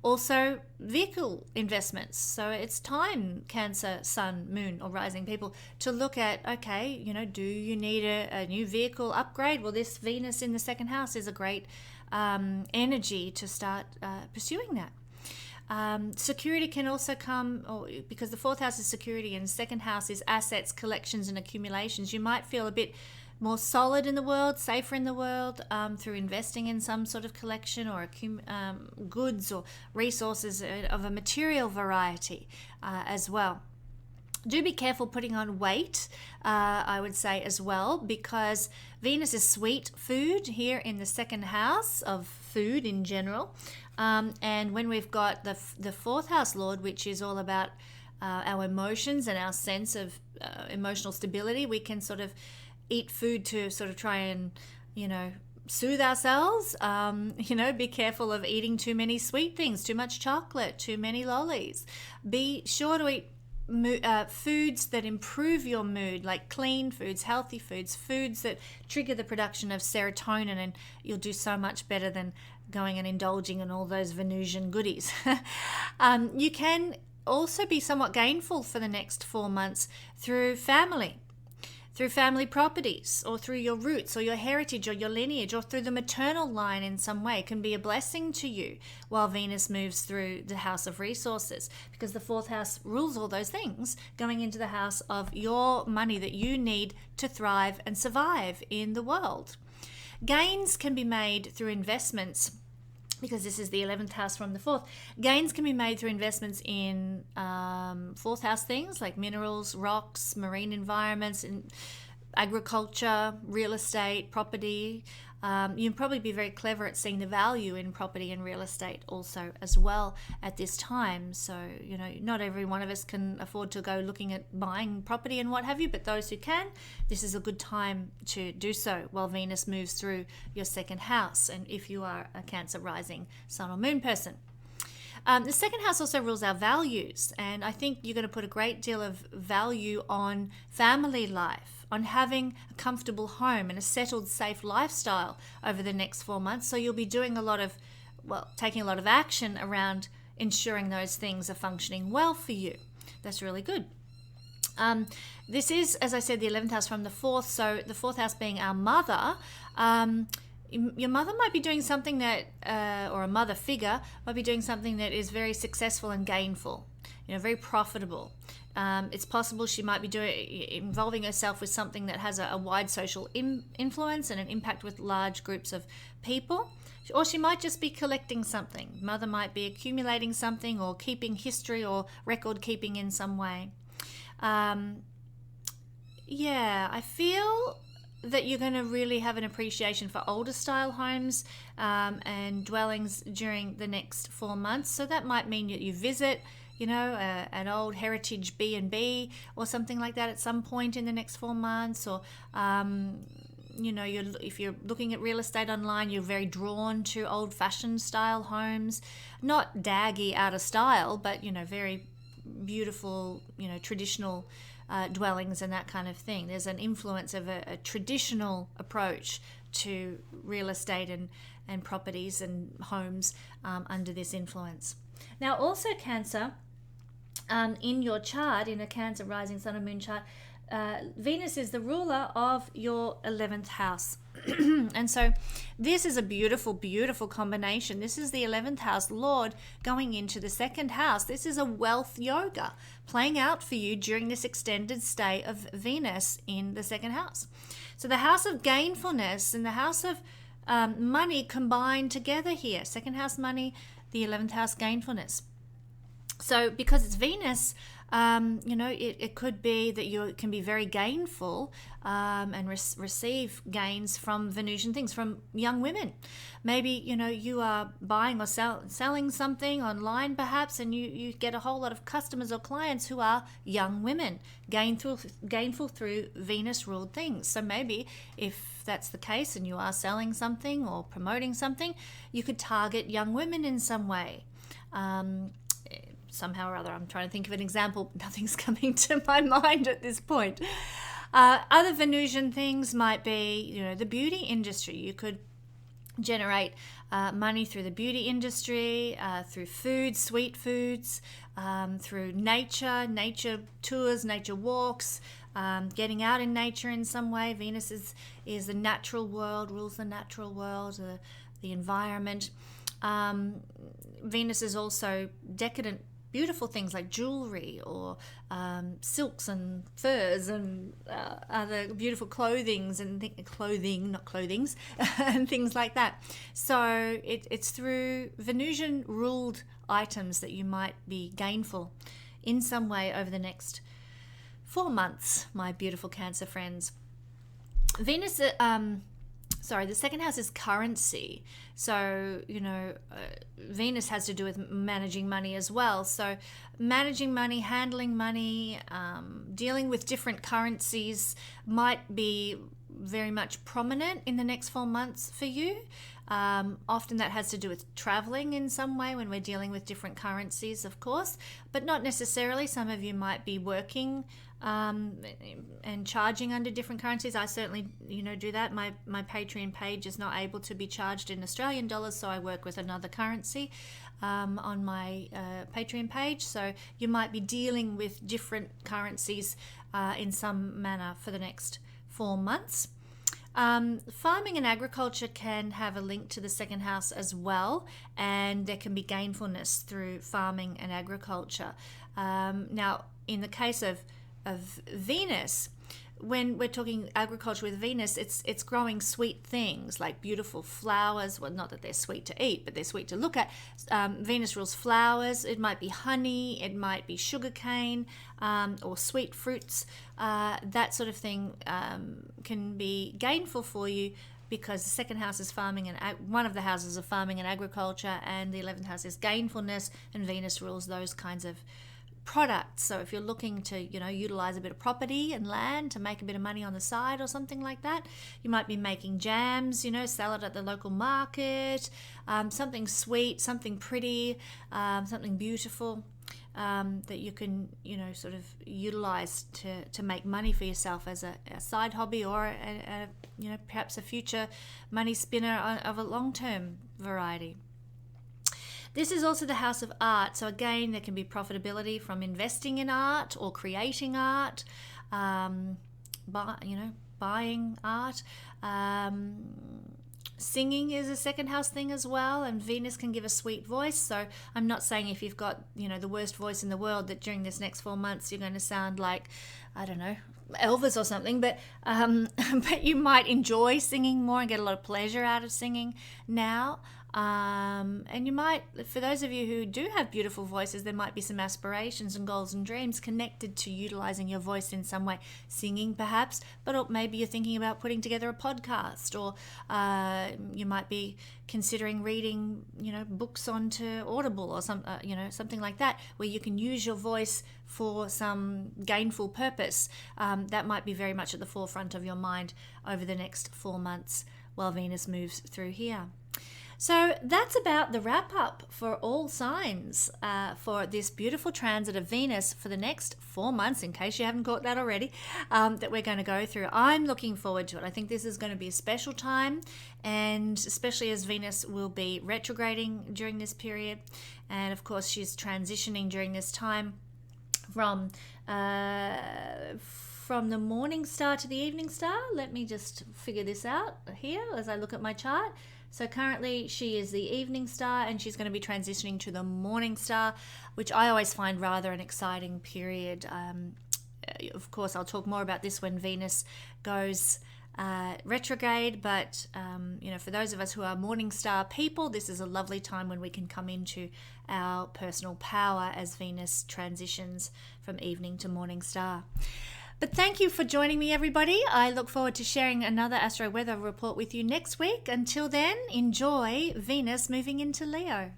Also, vehicle investments. So it's time, Cancer, Sun, Moon, or rising people, to look at, okay, do you need a new vehicle upgrade? Well, this Venus in the second house is a great energy to start pursuing that. Security can also come, because the 4th house is security and second house is assets, collections and accumulations. You might feel a bit more solid in the world, safer in the world, through investing in some sort of collection or goods or resources of a material variety as well. Do be careful putting on weight, I would say as well, because Venus is sweet food here in the second house of food in general. And when we've got the 4th house Lord, which is all about our emotions and our sense of emotional stability, we can sort of eat food to sort of try and, soothe ourselves. Be careful of eating too many sweet things, too much chocolate, too many lollies. Be sure to eat foods that improve your mood, like clean foods, healthy foods, foods that trigger the production of serotonin, and you'll do so much better than going and indulging in all those Venusian goodies. You can also be somewhat gainful for the next 4 months through family properties, or through your roots or your heritage or your lineage, or through the maternal line in some way. It can be a blessing to you while Venus moves through the house of resources, because the 4th house rules all those things, going into the house of your money that you need to thrive and survive in the world. Gains can be made through investments, because this is the 11th house from the 4th. Gains can be made through investments in 4th house things like minerals, rocks, marine environments, and agriculture, real estate, property. You'll probably be very clever at seeing the value in property and real estate also as well at this time. So, not every one of us can afford to go looking at buying property and what have you, but those who can, this is a good time to do so while Venus moves through your second house, and if you are a Cancer rising, sun or moon person. The second house also rules our values, and I think you're going to put a great deal of value on family life, on having a comfortable home and a settled, safe lifestyle over the next 4 months. So you'll be doing taking a lot of action around ensuring those things are functioning well for you. That's really good. This is, as I said, the 11th house from the 4th, so the 4th house being our mother. Your mother might be doing something that, or a mother figure might be doing something that is very successful and gainful, very profitable. It's possible she might be involving herself with something that has a wide social influence and an impact with large groups of people. Or she might just be collecting something. Mother might be accumulating something or keeping history or record keeping in some way. I feel that you're going to really have an appreciation for older style homes and dwellings during the next 4 months. So that might mean that you visit, an old heritage B&B or something like that at some point in the next 4 months. Or, if you're looking at real estate online, you're very drawn to old-fashioned style homes. Not daggy, out of style, but, very beautiful, traditional dwellings and that kind of thing. There's an influence of a traditional approach to real estate and properties and homes under this influence. Now also Cancer, in your chart, in a Cancer rising sun and moon chart, Venus is the ruler of your 11th house. And so this is a beautiful, beautiful combination. This is the 11th house Lord going into the second house. This is a wealth yoga playing out for you during this extended stay of Venus in the second house. So the house of gainfulness and the house of money combined together here. Second house money, the 11th house gainfulness. So because it's Venus, it could be that you can be very gainful and receive gains from Venusian things, from young women. Maybe, you are buying or selling something online perhaps, and you get a whole lot of customers or clients who are young women, gainful through Venus-ruled things. So maybe if that's the case and you are selling something or promoting something, you could target young women in some way. Somehow or other. I'm trying to think of an example. Nothing's coming to my mind at this point. Other Venusian things might be, the beauty industry. You could generate money through the beauty industry, through food, sweet foods, through nature tours, nature walks, getting out in nature in some way. Venus is the natural world, rules the natural world, the environment. Venus is also decadent, beautiful things like jewelry or silks and furs and other beautiful clothings and and things like that. So it's through Venusian ruled items that you might be gainful in some way over the next 4 months, my beautiful Cancer friends. Venus, the second house is currency. So, Venus has to do with managing money as well. So managing money, handling money, dealing with different currencies might be very much prominent in the next 4 months for you. Often that has to do with traveling in some way when we're dealing with different currencies, of course, but not necessarily. Some of you might be working and charging under different currencies. I certainly, do that. My Patreon page is not able to be charged in Australian dollars, so I work with another currency on my Patreon page. So you might be dealing with different currencies in some manner for the next 4 months. Farming and agriculture can have a link to the second house as well, and there can be gainfulness through farming and agriculture. Now, in the case of Venus, when we're talking agriculture with Venus, it's growing sweet things like beautiful flowers. Well, not that they're sweet to eat, but they're sweet to look at. Venus rules flowers. It might be honey, it might be sugarcane, or sweet fruits. That sort of thing can be gainful for you, because the second house is farming, and one of the houses are farming and agriculture, and the 11th house is gainfulness, and Venus rules those kinds of products. So if you're looking to, utilize a bit of property and land to make a bit of money on the side or something like that, you might be making jams, sell it at the local market, something sweet, something pretty, something beautiful, that you can, sort of utilize to make money for yourself as a side hobby, or perhaps a future money spinner of a long-term variety. This is also the house of art. So again, there can be profitability from investing in art or creating art, buying art. Singing is a second house thing as well, and Venus can give a sweet voice. So I'm not saying if you've got, the worst voice in the world, that during this next 4 months you're going to sound like, I don't know, Elvis or something, but you might enjoy singing more and get a lot of pleasure out of singing now. And you might, for those of you who do have beautiful voices, there might be some aspirations and goals and dreams connected to utilizing your voice in some way, singing perhaps, but maybe you're thinking about putting together a podcast, or you might be considering reading, books onto Audible or something like that, where you can use your voice for some gainful purpose. That might be very much at the forefront of your mind over the next 4 months while Venus moves through here. So that's about the wrap up for all signs for this beautiful transit of Venus for the next 4 months, in case you haven't caught that already, that we're going to go through. I'm looking forward to it. I think this is going to be a special time, and especially as Venus will be retrograding during this period. And of course, she's transitioning during this time from the morning star to the evening star. Let me just figure this out here as I look at my chart. So currently she is the evening star, and she's going to be transitioning to the morning star, which I always find rather an exciting period. Of course, I'll talk more about this when Venus goes retrograde, but for those of us who are morning star people, this is a lovely time when we can come into our personal power as Venus transitions from evening to morning star. But thank you for joining me, everybody. I look forward to sharing another Astro Weather report with you next week. Until then, enjoy Venus moving into Leo.